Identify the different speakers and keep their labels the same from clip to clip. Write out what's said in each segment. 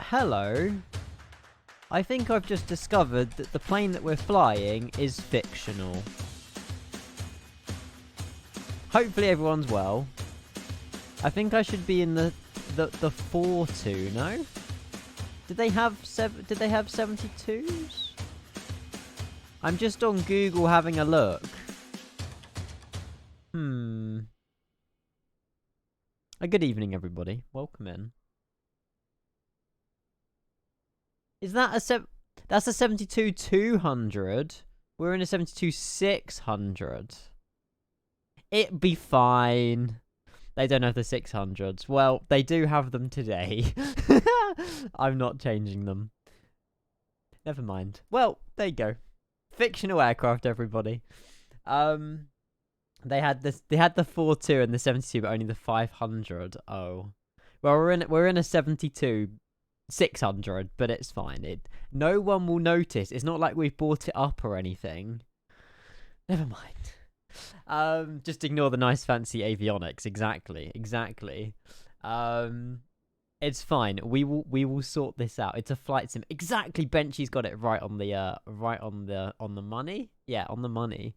Speaker 1: hello. I think I've just discovered that the plane that we're flying is fictional. Hopefully everyone's well. I think I should be in the 4-2, no? Did they have 72s? I'm just on Google having a look. Good evening, everybody. Welcome in. Is that that's a 72-200? We're in a 72-600. It'd be fine. They don't have the 600s. Well, they do have them today. I'm not changing them. Never mind. Well, there you go. Fictional aircraft, everybody. They had the 4-2 and the 72, but only the 500. Oh, well, we're in a 72-600, but it's fine. No one will notice. It's not like we've bought it up or anything. Never mind. Just ignore the nice fancy avionics. Exactly. It's fine. We will sort this out. It's a flight sim. Exactly. Benchy's got it right on the money. Yeah, on the money.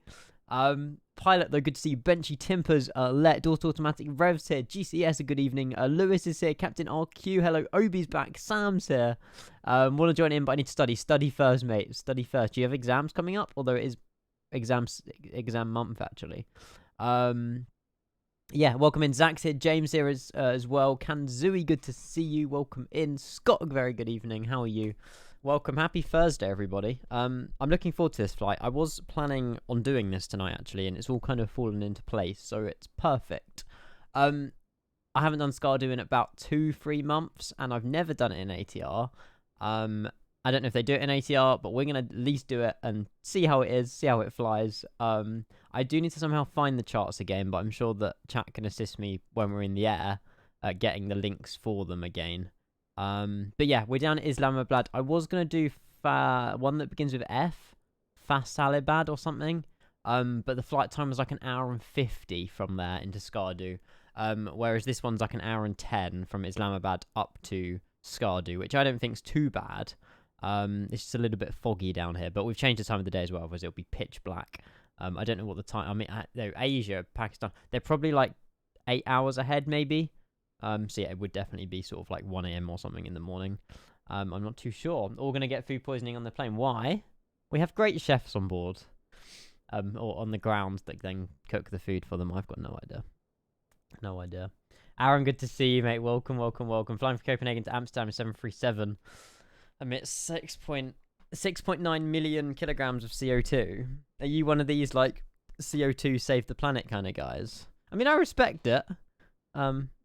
Speaker 1: Pilot, though, good to see you. Benchy, Timpers, Let, Daughter Automatic, Revs here, GCS, a good evening. Lewis is here, Captain RQ, hello, Obi's back, Sam's here. Want to join in, but I need to study. Study first, mate. Study first. Do you have exams coming up? Although it is exam month, actually. Yeah, welcome in. Zach's here, James here as well. Kanzui, good to see you. Welcome in. Scott, very good evening. How are you? Welcome. Happy Thursday, everybody. I'm looking forward to this flight. I was planning on doing this tonight, actually, and it's all kind of fallen into place, so it's perfect. I haven't done SKARDU in about 2-3 months, and I've never done it in ATR. I don't know if they do it in ATR, but we're going to at least do it and see how it is, see how it flies. I do need to somehow find the charts again, but I'm sure that chat can assist me when we're in the air at getting the links for them again. But yeah, we're down at Islamabad. I was going to do one that begins with F, Faisalabad or something. But the flight time was like 1 hour and 50 from there into SKARDU. Whereas this one's like 1 hour and 10 from Islamabad up to SKARDU, which I don't think's too bad. It's just a little bit foggy down here, but we've changed the time of the day as well, otherwise it'll be pitch black. I don't know what the time, I mean, Asia, Pakistan, they're probably like 8 hours ahead maybe. So yeah, it would definitely be sort of like 1 a.m. or something in the morning. I'm not too sure. All going to get food poisoning on the plane. Why? We have great chefs on board. Or on the ground that then cook the food for them. I've got no idea. No idea. Aaron, good to see you, mate. Welcome. Flying from Copenhagen to Amsterdam in 737. Amidst 6.9 million kilograms of CO2. Are you one of these, like, CO2 save the planet kind of guys? I mean, I respect it.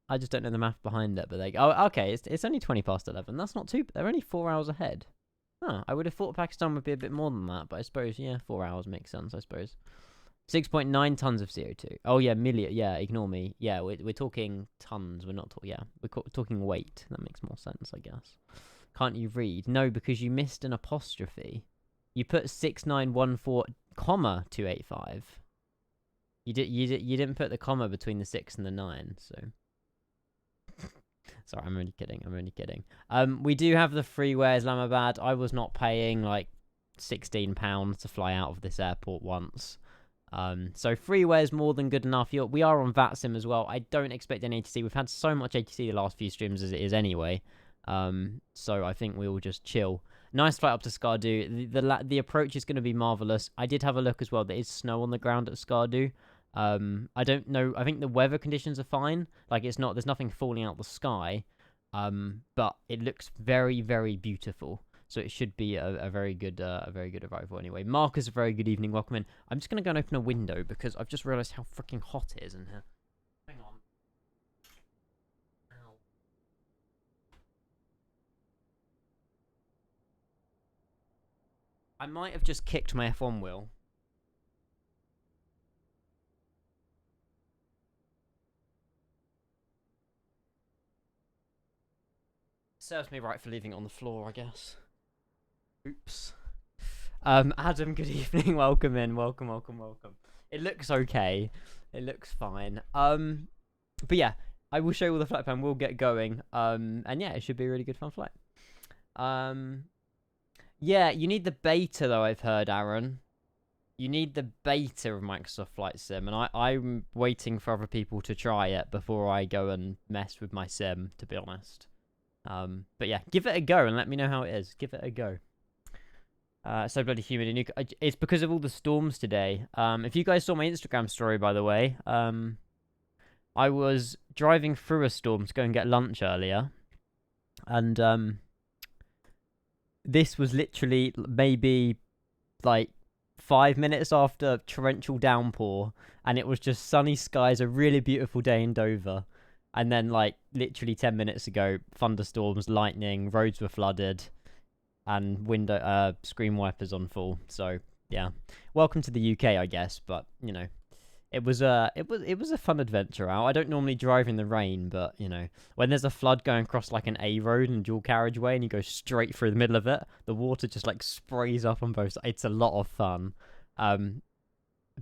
Speaker 1: I just don't know the math behind it, but okay, it's only 11:20. That's not too. They're only 4 hours ahead. Huh, I would have thought Pakistan would be a bit more than that, but I suppose, yeah, 4 hours makes sense, I suppose. 6.9 tons of CO2. Oh yeah, million. Yeah, ignore me. Yeah, we're talking tons. We're not talking. Yeah, we're talking weight. That makes more sense, I guess. Can't you read? No, because you missed an apostrophe. You put 6914,285. You didn't put the comma between the 6 and the 9, so. Sorry, I'm only kidding. We do have the freeway Islamabad. I was not paying like £16 to fly out of this airport once. So freeway is more than good enough. We are on VATSIM as well. I don't expect any ATC. We've had so much ATC the last few streams as it is anyway. So I think we will just chill. Nice flight up to SKARDU. The approach is going to be marvelous. I did have a look as well. There is snow on the ground at SKARDU. I don't know. I think the weather conditions are fine. Like there's nothing falling out the sky. But it looks very, very beautiful. So it should be a very good arrival anyway. Marcus, a very good evening. Welcome in. I'm just gonna go and open a window because I've just realised how freaking hot it is in here. Hang on. Ow. I might have just kicked my F1 wheel. Serves me right for leaving it on the floor, I guess. Oops. Adam, good evening. Welcome in. Welcome. It looks okay. It looks fine. But yeah, I will show you all the flight plan. We'll get going. And yeah, it should be a really good fun flight. Yeah, you need the beta though, I've heard, Aaron. You need the beta of Microsoft Flight Sim, and I'm waiting for other people to try it before I go and mess with my sim, to be honest. But yeah, give it a go and let me know how it is. Give it a go. So bloody humid in Newcastle. It's because of all the storms today. If you guys saw my Instagram story, by the way, I was driving through a storm to go and get lunch earlier, and this was literally maybe like 5 minutes after torrential downpour, and it was just sunny skies, a really beautiful day in Dover. And then, like, literally 10 minutes ago, thunderstorms, lightning, roads were flooded, and window screen wipers on full. So yeah, welcome to the UK, I guess. But you know, it was a fun adventure out. I don't normally drive in the rain, but you know, when there's a flood going across like an A road and dual carriageway, and you go straight through the middle of it, the water just like sprays up on both sides. It's a lot of fun.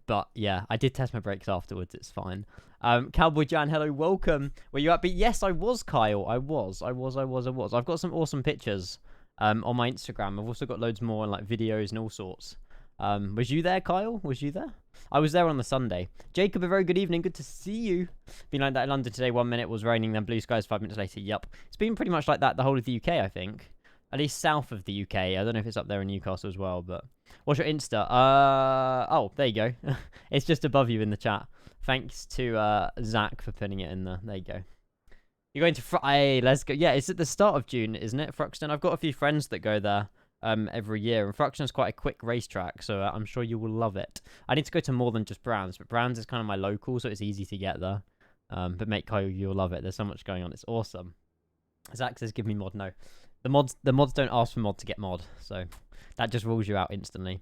Speaker 1: But yeah, I did test my brakes afterwards. It's fine. Cowboy Jan, hello, welcome. Were you up? But yes, I was, Kyle. I was. I've got some awesome pictures on my Instagram. I've also got loads more like videos and all sorts. Was you there, Kyle? Was you there? I was there on the Sunday. Jacob, a very good evening. Good to see you. Been like that in London today. 1 minute was raining, then blue skies 5 minutes later. Yup. It's been pretty much like that the whole of the UK, I think. At least south of the UK. I don't know if it's up there in Newcastle as well, but... What's your Insta? Oh, there you go. It's just above you in the chat. Thanks to Zach for putting it in there. There you go. You're going to hey, let's go. Yeah, it's at the start of June, isn't it, Fruxton? I've got a few friends that go there every year, and Fruxton's quite a quick racetrack, so I'm sure you will love it. I need to go to more than just Brands, but Brands is kind of my local, so it's easy to get there. But mate, Kyle, you'll love it. There's so much going on. It's awesome. Zach says, "Give me mod." No, the mods don't ask for mod to get mod, so that just rules you out instantly.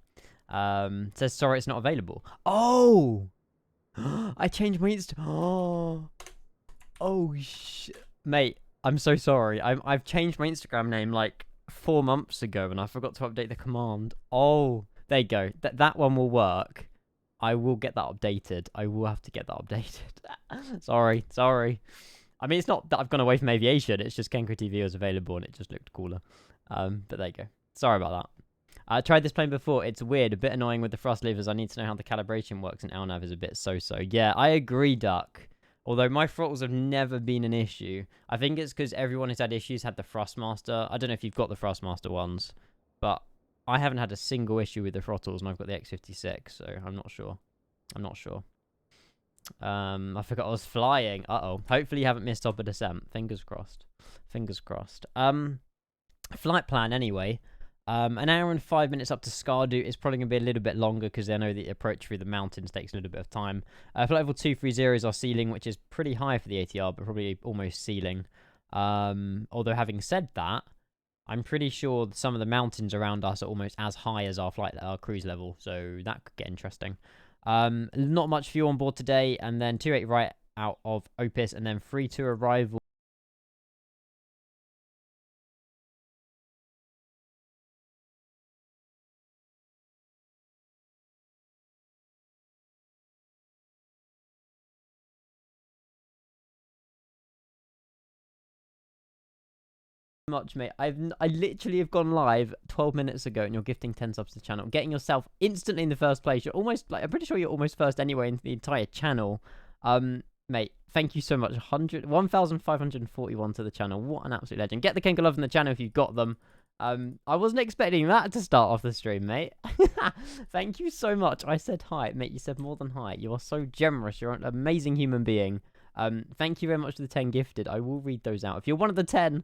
Speaker 1: Says sorry, it's not available. Oh, I changed my Insta. Oh mate, I'm so sorry. I've changed my Instagram name like 4 months ago, and I forgot to update the command. Oh, there you go. That one will work. I will get that updated. I will have to get that updated. sorry. I mean, it's not that I've gone away from aviation. It's just Kenko TV was available, and it just looked cooler. But there you go. Sorry about that. I tried this plane before. It's weird, a bit annoying with the thrust levers. I need to know how the calibration works, and LNAV is a bit so-so. Yeah, I agree, Duck. Although my throttles have never been an issue. I think it's because everyone who's had issues had the Thrustmaster. I don't know if you've got the Thrustmaster ones, but I haven't had a single issue with the throttles, and I've got the X56, so I'm not sure. I forgot I was flying. Uh-oh. Hopefully you haven't missed up a descent. Fingers crossed. Flight plan, anyway. An hour and 5 minutes up to SKARDU is probably going to be a little bit longer because I know the approach through the mountains takes a little bit of time. Flight level 230 is our ceiling, which is pretty high for the ATR, but probably almost ceiling. Although having said that, I'm pretty sure some of the mountains around us are almost as high as our cruise level, so that could get interesting. Not much fuel on board today, and then 28 right out of OPIS, and then 3 to arrival. Much, mate. I literally have gone live 12 minutes ago, and you're gifting 10 subs to the channel, getting yourself instantly in the first place. You're almost like, I'm pretty sure you're almost first anyway in the entire channel. Mate, thank you so much. 1,541 to the channel. What an absolute legend. Get the Kenko love in the channel if you've got them. I wasn't expecting that to start off the stream, mate. Thank you so much. I said hi, mate. You said more than hi. You are so generous. You're an amazing human being. Thank you very much for the 10 gifted. I will read those out. If you're one of the 10,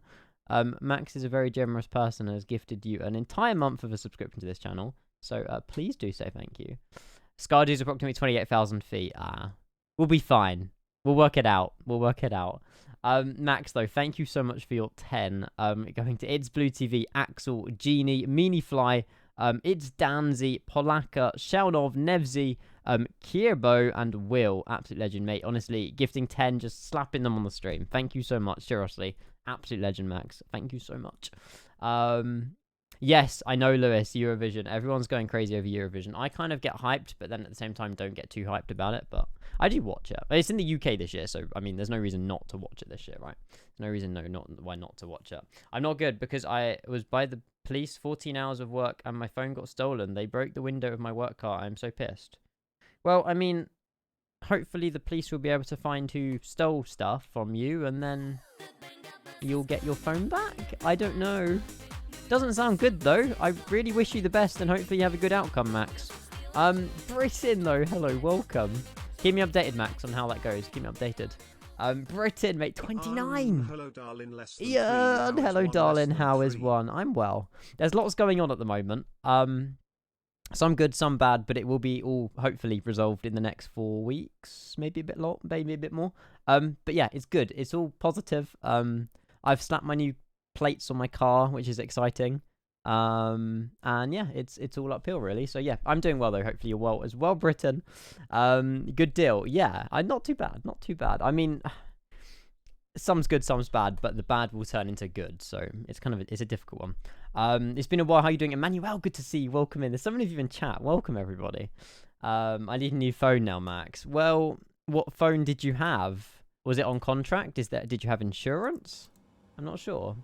Speaker 1: Max is a very generous person and has gifted you an entire month of a subscription to this channel. So please do say thank you. SKARDU is approximately 28,000 feet. We'll be fine. We'll work it out. Max, though, thank you so much for your 10. Going to It's Blue TV, Axel, Genie, Meanyfly, It's Danzy, Polaka, Sheldov, Nevsy, Kierbo, and Will. Absolute legend, mate. Honestly, gifting 10, just slapping them on the stream. Thank you so much, seriously. Absolute legend, Max. Thank you so much. Yes, I know, Lewis, Eurovision. Everyone's going crazy over Eurovision. I kind of get hyped, but then at the same time don't get too hyped about it. But I do watch it. It's in the UK this year, so I mean, there's no reason not to watch it this year, right? There's no reason why not to watch it. I'm not good because I was by the police, 14 hours of work, and my phone got stolen. They broke the window of my work car. I'm so pissed. Well, I mean, hopefully the police will be able to find who stole stuff from you, and then you'll get your phone back. I don't know. Doesn't sound good though. I really wish you the best and hopefully you have a good outcome, Max. Britain though, hello, welcome. Keep me updated, Max, on how that goes. Keep me updated. Britain, mate, 29.
Speaker 2: Hello, darling.
Speaker 1: Yeah, hello, darling. How is one? I'm well. There's lots going on at the moment. Some good, some bad, but it will be all hopefully resolved in the next 4 weeks, maybe a bit long, maybe a bit more. But yeah, it's good. It's all positive. I've slapped my new plates on my car, which is exciting. And yeah, it's all uphill really. So yeah, I'm doing well though. Hopefully you're well as well, Britain. Good deal. Yeah, not too bad. Not too bad. I mean, some's good, some's bad, but the bad will turn into good. So it's it's a difficult one. It's been a while. How you doing, Emmanuel? Good to see you. Welcome in. There's so many of you in chat. Welcome everybody. I need a new phone now, Max. Well, what phone did you have? Was it on contract? Did you have insurance? I'm not sure.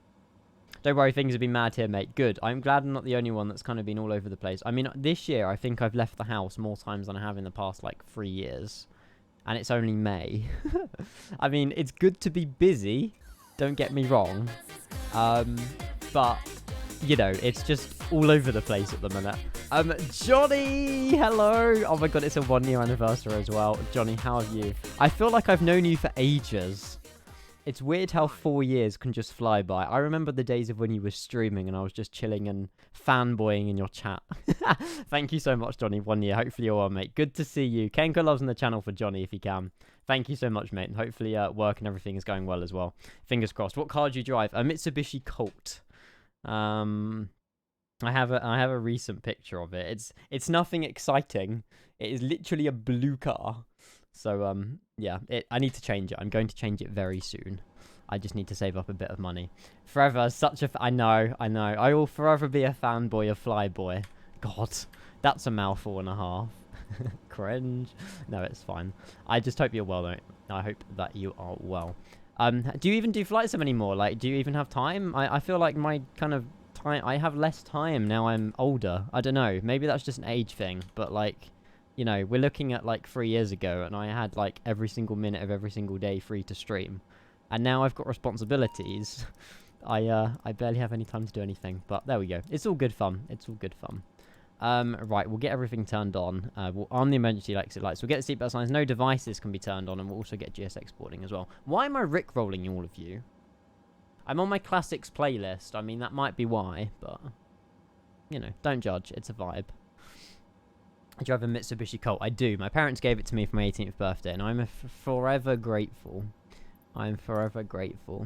Speaker 1: Don't worry, things have been mad here, mate. Good. I'm glad I'm not the only one that's kind of been all over the place. I mean, this year, I think I've left the house more times than I have in the past, like, 3 years. And it's only May. I mean, it's good to be busy. Don't get me wrong. But, you know, it's just all over the place at the minute. Johnny! Hello! Oh my god, it's a 1-year anniversary as well. Johnny, how have you? I feel like I've known you for ages. It's weird how 4 years can just fly by. I remember the days of when you were streaming and I was just chilling and fanboying in your chat. Thank you so much, Johnny. 1 year. Hopefully you're well, mate. Good to see you. Kenko loves on the channel for Johnny if you can. Thank you so much, mate. And hopefully work and everything is going well as well. Fingers crossed. What car do you drive? A Mitsubishi Colt. I have a recent picture of it. It's nothing exciting. It is literally a blue car. So, yeah, I need to change it. I'm going to change it very soon. I just need to save up a bit of money. Forever, I know. I will forever be a fanboy of Flyboy. God, that's a mouthful and a half. Cringe. No, it's fine. I just hope you're well, though. I hope that you are well. Do you even do flight sim anymore? Like, do you even have time? I feel like my kind of time... I have less time now I'm older. I don't know. Maybe that's just an age thing, but, like... You know, we're looking at like 3 years ago and I had like every single minute of every single day free to stream. And now I've got responsibilities. I barely have any time to do anything. But there we go. It's all good fun. It's all good fun. Right, we'll get everything turned on. We'll arm the emergency exit lights. We'll get the seatbelt signs. No devices can be turned on. And we'll also get GSX boarding as well. Why am I rickrolling all of you? I'm on my classics playlist. I mean, that might be why. But, you know, don't judge. It's a vibe. I drive a Mitsubishi Colt. I do. My parents gave it to me for my 18th birthday, and I'm forever grateful. I'm forever grateful.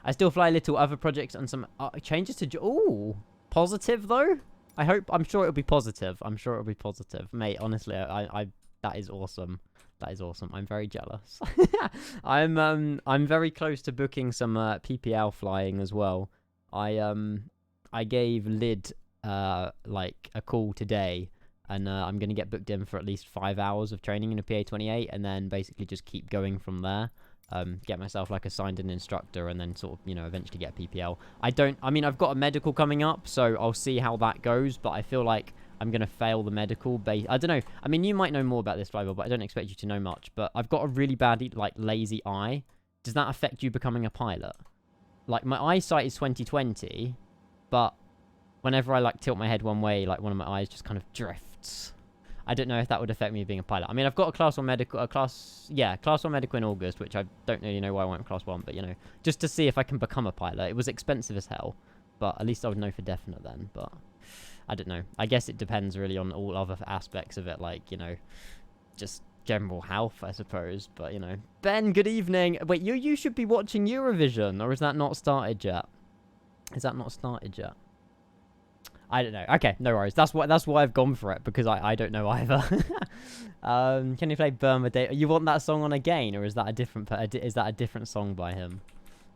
Speaker 1: I still fly little other projects and some changes to... Ooh! Positive, though? I'm sure it'll be positive. I'm sure it'll be positive. Mate, honestly, that is awesome. That is awesome. I'm very jealous. I'm very close to booking some PPL flying as well. I gave Lid, like, a call today. And I'm going to get booked in for at least 5 hours of training in a PA-28 and then basically just keep going from there. Get myself like a signed-in instructor and then sort of, you know, eventually get PPL. I mean, I've got a medical coming up, so I'll see how that goes, but I feel like I'm going to fail the medical. I don't know. I mean, you might know more about this, Flybo, but I don't expect you to know much. But I've got a really bad, like, lazy eye. Does that affect you becoming a pilot? Like, my eyesight is 20/20, but whenever I, like, tilt my head one way, like, one of my eyes just kind of drifts. I don't know if that would affect me being a pilot. I mean, I've got a class 1 medical, class 1 medical in August, which I don't really know why I went class 1, but, you know, just to see if I can become a pilot. It was expensive as hell, but at least I would know for definite then, but I don't know. I guess it depends really on all other aspects of it, like, you know, just general health, I suppose, but, you know. Ben, good evening. Wait, you should be watching Eurovision, or is that not started yet? Is that not started yet? I don't know. Okay, no worries. That's why I've gone for it, because I don't know either. Can you play Burma Day? You want that song on again, or is that a different song by him?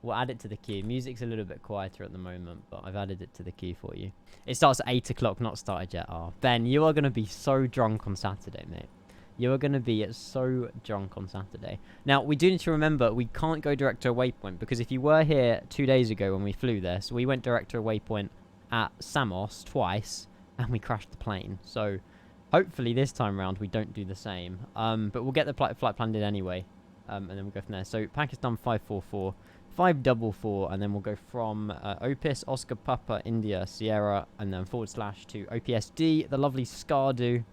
Speaker 1: We'll add it to the queue. Music's a little bit quieter at the moment, but I've added it to the queue for you. It starts at 8 o'clock, not started yet. Oh, Ben, you are going to be so drunk on Saturday, mate. You are going to be so drunk on Saturday. Now, we do need to remember, we can't go direct to a waypoint, because if you were here 2 days ago when we flew this, we went direct to a waypoint at Samos twice, and we crashed the plane. So, hopefully this time around we don't do the same. But we'll get the flight planned in anyway, and then we'll go from there. So, Pakistan 544, 544, and then we'll go from OPIS, Oscar Papa, India, Sierra, and then / to OPSD, the lovely SKARDU.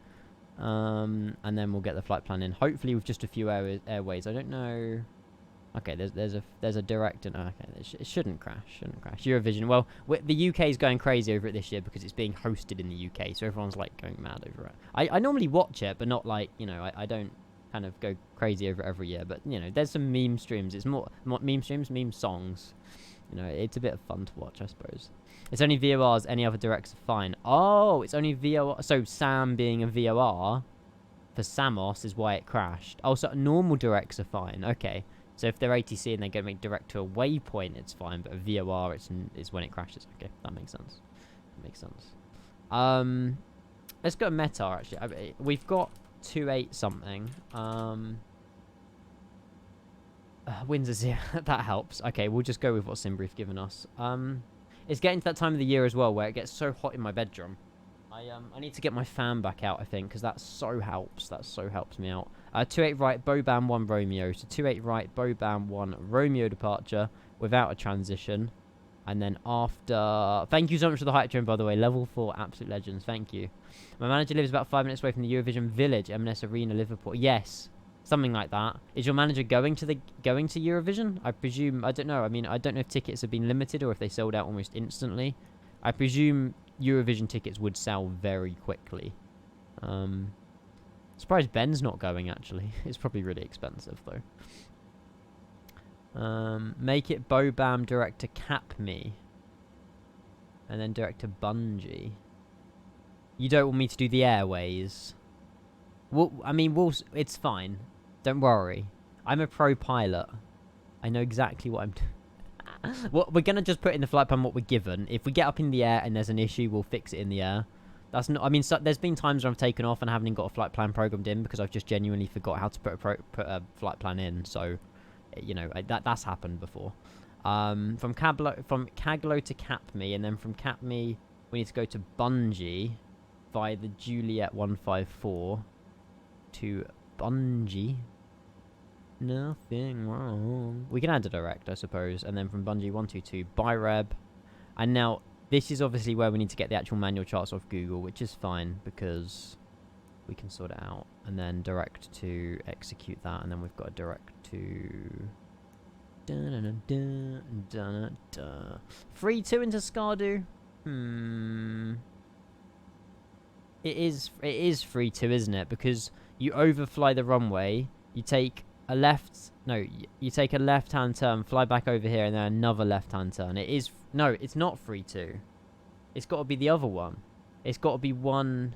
Speaker 1: And then we'll get the flight plan in. Hopefully with just a few airways. I don't know. Okay, there's a direct and okay, it shouldn't crash. Eurovision. Well, the UK is going crazy over it this year because it's being hosted in the UK, so everyone's like going mad over it. I normally watch it, but not like, you know, I don't kind of go crazy over it every year. But you know, there's some meme streams. It's more meme streams, meme songs. You know, it's a bit of fun to watch, I suppose. It's only VORs, any other directs are fine. Oh, it's only VOR. So Sam being a VOR for Samos is why it crashed. Oh, so normal directs are fine. Okay. So if they're ATC and they're going to make direct to a waypoint, it's fine. But a VOR is when it crashes. Okay, that makes sense. Let's go to Metar, actually. We've got 2.8 something. Wins a 0. That helps. Okay, we'll just go with what SimBrief given us. It's getting to that time of the year as well where it gets so hot in my bedroom. I need to get my fan back out, I think, because that so helps. That so helps me out. 28 right, Bobam 1 Romeo. So 28 right, Bobam 1 Romeo departure without a transition. And then after... Thank you so much for the hype train, by the way. Level 4, absolute legends. Thank you. My manager lives about 5 minutes away from the Eurovision Village, M&S Arena, Liverpool. Yes. Something like that. Is your manager going to Eurovision? I presume. I don't know. I mean, I don't know if tickets have been limited or if they sold out almost instantly. I presume Eurovision tickets would sell very quickly. Surprised Ben's not going, actually. It's probably really expensive, though. Make it Bobam direct to Cap Me. And then direct to Bungie. You don't want me to do the airways? Well, I mean, it's fine. Don't worry. I'm a pro pilot. I know exactly what I'm doing. Well, we're going to just put in the flight plan what we're given. If we get up in the air and there's an issue, we'll fix it in the air. That's not... I mean, so, there's been times where I've taken off and haven't even got a flight plan programmed in because I've just genuinely forgot how to put a flight plan in. So, you know, that's happened before. From Caglo to Capme, and then from Capme, we need to go to Bungie via the Juliet 154 to Bungie. Nothing wrong. We can add a direct, I suppose. And then from Bungie 122, Byreb. And now, this is obviously where we need to get the actual manual charts off Google, which is fine because we can sort it out. And then direct to execute that. And then we've got a direct to... 3-2 into SKARDU. It is 3-2, isn't it? Because you overfly the runway, you take a you take a left-hand turn, fly back over here, and then another left-hand turn. It's not 3-2. It's got to be the other one. It's got to be one...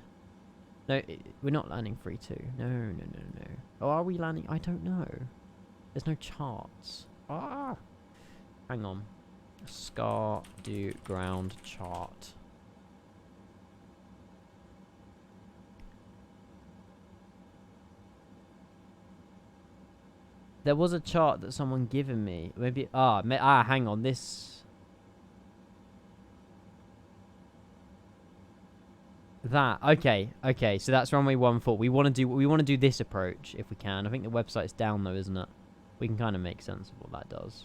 Speaker 1: No, we're not landing 3-2. No. Oh, are we landing? I don't know. There's no charts. Ah! Hang on. SKARDU ground chart. There was a chart that someone given me. Maybe... hang on. This... That. Okay. So that's runway 14. We want to do this approach if we can. I think the website's down though, isn't it? We can kind of make sense of what that does.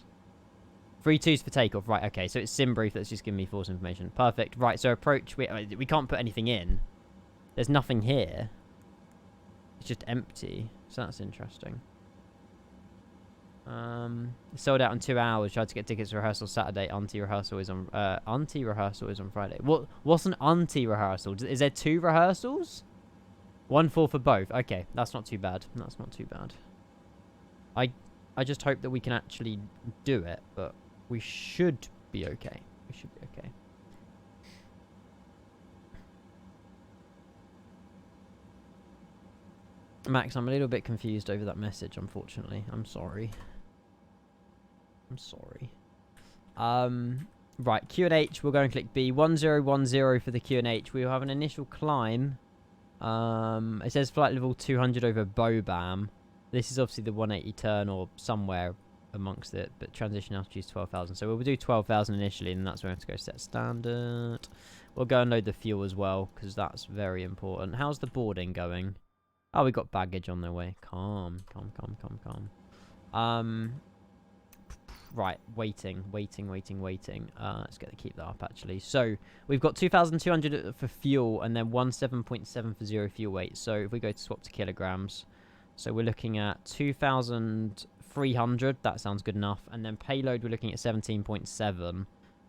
Speaker 1: 3-2's for takeoff. Right, okay. So it's SimBrief that's just giving me false information. Perfect. Right, so approach... We can't put anything in. There's nothing here. It's just empty. So that's interesting. Sold out in 2 hours. Tried to get tickets for rehearsal Saturday. Auntie rehearsal is on Friday. What's an auntie rehearsal? Is there 2 rehearsals? 1-4 for both. Okay, that's not too bad. I just hope that we can actually do it, but we should be okay. Max, I'm a little bit confused over that message, unfortunately. I'm sorry. Right, QNH, we'll go and click B. 1010 for the QNH. We will have an initial climb. It says flight level 200 over Bobam. This is obviously the 180 turn or somewhere amongst it, but transition altitude is 12,000. So we'll do 12,000 initially, and that's where we have to go set standard. We'll go and load the fuel as well, because that's very important. How's the boarding going? Oh, we got baggage on the way. Calm. Right, waiting. Let's keep that up, actually. So, we've got 2,200 for fuel, and then 17.7 for 0 fuel weight. So, if we go to swap to kilograms, so we're looking at 2,300. That sounds good enough. And then payload, we're looking at 17.7.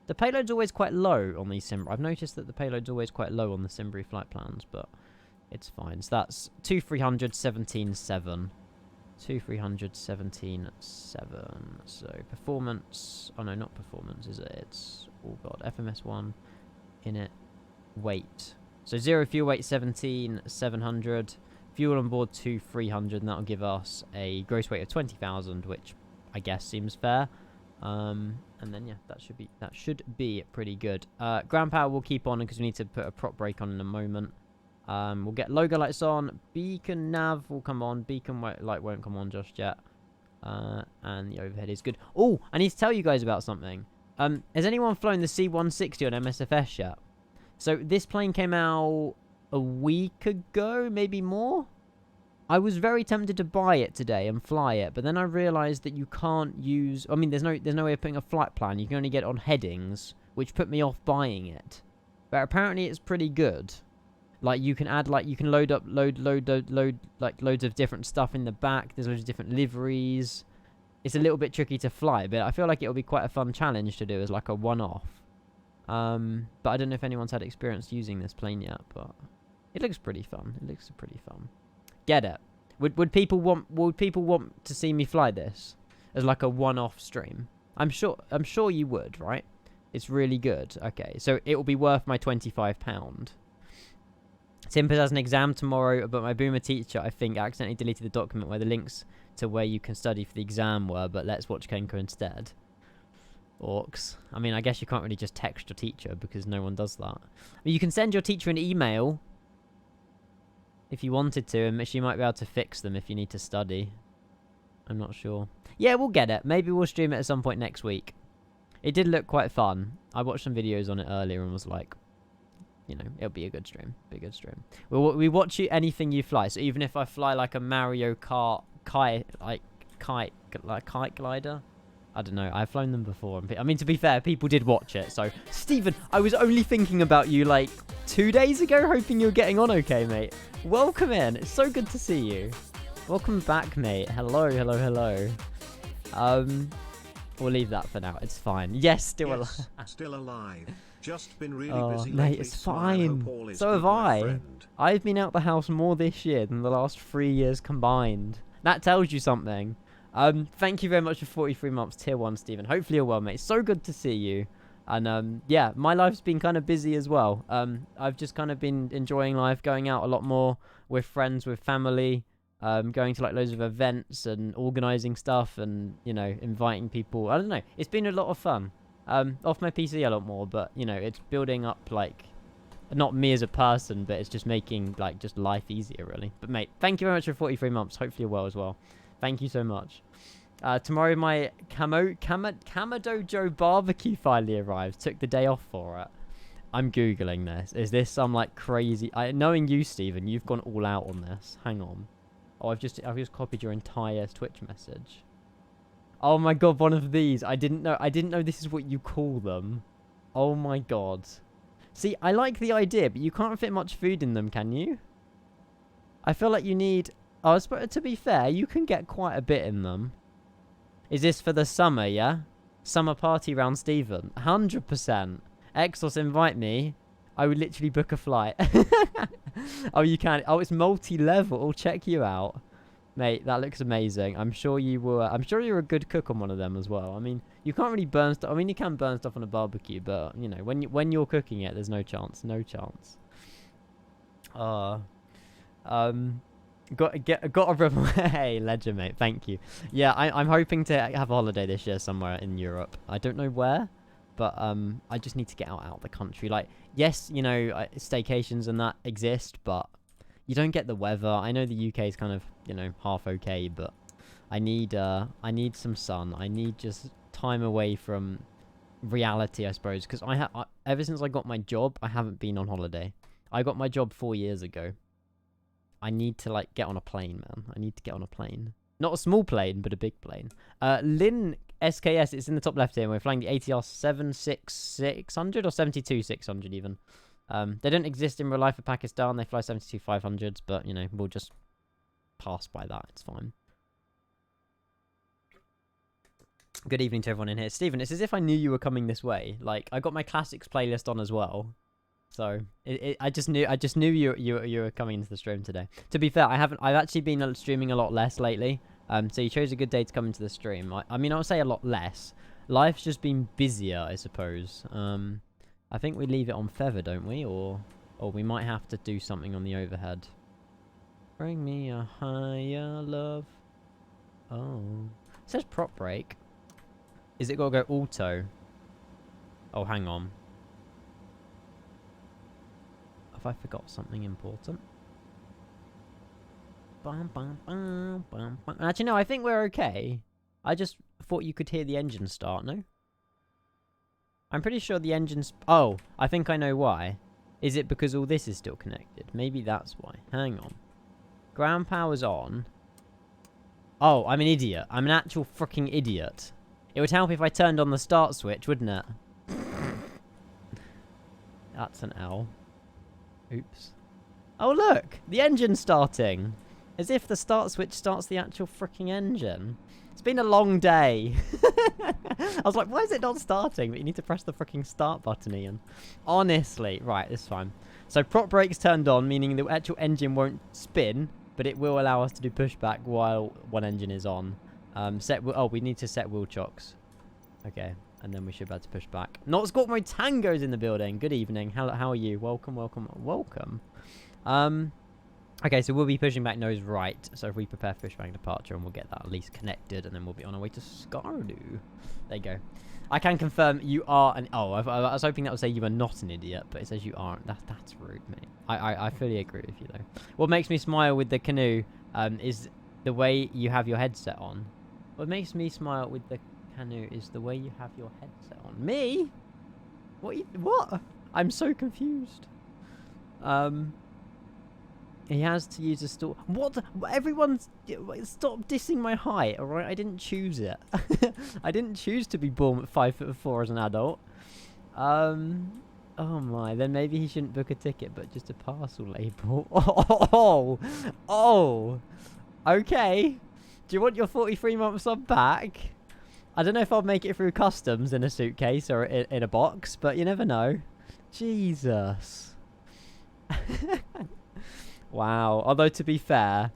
Speaker 1: The payload's always quite low on these I've noticed that the payload's always quite low on the Simbri flight plans, but it's fine. So, that's 2,300, 17.7. 2,317.7. So performance. Oh no, not performance, is it? It's oh god. FMS1 in it. Weight. So 0 fuel weight 17,700. Fuel on board 2,300, and that'll give us a gross weight of 20,000, which I guess seems fair. And then yeah, that should be pretty good. Ground power will keep on because we need to put a prop brake on in a moment. We'll get logo lights on. Beacon nav will come on. Beacon light won't come on just yet. And the overhead is good. Oh, I need to tell you guys about something. Has anyone flown the C-160 on MSFS yet? So this plane came out a week ago, maybe more. I was very tempted to buy it today and fly it, but then I realized that you can't use. I mean, there's no way of putting a flight plan. You can only get it on headings, which put me off buying it. But apparently, it's pretty good. Like, you can add, like, you can load like, loads of different stuff in the back. There's loads of different liveries. It's a little bit tricky to fly, but I feel like it'll be quite a fun challenge to do as, like, a one-off. But I don't know if anyone's had experience using this plane yet, but it looks pretty fun. Get it. Would people want to see me fly this as, like, a one-off stream? I'm sure you would, right? It's really good. Okay, so it will be worth my £25. Timpers has an exam tomorrow, but my boomer teacher, I think, accidentally deleted the document where the links to where you can study for the exam were, but let's watch Kenko instead. Orcs. I mean, I guess you can't really just text your teacher because no one does that. I mean, you can send your teacher an email if you wanted to, and she might be able to fix them if you need to study. I'm not sure. Yeah, we'll get it. Maybe we'll stream it at some point next week. It did look quite fun. I watched some videos on it earlier and was like, you know, it'll be a good stream. We watch you anything you fly. So even if I fly like a Mario Kart kite glider, I don't know. I've flown them before. I mean, to be fair, people did watch it. So Stephen, I was only thinking about you like 2 days ago, hoping you were getting on okay, mate. Welcome in. It's so good to see you. Welcome back, mate. Hello. We'll leave that for now. It's fine. Yes, still alive.
Speaker 2: Just been really busy.
Speaker 1: Mate, it's fine. So have I. I've been out the house more this year than the last 3 years combined. That tells you something. Thank you very much for 43 months, tier 1, Stephen. Hopefully you're well, mate. So good to see you. And yeah, my life's been kind of busy as well. I've just kind of been enjoying life, going out a lot more with friends, with family, going to like loads of events and organising stuff and, you know, inviting people. I don't know. It's been a lot of fun. Off my PC a lot more, but, you know, it's building up, like, not me as a person, but it's just making, like, just life easier, really. But, mate, thank you very much for 43 months. Hopefully you're well as well. Thank you so much. Tomorrow my Kamadojo barbecue finally arrives. Took the day off for it. I'm Googling this. Is this some, like, crazy... knowing you, Stephen, you've gone all out on this. Hang on. Oh, I've just copied your entire Twitch message. Oh my god, one of these. I didn't know this is what you call them. Oh my god. See, I like the idea, but you can't fit much food in them, can you? I feel like you need... Oh, to be fair, you can get quite a bit in them. Is this for the summer, yeah? Summer party round Stephen. 100%. Exos, invite me. I would literally book a flight. Oh, you can. Oh, it's multi-level. I'll check you out. Mate, that looks amazing. I'm sure you were. I'm sure you're a good cook on one of them as well. I mean, you can't really burn stuff. I mean, you can burn stuff on a barbecue, but you know, when you're cooking it, there's no chance. No chance. Got a rebel. Hey, legend, mate. Thank you. Yeah, I'm hoping to have a holiday this year somewhere in Europe. I don't know where, but I just need to get out the country. Like, yes, you know, staycations and that exist, but you don't get the weather. I know the UK is kind of, you know, half okay, but I need some sun. I need just time away from reality, I suppose, because ever since I got my job, I haven't been on holiday. I got my job 4 years ago. I need to, like, get on a plane, man. I need to get on a plane. Not a small plane, but a big plane. Lynn SKS, it's in the top left here. We're flying the ATR 76600 or 72600 even. They don't exist in real life for Pakistan. They fly 72500s, but, you know, we'll just pass by that. It's fine. Good evening to everyone in here. Stephen, it's as if I knew you were coming this way. Like, I got my classics playlist on as well. So I just knew you were coming into the stream today. To be fair, I've actually been streaming a lot less lately. So you chose a good day to come into the stream. I mean, I would say a lot less. Life's just been busier, I suppose. I think we leave it on feather, don't we? Or we might have to do something on the overhead. Bring me a higher love. Oh, it says prop brake. Is it gotta go auto? Oh, hang on. I forgot something important. Actually, no, I think we're okay. I just thought you could hear the engine start, no? I'm pretty sure the engine's... Oh, I think I know why. Is it because all this is still connected? Maybe that's why. Hang on. Ground power's on. Oh, I'm an idiot. I'm an actual freaking idiot. It would help if I turned on the start switch, wouldn't it? That's an L. Oops. Oh, look! The engine's starting! As if the start switch starts the actual freaking engine. It's been a long day. I was like, why is it not starting? But you need to press the freaking start button, Ian. Honestly. Right, it's fine. So prop brakes turned on, meaning the actual engine won't spin, but it will allow us to do pushback while one engine is on. Oh, we need to set wheel chocks. Okay. And then we should be able to push back. Not Scorpio Tango's in the building. Good evening. How are you? Welcome, welcome, welcome. Okay, so we'll be pushing back nose right. So if we prepare for pushback departure, and we'll get that at least connected, and then we'll be on our way to SKARDU. There you go. I can confirm you are an... Oh, I was hoping that would say you are not an idiot, but it says you aren't. That's rude, mate. I fully agree with you, though. What makes me smile with the canoe is the way you have your headset on. What makes me smile with the canoe is the way you have your headset on. Me? What? I'm so confused. He has to use a store. What? Everyone's... Stop dissing my height, alright? I didn't choose it. I didn't choose to be born at 5'4" as an adult. Oh my, then maybe he shouldn't book a ticket, but just a parcel label. Oh! Okay. Do you want your 43-month sub back? I don't know if I'll make it through customs in a suitcase or in a box, but you never know. Jesus. Wow. Although, to be fair,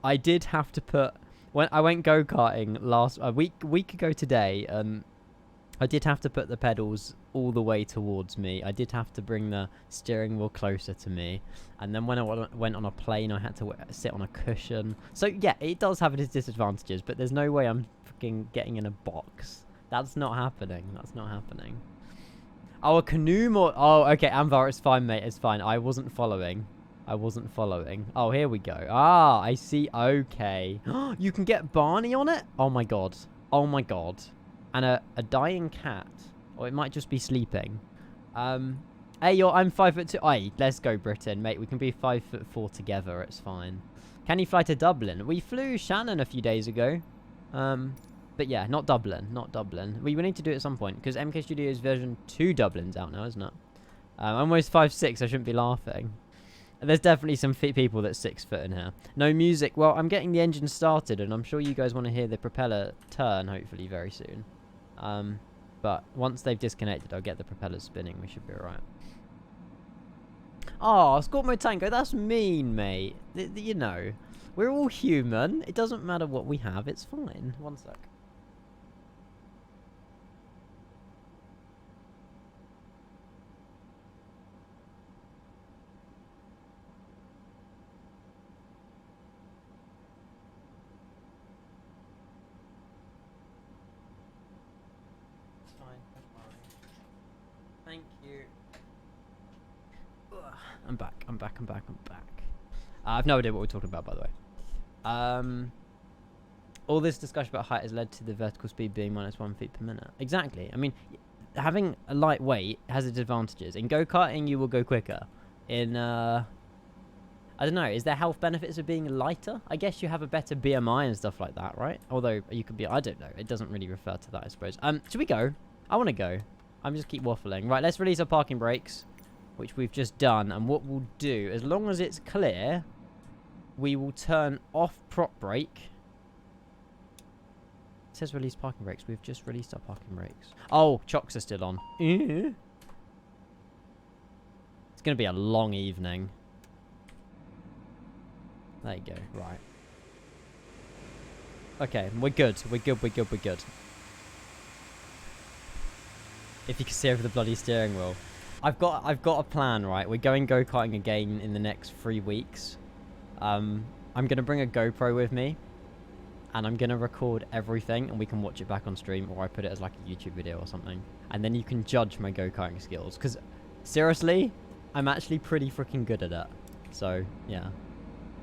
Speaker 1: I did have to put... When I went go-karting a week ago today, I did have to put the pedals all the way towards me. I did have to bring the steering wheel closer to me. And then when I went on a plane, I had to sit on a cushion. So, yeah, it does have its disadvantages, but there's no way I'm fucking getting in a box. That's not happening. That's not happening. Oh, a canoe more... Oh, okay, Anvar, it's fine, mate. It's fine. I wasn't following. Oh, here we go. Ah, I see. Okay. You can get Barney on it? Oh, my God. Oh, my God. And a dying cat. Or it might just be sleeping. Hey, I'm 5'2". Hey, let's go, Britain, mate. We can be 5'4" together. It's fine. Can you fly to Dublin? We flew Shannon a few days ago. But yeah, not Dublin. Not Dublin. We need to do it at some point. Because MK Studios version 2 Dublin's out now, isn't it? I'm almost 5'6". I shouldn't be laughing. There's definitely some people that's 6 foot in here. No music. Well, I'm getting the engine started, and I'm sure you guys want to hear the propeller turn, hopefully, very soon. But once they've disconnected, I'll get the propeller spinning. We should be alright. Oh, Scorpio Tango, that's mean, mate. You know, we're all human. It doesn't matter what we have. It's fine. One sec. fine. Don't worry. Thank you. Ugh. I'm back. I've no idea what we're talking about, by the way. All this discussion about height has led to the vertical speed being -1 feet per minute. Exactly. I mean, having a lightweight has its advantages. In go-karting, you will go quicker. In, I don't know, is there health benefits of being lighter? I guess you have a better BMI and stuff like that, right? Although, you could be, I don't know. It doesn't really refer to that, I suppose. Should we go? I want to go. I'm just keep waffling. Right, let's release our parking brakes, which we've just done. And what we'll do, as long as it's clear, we will turn off prop brake. It says release parking brakes. We've just released our parking brakes. Oh, chocks are still on. It's going to be a long evening. There you go. Right. Okay, we're good. We're good. If you can see over the bloody steering wheel. I've got a plan, right? We're going go-karting again in the next 3 weeks. I'm going to bring a GoPro with me. And I'm going to record everything, and we can watch it back on stream, or I put it as like a YouTube video or something. And then you can judge my go-karting skills. Because, seriously, I'm actually pretty freaking good at it. So, yeah.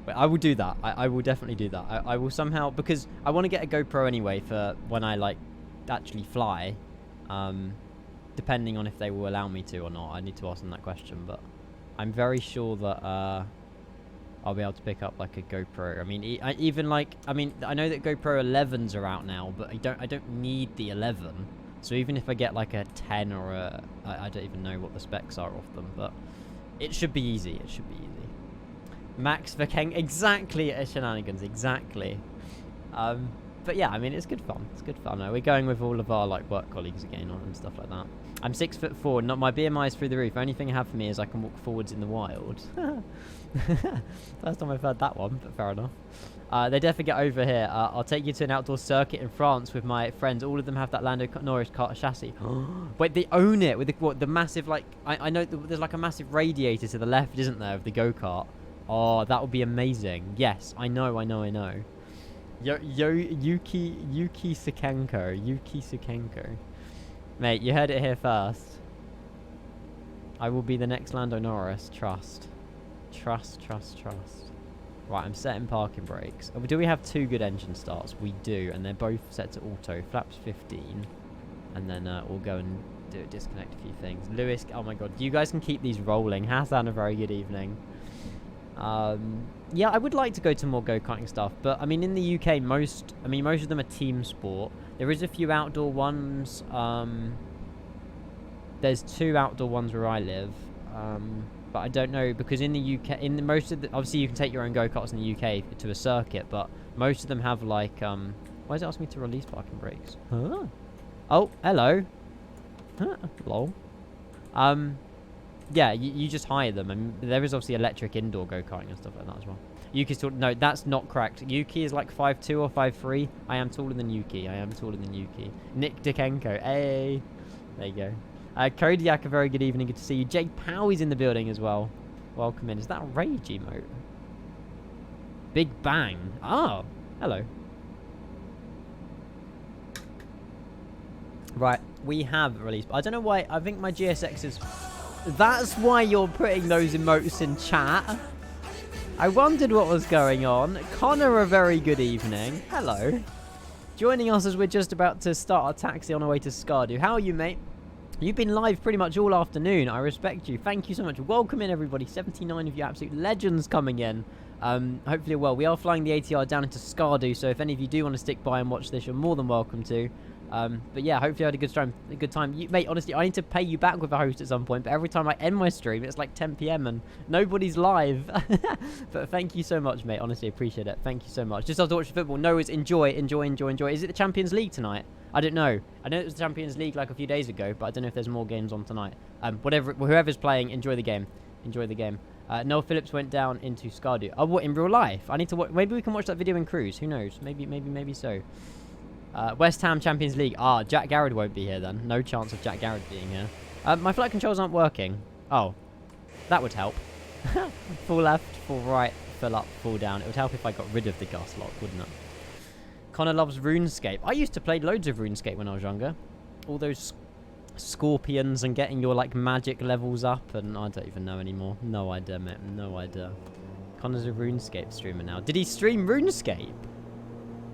Speaker 1: But I will do that. I will definitely do that. I will somehow... Because I want to get a GoPro anyway for when I, like, actually fly. Depending on if they will allow me to or not. I need to ask them that question. But I'm very sure that... I'll be able to pick up like a GoPro. I mean, even like, I mean, I know that GoPro 11s are out now, but I don't need the 11. So even if I get like a 10 or a, I don't even know what the specs are of them, but it should be easy. It should be easy. Max Vakeng, exactly, shenanigans, exactly. But yeah, I mean, it's good fun. It's good fun. We're going with all of our like work colleagues again and stuff like that. I'm 6'4". Not my BMI is through the roof. The only thing I have for me is I can walk forwards in the wild. First time I've heard that one, but fair enough. They definitely get over here. I'll take you to an outdoor circuit in France with my friends. All of them have that Lando Norris car chassis. Wait, they own it with the massive, like, I know there's like a massive radiator to the left, isn't there, of the go-kart? Oh, that would be amazing. Yes, I know. Yuki Sukenko. Mate, you heard it here first. I will be the next Lando Norris. Trust. Right, I'm setting parking brakes. Oh, do we have 2 good engine starts? We do, and they're both set to auto. Flaps 15. And then we'll go and disconnect a few things. Lewis, oh my god. You guys can keep these rolling. Hassan, a very good evening. Yeah, I would like to go to more go-karting stuff, but I mean in the UK most of them are team sport. There is a few outdoor ones. There's 2 outdoor ones where I live. But I don't know, because in the UK, most of the, obviously you can take your own go-karts in the UK to a circuit, but most of them have like why is it asking me to release parking brakes? Huh? Oh, hello. Huh? Lol. Yeah, you just hire them, and there is obviously electric indoor go-karting and stuff like that as well. Yuki's tall. No, that's not correct. Yuki is like 5'2" or 5'3". I am taller than Yuki. Nick Dikenko. Hey. There you go. Kodiak, a very good evening. Good to see you. Jake Powey's in the building as well. Welcome in. Is that a rage emote? Big Bang. Oh, hello. Right, we have released. I don't know why. I think my GSX is... That's why you're putting those emotes in chat. I wondered what was going on. Connor, a very good evening. Hello. Joining us as we're just about to start our taxi on our way to SKARDU. How are you, mate? You've been live pretty much all afternoon. I respect you. Thank you so much. Welcome in, everybody. 79 of you absolute legends coming in. Hopefully, well, we are flying the ATR down into SKARDU, so if any of you do want to stick by and watch this, you're more than welcome to. But yeah, hopefully I had a good time. Mate, honestly, I need to pay you back with a host at some point, but every time I end my stream, it's like 10 PM and nobody's live. But thank you so much, mate. Honestly, appreciate it. Thank you so much. Just after watching football, no, it's enjoy. Is it the Champions League tonight? I don't know. I know it was the Champions League like a few days ago, but I don't know if there's more games on tonight. Whoever's playing, enjoy the game. Noel Phillips went down into SKARDU. Oh, what, in real life? I need to watch. Maybe we can watch that video in Cruise. Who knows? Maybe so. West Ham Champions League. Ah, Jack Garrett won't be here then. No chance of Jack Garrett being here. My flight controls aren't working. Oh, that would help. Full left, full right, full up, full down. It would help if I got rid of the gas lock, wouldn't it? Connor loves RuneScape. I used to play loads of RuneScape when I was younger. All those scorpions and getting your like magic levels up, and I don't even know anymore. No idea, mate. No idea. Connor's a RuneScape streamer now. Did he stream RuneScape?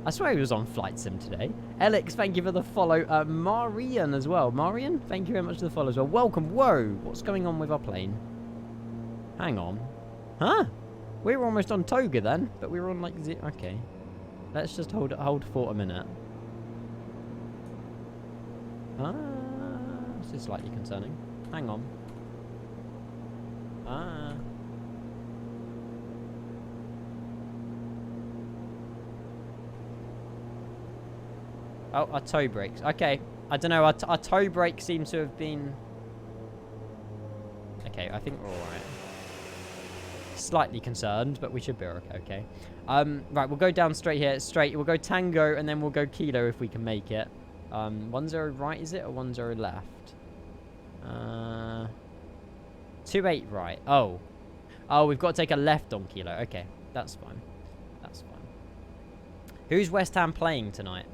Speaker 1: I swear he was on Flight Sim today. Alex, thank you for the follow. Marian as well. Marian, thank you very much for the follow as well. Welcome. Whoa, what's going on with our plane? Hang on. Huh? We were almost on Toga then, but we were on like okay. Let's just hold for a minute. This is slightly concerning. Hang on. Oh, our tow brakes. Okay. I don't know. Our tow brake seems to have been... Okay, I think we're alright. Slightly concerned, but we should be okay. Right, we'll go down straight here. Straight. We'll go Tango, and then we'll go Kilo if we can make it. 10 right, is it? Or 10 left? 28 right. Oh. Oh, we've got to take a left on Kilo. Okay, that's fine. That's fine. Who's West Ham playing tonight?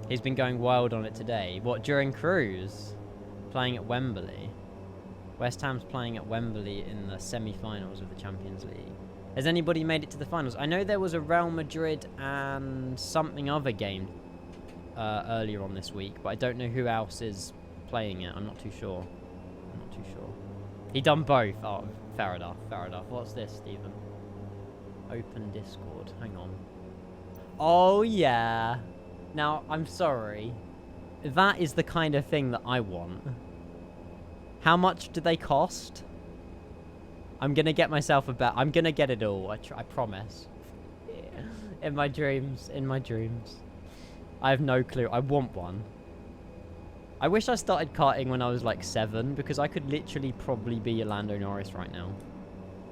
Speaker 1: He's been going wild on it today. What, during cruise? Playing at Wembley. West Ham's playing at Wembley in the semi-finals of the Champions League. Has anybody made it to the finals? I know there was a Real Madrid and something other game earlier on this week, but I don't know who else is playing it. I'm not too sure. I'm not too sure. He done both. Oh, fair enough. Fair enough. What's this, Stephen? Open Discord. Hang on. Oh, yeah. Now, I'm sorry. That is the kind of thing that I want. How much do they cost? I'm going to get myself a bet. I'm going to get it all. I promise. In my dreams. In my dreams. I have no clue. I want one. I wish I started karting when I was like 7, because I could literally probably be a Lando Norris right now.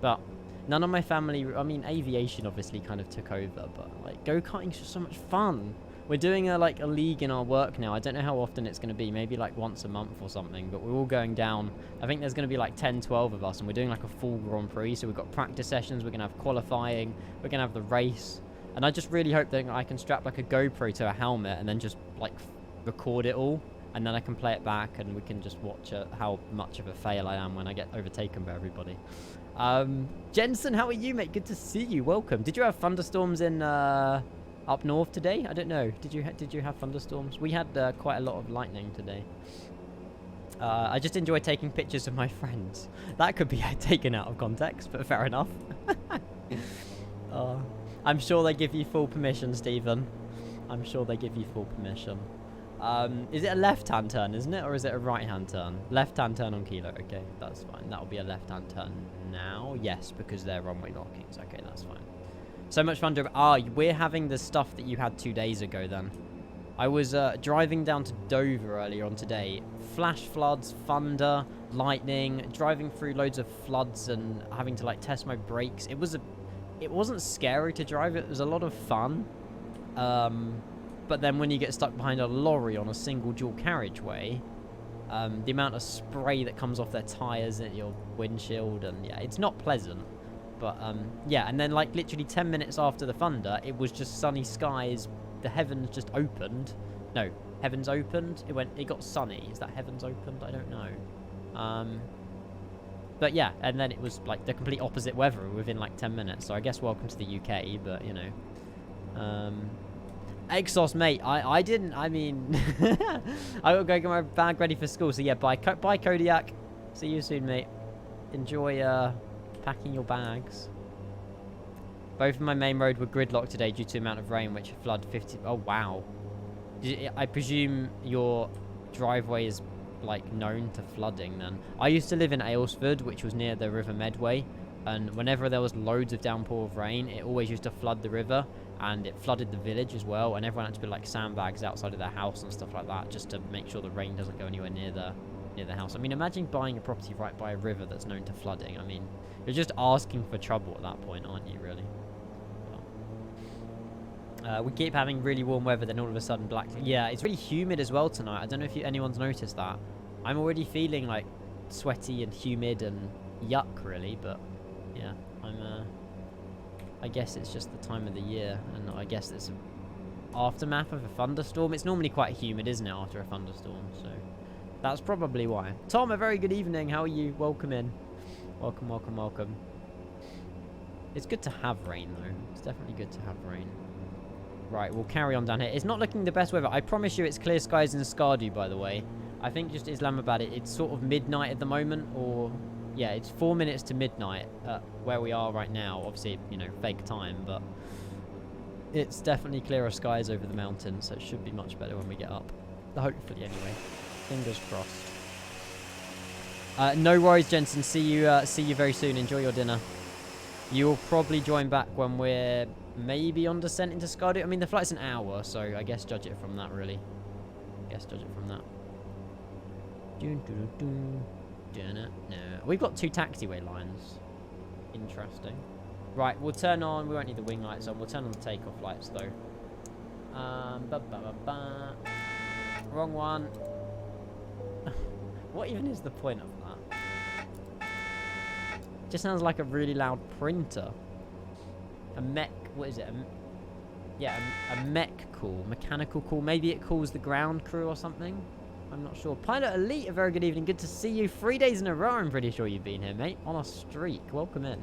Speaker 1: But none of my family... I mean, aviation obviously kind of took over, but like go-karting's just so much fun. We're doing a league in our work now. I don't know how often it's going to be. Maybe like once a month or something. But we're all going down. I think there's going to be like 10, 12 of us. And we're doing like a full Grand Prix. So we've got practice sessions. We're going to have qualifying. We're going to have the race. And I just really hope that I can strap like a GoPro to a helmet. And then just like record it all. And then I can play it back. And we can just watch how much of a fail I am when I get overtaken by everybody. Jensen, how are you, mate? Good to see you. Welcome. Did you have thunderstorms in... up north today? I don't know. Did you have thunderstorms? We had quite a lot of lightning today. I just enjoy taking pictures of my friends. That could be taken out of context, but fair enough. I'm sure they give you full permission, Stephen. I'm sure they give you full permission. Is it a left-hand turn, isn't it? Or is it a right-hand turn? Left-hand turn on Kilo. Okay, that's fine. That'll be a left-hand turn now. Yes, because they're runway markings. Okay, that's fine. So much fun to... we're having the stuff that you had 2 days ago then. I was driving down to Dover earlier on today. Flash floods, thunder, lightning, driving through loads of floods and having to like test my brakes. It wasn't scary to drive. It was a lot of fun. But then when you get stuck behind a lorry on a single dual carriageway, the amount of spray that comes off their tires at your windshield, and yeah, it's not pleasant. But, yeah, and then, like, literally 10 minutes after the thunder, it was just sunny skies. The heavens just opened. No, heavens opened. It got sunny. Is that heavens opened? I don't know. But, yeah, and then it was, like, the complete opposite weather within, like, 10 minutes. So I guess welcome to the UK, but, you know. Exos, mate, I didn't, I mean... I got to go get my bag ready for school. So, yeah, bye Kodiak. See you soon, mate. Enjoy, packing your bags. Both of my main road were gridlocked today due to the amount of rain, which flooded 50... Oh, wow. I presume your driveway is, like, known to flooding, then. I used to live in Aylesford, which was near the River Medway, and whenever there was loads of downpour of rain, it always used to flood the river, and it flooded the village as well, and everyone had to put, like, sandbags outside of their house and stuff like that, just to make sure the rain doesn't go anywhere near the house. I mean, imagine buying a property right by a river that's known to flooding. I mean, you're just asking for trouble at that point, aren't you, really? We keep having really warm weather, then all of a sudden black... Yeah, it's really humid as well tonight. I don't know if anyone's noticed that. I'm already feeling, like, sweaty and humid and yuck, really, but, yeah, I guess it's just the time of the year, and I guess it's aftermath of a thunderstorm. It's normally quite humid, isn't it, after a thunderstorm? So that's probably why. Tom, a very good evening. How are you? Welcome in. Welcome, welcome, welcome. It's good to have rain, though. It's definitely good to have rain. Right, we'll carry on down here. It's not looking the best weather. I promise you it's clear skies in SKARDU, by the way. I think just Islamabad, it's sort of midnight at the moment, or... Yeah, it's 4 minutes to midnight where we are right now. Obviously, you know, fake time, but... It's definitely clearer skies over the mountains, so it should be much better when we get up. Hopefully, anyway. Fingers crossed. No worries, Jensen. See you very soon. Enjoy your dinner. You'll probably join back when we're maybe on descent into SKARDU. I mean, the flight's an hour, so I guess judge it from that, really. We've got 2 taxiway lines. Interesting. Right, we'll turn on... We won't need the wing lights on. We'll turn on the takeoff lights, though. Wrong one. What even is the point of that? Just sounds like a really loud printer. A mech... What is it? A mech call. Mechanical call. Maybe it calls the ground crew or something. I'm not sure. Pilot Elite, a very good evening. Good to see you. 3 days in a row, I'm pretty sure you've been here, mate. On a streak. Welcome in.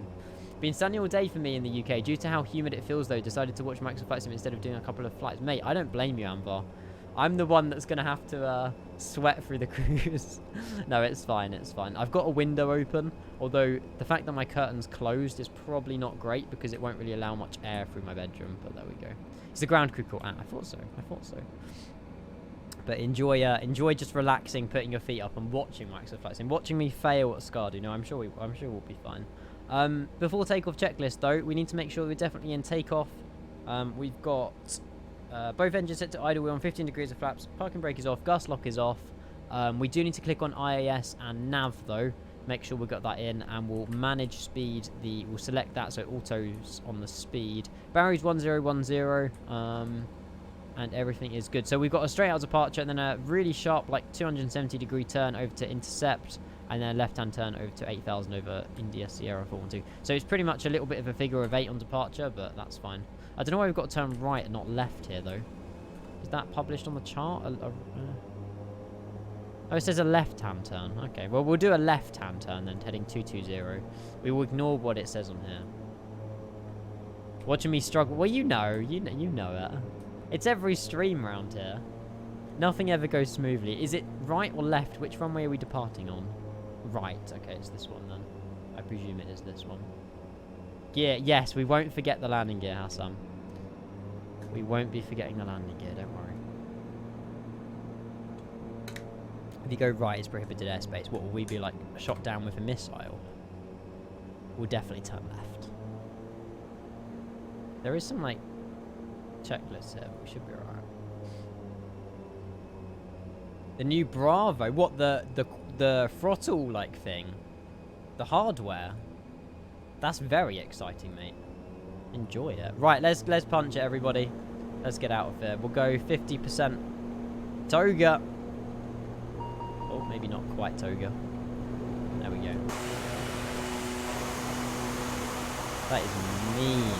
Speaker 1: Been sunny all day for me in the UK. Due to how humid it feels, though, decided to watch Microsoft Flight Sim instead of doing a couple of flights. Mate, I don't blame you, Amvar. I'm the one that's going to have to sweat through the cruise. No, it's fine. It's fine. I've got a window open, although the fact that my curtain's closed is probably not great because it won't really allow much air through my bedroom. But there we go. It's a ground crew call. Ah, I thought so. I thought so. But enjoy just relaxing, putting your feet up and watching Microsoft Flight Sim. Watching me fail at SKARDU. No, I'm sure we'll be fine. Before takeoff checklist, though, we need to make sure we're definitely in takeoff. We've got both engines set to idle. We're on 15 degrees of flaps. Parking brake is off. Gas lock is off. We do need to click on IAS and nav, though. Make sure we've got that in, and we'll manage speed. We'll select that so auto's on the speed. Barry's 1010. And everything is good. So we've got a straight out departure, and then a really sharp, like 270-degree turn over to intercept, and then a left-hand turn over to 8,000 over India Sierra 412. So it's pretty much a little bit of a figure of 8 on departure, but that's fine. I don't know why we've got to turn right and not left here, though. Is that published on the chart? Oh, it says a left-hand turn. Okay, well, we'll do a left-hand turn then, heading 220. We will ignore what it says on here. Watching me struggle. Well, you know it. It's every stream around here. Nothing ever goes smoothly. Is it right or left? Which runway are we departing on? Right. Okay, it's this one then. I presume it is this one. Gear. Yes, we won't forget the landing gear, Hassan. We won't be forgetting the landing gear, don't worry. If you go right, it's prohibited airspace. What will we be, like, shot down with a missile? We'll definitely turn left. There is some, like, checklist here, but we should be alright. The new Bravo. What, the throttle like thing? The hardware? That's very exciting, mate. Enjoy it. Right, let's punch it, everybody. Let's get out of here. We'll go 50% toga. Oh, maybe not quite toga. There we go. That is mean.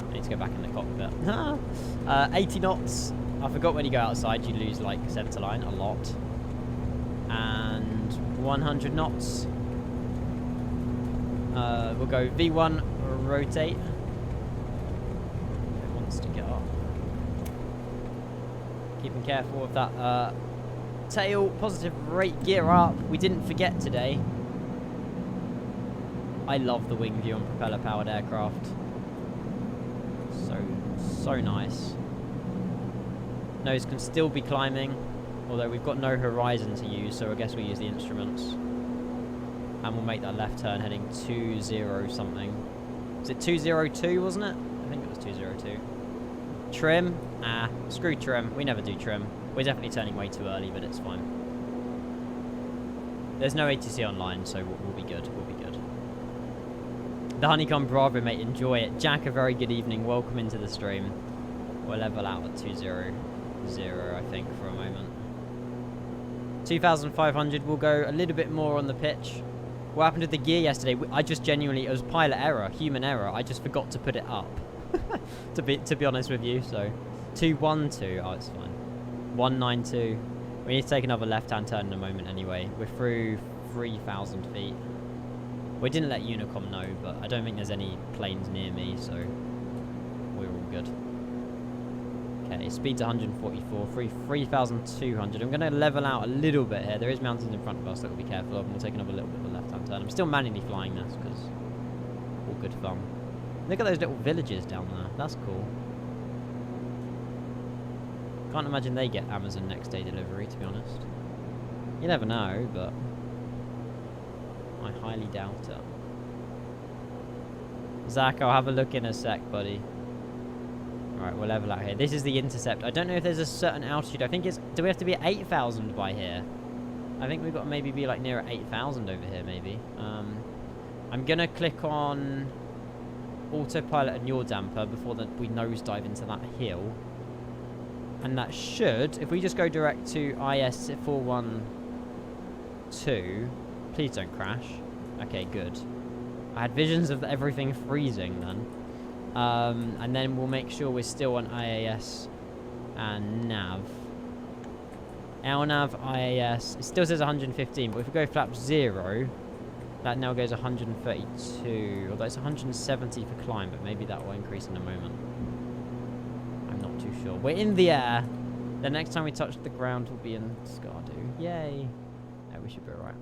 Speaker 1: I need to go back in the cockpit. 80 knots. I forgot when you go outside, you lose like centerline a lot. And 100 knots. We'll go V1 rotate. It wants to get up. Keeping careful with that tail. Positive rate gear up. We didn't forget today. I love the wing view on propeller powered aircraft. So nice. Nose can still be climbing, although we've got no horizon to use, so I guess we'll use the instruments. And we'll make that left turn heading 20 something. Was it 202, wasn't it? I think it was 202. Trim? Ah, screw trim. We never do trim. We're definitely turning way too early, but it's fine. There's no ATC online, so we'll be good. We'll be good. The Honeycomb Bravo, mate, enjoy it. Jack, a very good evening. Welcome into the stream. We'll level out at 200, I think, for a moment. 2,500. We'll go a little bit more on the pitch. What happened to the gear yesterday? I just genuinely, it was pilot error, human error. I just forgot to put it up. to be honest with you. So 212. Oh, it's fine. 192. We need to take another left-hand turn in a moment anyway. We're through 3,000 feet. We didn't let Unicom know, but I don't think there's any planes near me, so we're all good. Okay, speed's 144, 3,200. I'm going to level out a little bit here. There is mountains in front of us that we'll be careful of, and we'll take another little bit of a left-hand turn. I'm still manually flying this, because all good fun. Look at those little villages down there. That's cool. Can't imagine they get Amazon next day delivery, to be honest. You never know, but I highly doubt it. Zach, I'll have a look in a sec, buddy. Alright, we'll level out here. This is the intercept. I don't know if there's a certain altitude. I think it's... Do we have to be at 8,000 by here? I think we've got to maybe be like near 8,000 over here, maybe. I'm going to click on autopilot and yaw damper before we nosedive into that hill. And that should... If we just go direct to IS 412... Please don't crash. Okay, good. I had visions of everything freezing then. And then we'll make sure we're still on IAS and nav. LNAV, IAS, it still says 115, but if we go flap 0, that now goes 132, although it's 170 for climb, but maybe that will increase in a moment. I'm not too sure. We're in the air. The next time we touch the ground will be in SKARDU. Yay. No, we should be alright.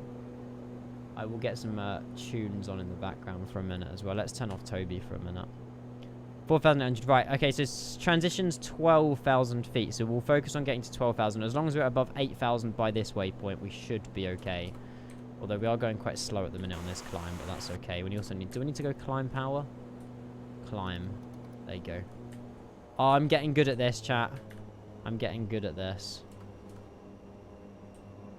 Speaker 1: I will get some tunes on in the background for a minute as well. Let's turn off Toby for a minute. 4,800. Right, okay, so transition's 12,000 feet. So we'll focus on getting to 12,000. As long as we're above 8,000 by this waypoint, we should be okay. Although we are going quite slow at the minute on this climb, but that's okay. We also need... Do we need to go climb power? Climb. There you go. Oh, I'm getting good at this, chat. I'm getting good at this.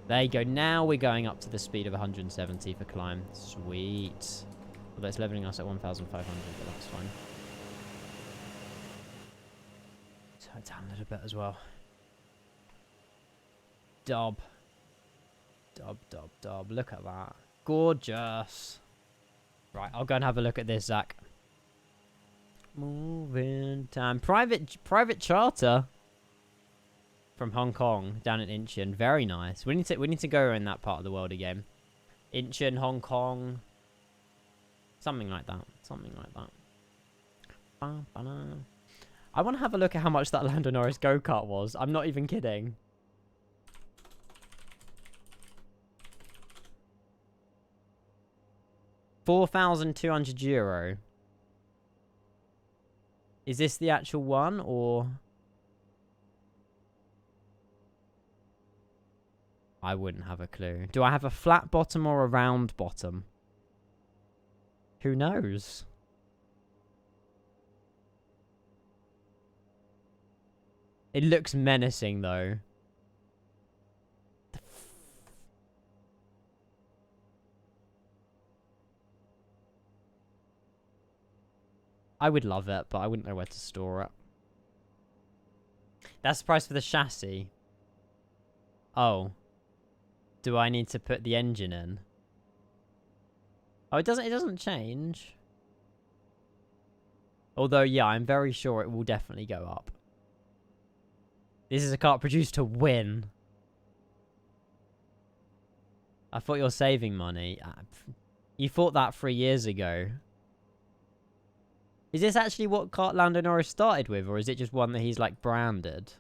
Speaker 1: There you go. Now we're going up to the speed of 170 for climb. Sweet. Although it's leveling us at 1,500, but that's fine. Turn it down a little bit as well. Dub. Dub, dub, dub. Look at that. Gorgeous. Right, I'll go and have a look at this, Zach. Moving time. Private charter. From Hong Kong down in Incheon. Very nice. We need to go in that part of the world again. Incheon, Hong Kong. Something like that. Something like that. I want to have a look at how much that Lando Norris go-kart was. I'm not even kidding. €4,200. Is this the actual one, or... I wouldn't have a clue. Do I have a flat bottom or a round bottom? Who knows? It looks menacing, though. I would love it, but I wouldn't know where to store it. That's the price for the chassis. Oh. Do I need to put the engine in? Oh, it doesn't change. Although, yeah, I'm very sure it will definitely go up. This is a kart produced to win. I thought you were saving money. You thought that 3 years ago. Is this actually what kart Lando Norris started with, or is it just one that he's, like, branded?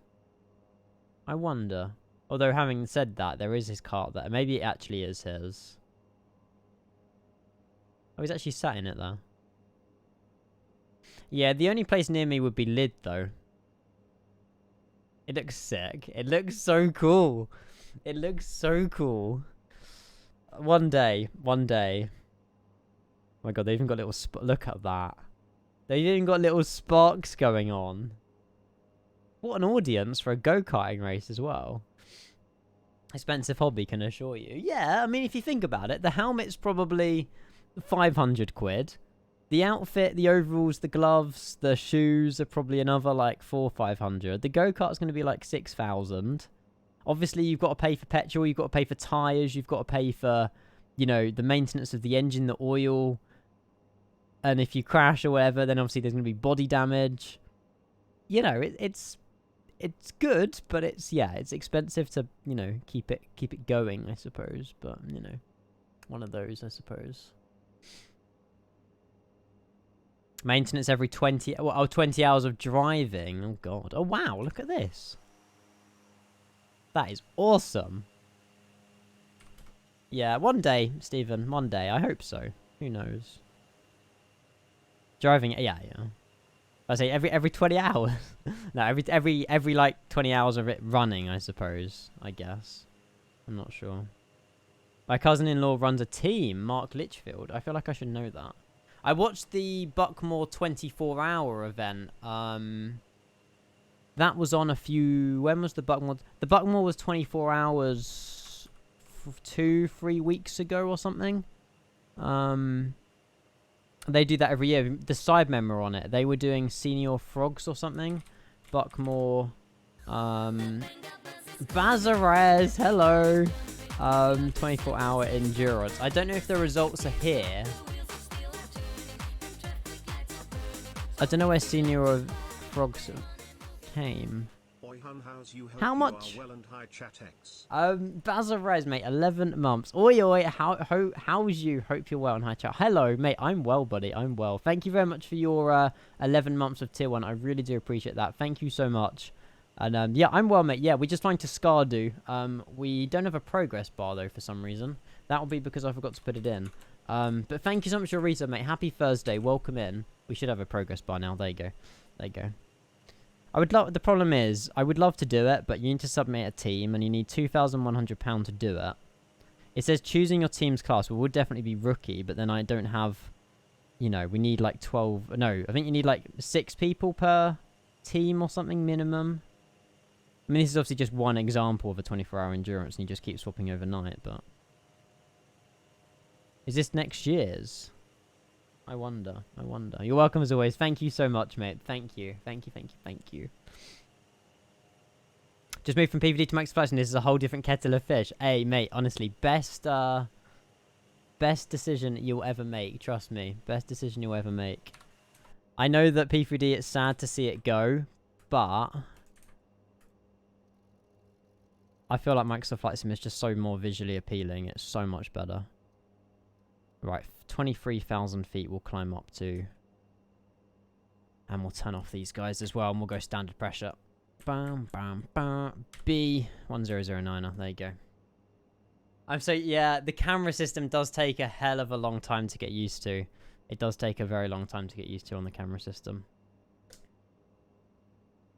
Speaker 1: I wonder. Although, having said that, there is his kart there. Maybe it actually is his. Oh, he's actually sat in it, though. Yeah, the only place near me would be Lid, though. It looks sick. It looks so cool. It looks so cool. One day. One day. Oh my god, they even got little... Look at that. They've even got little sparks going on. What an audience for a go-karting race as well. Expensive hobby, can assure you. Yeah, I mean, if you think about it, the helmet's probably 500 quid. The outfit, the overalls, the gloves, the shoes are probably another like 400-500. The go-kart's going to be like 6,000. Obviously, you've got to pay for petrol, you've got to pay for tyres, you've got to pay for, you know, the maintenance of the engine, the oil. And if you crash or whatever, then obviously there's going to be body damage. You know, it's good, but it's expensive to, you know, keep it going, I suppose. But, you know, one of those, I suppose. Maintenance every 20 hours of driving. Oh god. Oh wow, look at this. That is awesome. Yeah, one day, Stephen, one day. I hope so. Who knows? Driving, yeah. I say every 20 hours. No, every like 20 hours of it running, I suppose. I guess. I'm not sure. My cousin-in-law runs a team, Mark Litchfield. I feel like I should know that. I watched the Buckmore 24-hour event. That was on a few... When was the Buckmore? The Buckmore was 24 hours 2-3 weeks ago or something. They do that every year. The side member on it, they were doing Senior Frogs or something. Buckmore. Bazarez, hello. 24-hour endurance. I don't know if the results are here. I don't know where Senior Frogs came. How much? Bazarez, mate, 11 months. Oi, how's you? Hope you're well in high chat. Hello, mate, I'm well, buddy, I'm well. Thank you very much for your 11 months of tier 1. I really do appreciate that. Thank you so much. And yeah, I'm well, mate. Yeah, we're just flying to SKARDU. We don't have a progress bar, though, for some reason. That'll be because I forgot to put it in. But thank you so much for your research, mate. Happy Thursday. Welcome in. We should have a progress bar now. There you go. There you go. I would love... The problem is, I would love to do it, but you need to submit a team, and you need £2,100 to do it. It says choosing your team's class. We would definitely be rookie, but then I don't have... You know, we need like 12... No, I think you need like 6 people per team or something minimum. I mean, this is obviously just one example of a 24-hour endurance, and you just keep swapping overnight, but... Is this next year's? I wonder. You're welcome as always. Thank you so much, mate. Thank you. Thank you. Just moved from PvD to Max Flash, and this is a whole different kettle of fish. Hey, mate, honestly, best decision you'll ever make. Trust me. Best decision you'll ever make. I know that P3D, it's sad to see it go, but... I feel like Microsoft Flight Sim is just so more visually appealing. It's so much better. Right, 23,000 feet we'll climb up to. And we'll turn off these guys as well, and we'll go standard pressure. Bam, bam, bam. B1009er, there you go. Yeah, the camera system does take a hell of a long time to get used to. It does take a very long time to get used to on the camera system.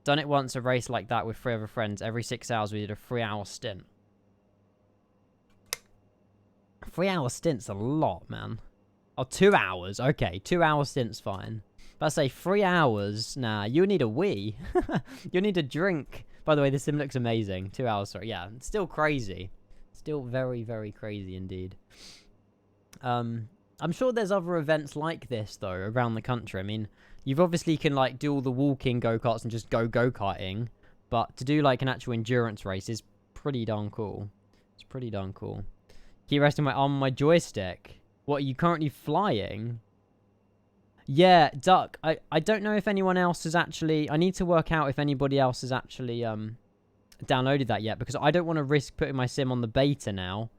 Speaker 1: Done it once, a race like that with 3 other friends. Every 6 hours we did a 3-hour stint. 3-hour stint's a lot, man. Oh, 2 hours. Okay, 2-hour stint's fine. But I say 3 hours, nah, you need a wee. You need a drink. By the way, this sim looks amazing. 2 hours, sorry. Yeah, it's still crazy. Still very, very crazy indeed. I'm sure there's other events like this, though, around the country. I mean, you've obviously can, like, do all the walking go-karts and just go go-karting. But to do, like, an actual endurance race is pretty darn cool. It's pretty darn cool. Keep resting my arm on my joystick. What, are you currently flying? Yeah, Duck. I don't know if anyone else has actually... I need to work out if anybody else has actually downloaded that yet, because I don't want to risk putting my sim on the beta now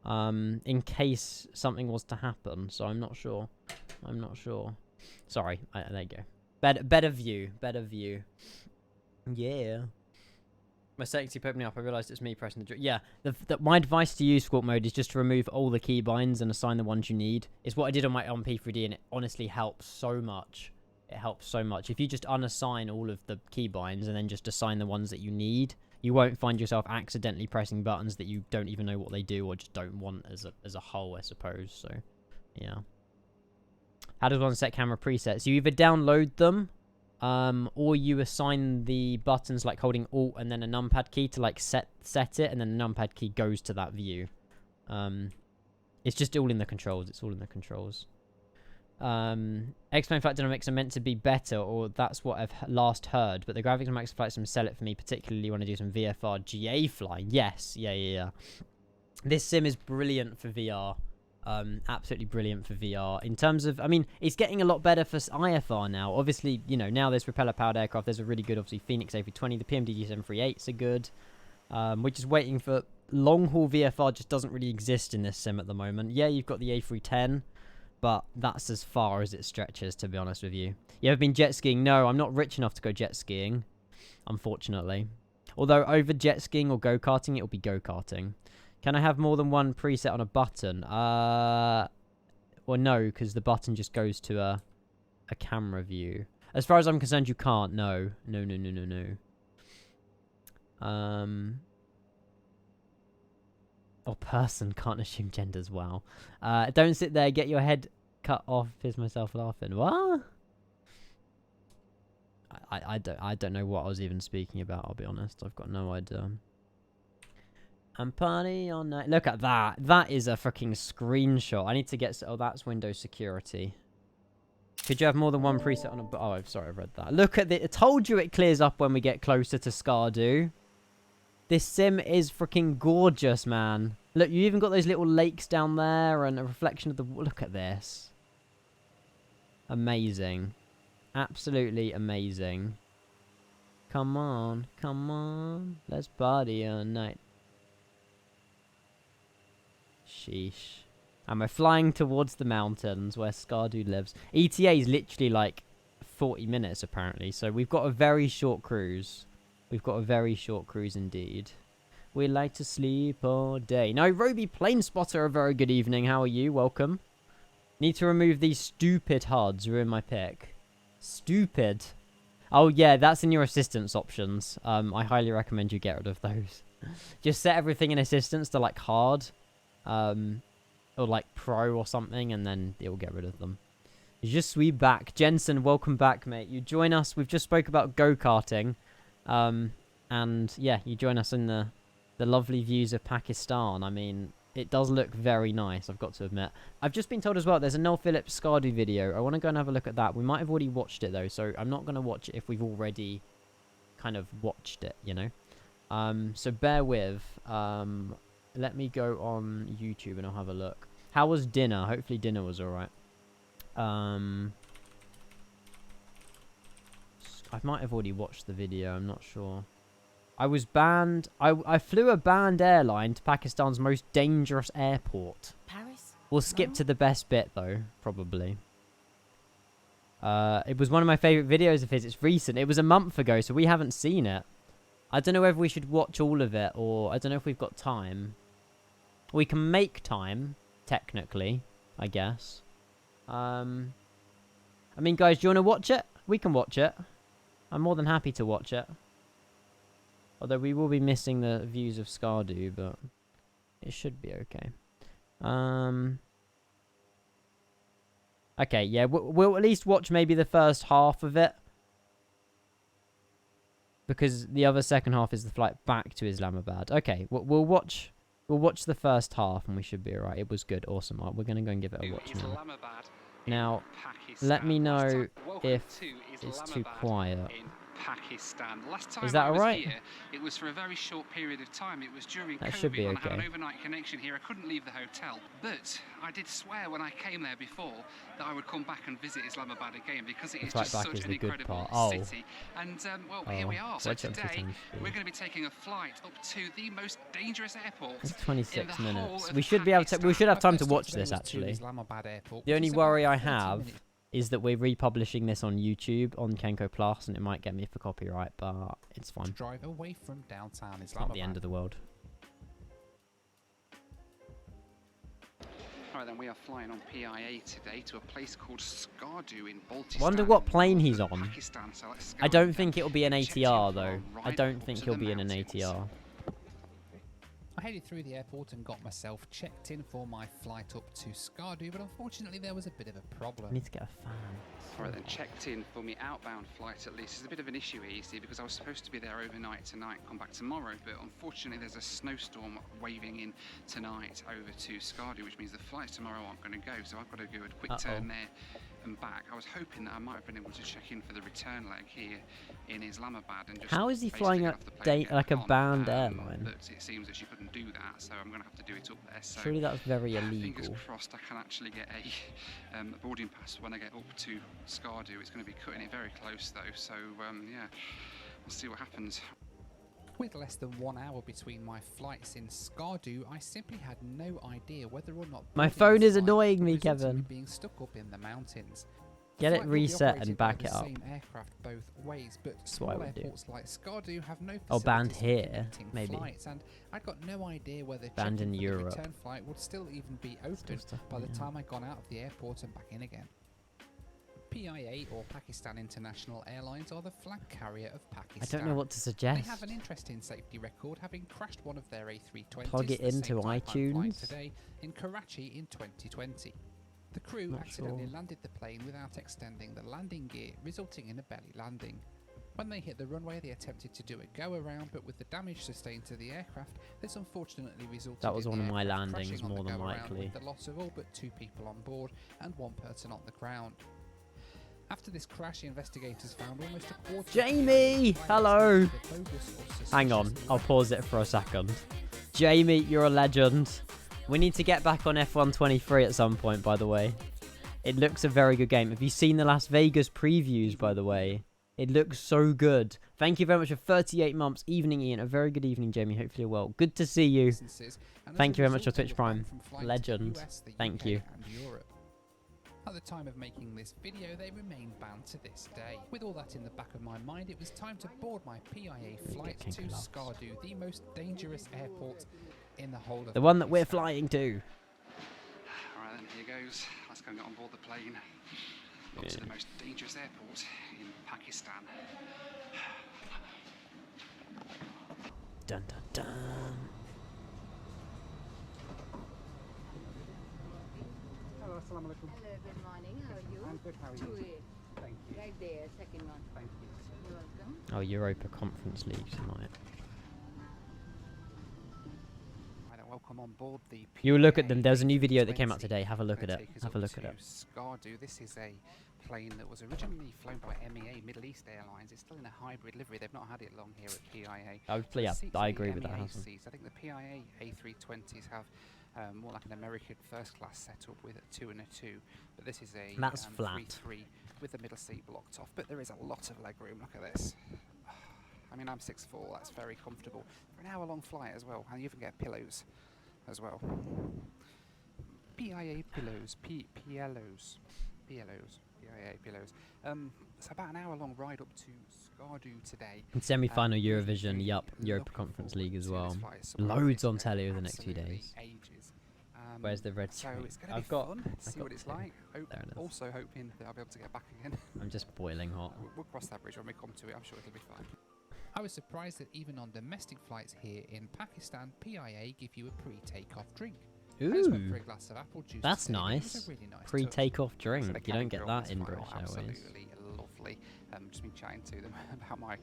Speaker 1: in case something was to happen. So I'm not sure. Sorry. There you go. Better view. Yeah. My settings keep opening up. I realised it's me pressing the... Yeah, my advice to you, Squawk Mode, is just to remove all the keybinds and assign the ones you need. It's what I did on P3D, and it honestly helps so much. It helps so much. If you just unassign all of the keybinds and then just assign the ones that you need, you won't find yourself accidentally pressing buttons that you don't even know what they do or just don't want as a whole, I suppose. So, yeah. How does one set camera presets? You either download them... or you assign the buttons like holding Alt and then a numpad key to like set it, and then the numpad key goes to that view. It's just all in the controls. It's all in the controls. X-Plane Flight Dynamics are meant to be better, or that's what I've last heard, but the graphics on Max Flight Sim sell it for me, particularly when I do some VFR GA flying. Yes, yeah. This sim is brilliant for VR. Absolutely brilliant for VR. In terms of, I mean, it's getting a lot better for IFR now. Obviously, you know, now there's propeller-powered aircraft. There's a really good, obviously, Phoenix A320. The PMDG 738s are good. We're just waiting for long-haul VFR. Just doesn't really exist in this sim at the moment. Yeah, you've got the A310, but that's as far as it stretches, to be honest with you. You ever been jet skiing? No, I'm not rich enough to go jet skiing, unfortunately. Although over jet skiing or go-karting, it'll be go-karting. Can I have more than one preset on a button? Well, no, because the button just goes to a camera view. As far as I'm concerned, you can't. No. Or person, can't assume genders. Wow. Don't sit there, get your head cut off. Piss myself laughing. What? I don't know what I was even speaking about. I'll be honest. I've got no idea. And party all night. Look at that. That is a freaking screenshot. I need to get... Oh, that's Windows security. Could you have more than one preset on a... Oh, I'm sorry, I read that. Look at it. I told you it clears up when we get closer to SKARDU. This sim is freaking gorgeous, man. Look, you even got those little lakes down there and a reflection of the... Look at this. Amazing. Absolutely amazing. Come on. Come on. Let's party all night. Sheesh. And we're flying towards the mountains where SKARDU lives. ETA is literally like 40 minutes apparently. So we've got a very short cruise. We've got a very short cruise indeed. We like to sleep all day. Nairobi Plane Spotter, a very good evening. How are you? Welcome. Need to remove these stupid HUDs. Ruin my pick. Stupid. Oh yeah, that's in your assistance options. I highly recommend you get rid of those. Just set everything in assistance to like hard. Or like pro or something, and then it'll get rid of them. Je suis back. Jensen, welcome back, mate. You join us. We've just spoke about go-karting. And yeah, you join us in the lovely views of Pakistan. I mean, it does look very nice, I've got to admit. I've just been told as well, there's a Noel Phillips SKARDU video. I want to go and have a look at that. We might have already watched it, though, so I'm not going to watch it if we've already kind of watched it, you know? So bear with. Let me go on YouTube and I'll have a look. How was dinner? Hopefully dinner was alright. I might have already watched the video, I'm not sure. I was banned. I flew a banned airline to Pakistan's most dangerous airport.
Speaker 3: Paris?
Speaker 1: We'll skip to the best bit, though, probably. It was one of my favourite videos of his. It's recent. It was a month ago, so we haven't seen it. I don't know whether we should watch all of it, or I don't know if we've got time. We can make time, technically, I guess. I mean, guys, do you want to watch it? We can watch it. I'm more than happy to watch it. Although we will be missing the views of SKARDU, but it should be okay. Okay, yeah, we'll at least watch maybe the first half of it. Because the other second half is the flight back to Islamabad. Okay, we'll watch the first half and we should be alright. It was good. Awesome. We're going to go and give it a watch now. Now, let me know if it's too quiet.
Speaker 3: Pakistan. Last time
Speaker 1: Is that
Speaker 3: I was
Speaker 1: alright?
Speaker 3: here, it was for a very short period of time. It was during
Speaker 1: That
Speaker 3: COVID
Speaker 1: should be
Speaker 3: when I had
Speaker 1: okay.
Speaker 3: an overnight connection here. I couldn't leave the hotel, but I did swear when I came there before that I would come back and visit Islamabad again because it is
Speaker 1: Right
Speaker 3: just
Speaker 1: back
Speaker 3: such
Speaker 1: is
Speaker 3: an
Speaker 1: the good
Speaker 3: incredible
Speaker 1: part. Oh.
Speaker 3: city. And well, here we are. So
Speaker 1: what's up to
Speaker 3: today
Speaker 1: times
Speaker 3: we're going to be taking a flight up to the most dangerous airport.
Speaker 1: It's 26
Speaker 3: in the whole
Speaker 1: minutes.
Speaker 3: of
Speaker 1: We should be able to. We should have time to
Speaker 4: First
Speaker 1: watch
Speaker 4: today
Speaker 1: this
Speaker 4: was to
Speaker 1: actually.
Speaker 4: Islamabad Airport,
Speaker 1: The
Speaker 4: which
Speaker 1: only
Speaker 4: is
Speaker 1: worry
Speaker 4: about
Speaker 1: I
Speaker 4: 30
Speaker 1: have
Speaker 4: minutes.
Speaker 1: is that we're republishing this on YouTube on Kenko Plus, and it might get me for copyright, but it's fine.
Speaker 4: Drive away from downtown
Speaker 1: It's not the end of the world.
Speaker 3: All right, then we are flying on PIA today to a place called SKARDU in Baltistan.
Speaker 1: Wonder what plane he's on.
Speaker 3: Pakistan, so let's go
Speaker 1: I don't
Speaker 3: and,
Speaker 1: think it'll be an
Speaker 3: check in
Speaker 1: ATR
Speaker 3: for
Speaker 1: though.
Speaker 3: a
Speaker 1: I
Speaker 3: ride
Speaker 1: don't
Speaker 3: up
Speaker 1: think
Speaker 3: to
Speaker 1: he'll
Speaker 3: the
Speaker 1: be in an
Speaker 3: mountains.
Speaker 1: ATR.
Speaker 4: I headed through the airport and got myself checked in for my flight up to SKARDU, but unfortunately there was a bit of a
Speaker 1: I
Speaker 4: problem.
Speaker 1: need to get a fan.
Speaker 3: All right, then checked in for me outbound flight at least. It's a bit of an issue here, you see, because I was supposed to be there overnight tonight, come back tomorrow, but unfortunately there's a snowstorm waving in tonight over to SKARDU, which means the flights tomorrow aren't going to go, so I've got to do a quick turn there and back. I was hoping that I might have been able to check in for the return leg here in Islamabad and just.
Speaker 1: How is he
Speaker 3: basically
Speaker 1: flying
Speaker 3: get
Speaker 1: up
Speaker 3: off the plane and get
Speaker 1: like a
Speaker 3: back on,
Speaker 1: banned airline?
Speaker 3: But it seems that she couldn't do that, so I'm going to have to do it up there. So
Speaker 1: Surely that's very
Speaker 3: fingers
Speaker 1: illegal.
Speaker 3: crossed I can actually get a boarding pass when I get up to SKARDU. It's going to be cutting it very close though, so yeah, we'll see what happens.
Speaker 4: With less than 1 hour between my flights in SKARDU, I simply had no idea whether or not
Speaker 1: My
Speaker 4: boarding
Speaker 1: phone
Speaker 4: this
Speaker 1: is
Speaker 4: flight
Speaker 1: annoying me,
Speaker 4: resulted in
Speaker 1: Kevin.
Speaker 4: being stuck up in the mountains.
Speaker 1: Get it
Speaker 4: Flight will be
Speaker 1: reset and
Speaker 4: operated by
Speaker 1: back
Speaker 4: the
Speaker 1: it up.
Speaker 4: Same aircraft both ways, but
Speaker 1: what I
Speaker 4: small
Speaker 1: would do.
Speaker 4: airports like SKARDU have no
Speaker 1: Oh, banned
Speaker 4: facilities for
Speaker 1: here,
Speaker 4: connecting
Speaker 1: maybe.
Speaker 4: flights, and I'd got no idea whether
Speaker 1: Banned
Speaker 4: checking
Speaker 1: in
Speaker 4: for
Speaker 1: Europe.
Speaker 4: the return flight would still even be open
Speaker 1: stuff,
Speaker 4: by the
Speaker 1: yeah.
Speaker 4: time I'd gone out of the airport and back in again. PIA, or Pakistan International Airlines, are the flag carrier of
Speaker 1: I
Speaker 4: Pakistan.
Speaker 1: don't know what to
Speaker 4: They
Speaker 1: suggest.
Speaker 4: have an interesting safety record, having crashed one of their A320s
Speaker 1: Plug it
Speaker 4: the same
Speaker 1: into
Speaker 4: type I'm flying
Speaker 1: iTunes?
Speaker 4: today in Karachi in 2020. The crew
Speaker 1: Not
Speaker 4: accidentally
Speaker 1: sure.
Speaker 4: landed the plane without extending the landing gear, resulting in a belly landing. When they hit the runway, they attempted to do a go-around, but with the damage sustained to the aircraft, this unfortunately resulted
Speaker 1: That was
Speaker 4: in
Speaker 1: one
Speaker 4: the
Speaker 1: of my
Speaker 4: aircraft
Speaker 1: landings,
Speaker 4: crashing on
Speaker 1: more
Speaker 4: the
Speaker 1: than
Speaker 4: go-around
Speaker 1: likely.
Speaker 4: with the loss of all but 2 people on board and 1 person on the ground. After this crash, investigators found almost a quarter.
Speaker 1: Jamie! Hello! Hang on, I'll pause it for a second. Jamie, you're a legend. We need to get back on F123 at some point, by the way. It looks a very good game. Have you seen the Las Vegas previews, by the way? It looks so good. Thank you very much for 38 months. Evening, Ian. A very good evening, Jamie. Hopefully you're well. Good to see you. Thank you very much for Twitch Prime. Legend. Thank you.
Speaker 4: At the time of making this video, they remain banned to this day. With all that in the back of my mind, it was time to board my PIA flight to SKARDU, the most dangerous airport in the whole of
Speaker 1: The one that we're
Speaker 4: Pakistan.
Speaker 1: flying to.
Speaker 3: Alright then, here goes. Let's go and get on board the plane. Up to the most dangerous airport in Pakistan.
Speaker 1: Dun dun dun.
Speaker 5: Hello, good morning. How are you?
Speaker 6: I'm good, how are you?
Speaker 5: 2A.
Speaker 6: Thank you.
Speaker 5: Right there, second one.
Speaker 6: Thank you.
Speaker 5: You're welcome.
Speaker 1: Oh, Europa Conference League tonight.
Speaker 4: Right, and welcome on board the
Speaker 1: You will look at them.
Speaker 4: PIA
Speaker 1: There's a new video that came out
Speaker 4: 320.
Speaker 1: today. Have a look at
Speaker 4: Gonna
Speaker 1: it.
Speaker 4: take us
Speaker 1: Have a
Speaker 4: up
Speaker 1: look at
Speaker 4: to
Speaker 1: it.
Speaker 4: SKARDU. This is a plane that was originally flown by MEA Middle East Airlines. It's still in a hybrid livery. They've not had it long here at PIA.
Speaker 1: Yeah,
Speaker 4: The seats
Speaker 1: I
Speaker 4: are
Speaker 1: agree
Speaker 4: the
Speaker 1: with that,
Speaker 4: MEA
Speaker 1: Hassan.
Speaker 4: seats. I think the PIA A320s have more like an American first class setup with a 2 and a 2, but this is a
Speaker 1: That's flat.
Speaker 4: 3-3 with the middle seat blocked off. But there is a lot of leg room. Look at this. I mean, I'm 6'4", that's very comfortable for an hour-long flight as well, and you even get pillows as well. PIA pillows, PLOs, PIA pillows. It's about an hour-long ride up to SKARDU today.
Speaker 1: And semi-final
Speaker 4: Really,
Speaker 1: Eurovision,
Speaker 4: really
Speaker 1: yup, Europa
Speaker 4: looking
Speaker 1: Conference
Speaker 4: forward
Speaker 1: League as
Speaker 4: to
Speaker 1: well.
Speaker 4: this flight. It's somewhere
Speaker 1: Loads
Speaker 4: I've
Speaker 1: on
Speaker 4: been
Speaker 1: telly over the next few
Speaker 4: absolutely
Speaker 1: days.
Speaker 4: ages.
Speaker 1: Where's the red
Speaker 4: So
Speaker 1: screen?
Speaker 4: it's going to
Speaker 1: I've
Speaker 4: be
Speaker 1: got.
Speaker 4: fun to
Speaker 1: I've
Speaker 4: see
Speaker 1: got
Speaker 4: what it's
Speaker 1: two.
Speaker 4: like.
Speaker 1: There it is.
Speaker 4: Also hoping that I'll be able to get back again.
Speaker 1: I'm just boiling hot.
Speaker 4: We'll cross that bridge when we come to it. I'm sure it'll be fine. I was surprised that even on domestic flights here in Pakistan, PIA give you a pre-takeoff drink. I just went for a
Speaker 1: Ooh,
Speaker 4: glass of apple juice
Speaker 1: that's
Speaker 4: today, and it was
Speaker 1: nice.
Speaker 4: a really nice touch.
Speaker 1: Pre-takeoff
Speaker 4: So
Speaker 1: drink.
Speaker 4: the
Speaker 1: You
Speaker 4: cabin
Speaker 1: don't get
Speaker 4: crew
Speaker 1: that
Speaker 4: on
Speaker 1: in
Speaker 4: this flight
Speaker 1: British
Speaker 4: are
Speaker 1: Airways.
Speaker 4: Absolutely lovely. Just been chatting to them about my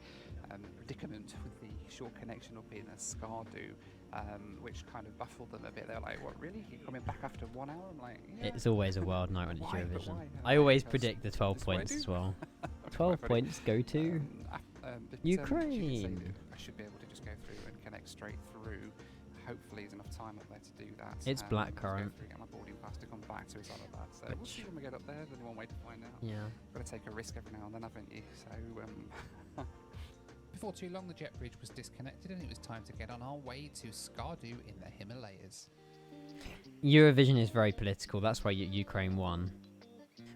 Speaker 4: predicament with the short connection up in SKARDU, which kind of baffled them a bit. They're like, "What, really? You're coming back after 1 hour?" I'm like, "Yeah."
Speaker 1: It's always a wild night when it's
Speaker 4: Why? But
Speaker 1: Eurovision.
Speaker 4: why?
Speaker 1: I always
Speaker 4: Because
Speaker 1: predict the 12
Speaker 4: this is what I
Speaker 1: points
Speaker 4: do.
Speaker 1: as well.
Speaker 4: Quite
Speaker 1: 12
Speaker 4: funny.
Speaker 1: points go to
Speaker 4: But,
Speaker 1: Ukraine.
Speaker 4: I should be able to just go through and connect straight through. Hopefully, there's enough time up there to do that.
Speaker 1: It's
Speaker 4: and
Speaker 1: black
Speaker 4: just go
Speaker 1: current.
Speaker 4: through, get my boarding pass to come back to Islamabad. So we'll see when we get up there. There's only one way to find out.
Speaker 1: Yeah.
Speaker 4: Got to take a risk every now and then, haven't you? So. Before too long, the jet bridge was disconnected, and it was time to get on our way to SKARDU in the Himalayas.
Speaker 1: Eurovision is very political. That's why Ukraine won.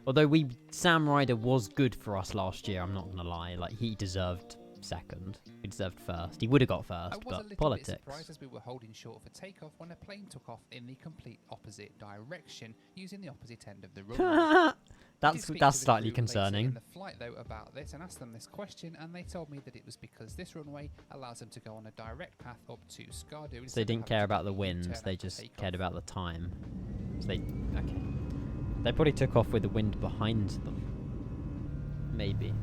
Speaker 1: Although Sam Ryder was good for us last year, I'm not gonna lie. Like, he deserved second. He deserved first. He would have got
Speaker 4: I
Speaker 1: first,
Speaker 4: was a
Speaker 1: but
Speaker 4: little
Speaker 1: politics.
Speaker 4: bit surprised as we were holding short for takeoff when a plane took off in the complete opposite direction, using the opposite end of the runway. I did speak to
Speaker 1: that's
Speaker 4: the
Speaker 1: slightly
Speaker 4: crew later
Speaker 1: concerning.
Speaker 4: in the flight though about this and asked them this question, and they told me that it was because this runway allows them to go on a direct path up to SKARDU.
Speaker 1: So
Speaker 4: instead
Speaker 1: they
Speaker 4: of
Speaker 1: didn't
Speaker 4: having
Speaker 1: care
Speaker 4: to
Speaker 1: about the
Speaker 4: do a U-turn
Speaker 1: wind. They
Speaker 4: after
Speaker 1: just
Speaker 4: takeoff.
Speaker 1: cared about the time. So they probably took off with the wind behind them. Maybe.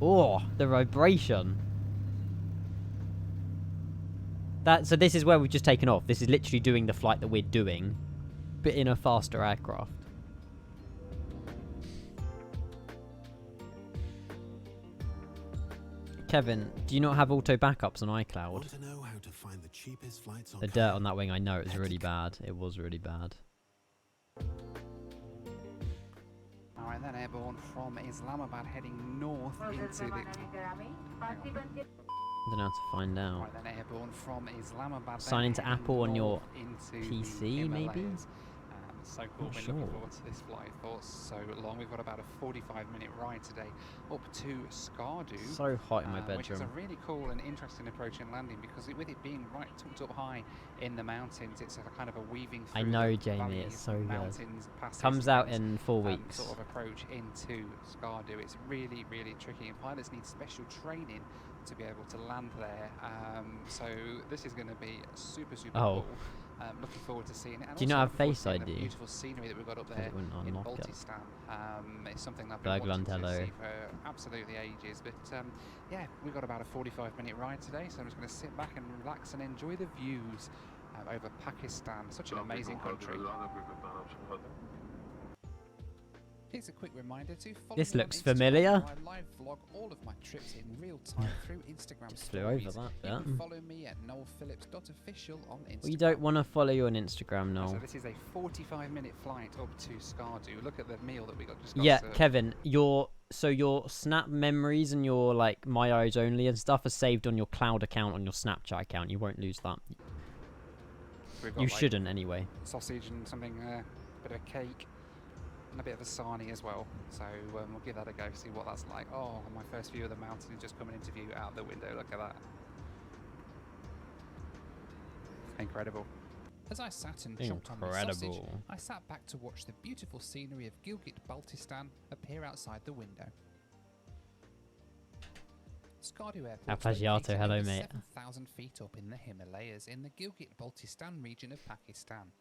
Speaker 1: Oh, the vibration. So this is where we've just taken off. This is literally doing the flight that we're doing, but in a faster aircraft. Kevin, do you not have auto backups on iCloud?
Speaker 2: Want to know how to find the cheapest flights on
Speaker 1: The dirt on that wing, I know it was really bad. It was really bad.
Speaker 3: Alright, then airborne from Islamabad heading north into the...
Speaker 1: I don't know how to find out.
Speaker 3: Right, then airborne from Islamabad.
Speaker 1: Sign into
Speaker 3: heading
Speaker 1: Apple on your
Speaker 3: north into
Speaker 1: PC,
Speaker 3: the
Speaker 1: maybe?
Speaker 3: Himalayas. So cool.
Speaker 1: Not
Speaker 3: Been
Speaker 1: sure.
Speaker 3: looking forward to this flight for so long. We've got about a 45-minute ride today up to SKARDU.
Speaker 1: So hot in my
Speaker 3: Which is a
Speaker 1: bedroom.
Speaker 3: really cool and interesting approach in landing because with it being right tucked up high in the mountains, it's a kind of a weaving through
Speaker 1: I know,
Speaker 3: the
Speaker 1: Jamie,
Speaker 3: valleys,
Speaker 1: it's so good.
Speaker 3: mountains, passes,
Speaker 1: Comes out
Speaker 3: and,
Speaker 1: in 4 weeks.
Speaker 3: sort of approach into SKARDU. It's really, really tricky, and pilots need special training to be able to land there. So this is going to be super
Speaker 1: Oh.
Speaker 3: cool. Looking forward to seeing it. And
Speaker 1: Do you
Speaker 3: also
Speaker 1: not have
Speaker 3: looking forward
Speaker 1: Face
Speaker 3: to seeing the
Speaker 1: ID?
Speaker 3: beautiful scenery that we've got up
Speaker 1: Because
Speaker 3: there
Speaker 1: it wouldn't
Speaker 3: in
Speaker 1: unlock it.
Speaker 3: Baltistan. It's something that I've been wanting to
Speaker 1: Bergland,
Speaker 3: see for absolutely ages. But yeah, we've got about a 45-minute ride today, so I'm just going to sit back and relax and enjoy the views over Pakistan. Such an amazing country.
Speaker 4: Here's a quick reminder to follow
Speaker 1: This
Speaker 4: me on
Speaker 1: looks
Speaker 4: Instagram,
Speaker 1: familiar.
Speaker 4: where I live vlog all of my trips in real time through Instagram
Speaker 1: Just flew over
Speaker 4: stories.
Speaker 1: that
Speaker 4: You
Speaker 1: bit.
Speaker 4: can follow me at noelphillips.official on Instagram.
Speaker 1: Well, you don't want to follow you on Instagram,
Speaker 3: So
Speaker 1: no.
Speaker 3: this is a 45-minute flight up to SKARDU. Look at the meal that we just got
Speaker 1: Yeah,
Speaker 3: served.
Speaker 1: Kevin, your Snap memories and your like My Eyes Only and stuff are saved on your cloud account on your Snapchat account. You won't lose that.
Speaker 3: We've got,
Speaker 1: You
Speaker 3: like,
Speaker 1: shouldn't anyway.
Speaker 3: sausage and something, a bit of a cake, and a bit of a sarnie as well. So we'll give that a go, see what that's like. Oh, my first view of the mountain is just coming into view out the window. Look at that. Incredible.
Speaker 4: As I sat and chomped on my sausage,
Speaker 1: Incredible.
Speaker 4: I sat back to watch the beautiful scenery of Gilgit-Baltistan appear outside the window. SKARDU Airport is
Speaker 1: Appaggiato,
Speaker 4: located
Speaker 1: hello,
Speaker 4: over
Speaker 1: mate.
Speaker 4: 7,000 feet up in the Himalayas in the Gilgit-Baltistan region of Pakistan.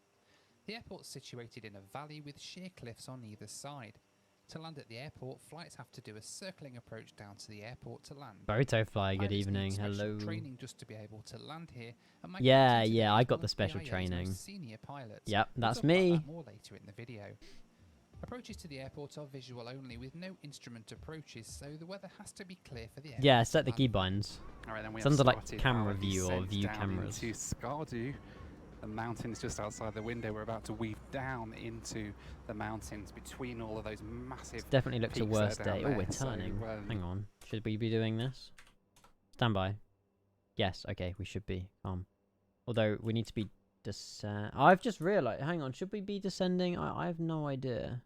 Speaker 4: The airport's situated in a valley with sheer cliffs on either side. To land at the airport, flights have to do a circling approach down to the airport to land.
Speaker 1: Photofly, good
Speaker 4: Pilots need
Speaker 1: evening.
Speaker 4: special
Speaker 1: Hello.
Speaker 4: Training just to be able to land here. And my
Speaker 1: Yeah,
Speaker 4: captain
Speaker 1: yeah,
Speaker 4: today
Speaker 1: I
Speaker 4: is
Speaker 1: got
Speaker 4: one
Speaker 1: the
Speaker 4: of
Speaker 1: special
Speaker 4: PIA's
Speaker 1: training.
Speaker 4: most senior pilots.
Speaker 1: Yep,
Speaker 4: We'll
Speaker 1: that's
Speaker 4: talk about
Speaker 1: me.
Speaker 4: that more later in the video. Approaches to the airport are visual only with no instrument approaches, so the weather has to be clear for the airport.
Speaker 1: Yeah, set the
Speaker 4: to land.
Speaker 1: keybinds.
Speaker 3: All right, then we
Speaker 1: It's
Speaker 3: have
Speaker 1: under, like,
Speaker 3: started
Speaker 1: camera
Speaker 3: our
Speaker 1: view or
Speaker 3: descent
Speaker 1: view
Speaker 3: down
Speaker 1: cameras.
Speaker 3: into SKARDU. The mountains just outside the window. We're about to weave down into the mountains between all of those massive.
Speaker 1: Definitely looks a
Speaker 3: peaks that are
Speaker 1: worse
Speaker 3: down
Speaker 1: day. Oh,
Speaker 3: there.
Speaker 1: we're
Speaker 3: So,
Speaker 1: turning. Hang on. Should we be doing this? Stand by. Yes, okay, we should be. Although, we need to be I've just realised. Hang on, should we be descending? I have no idea.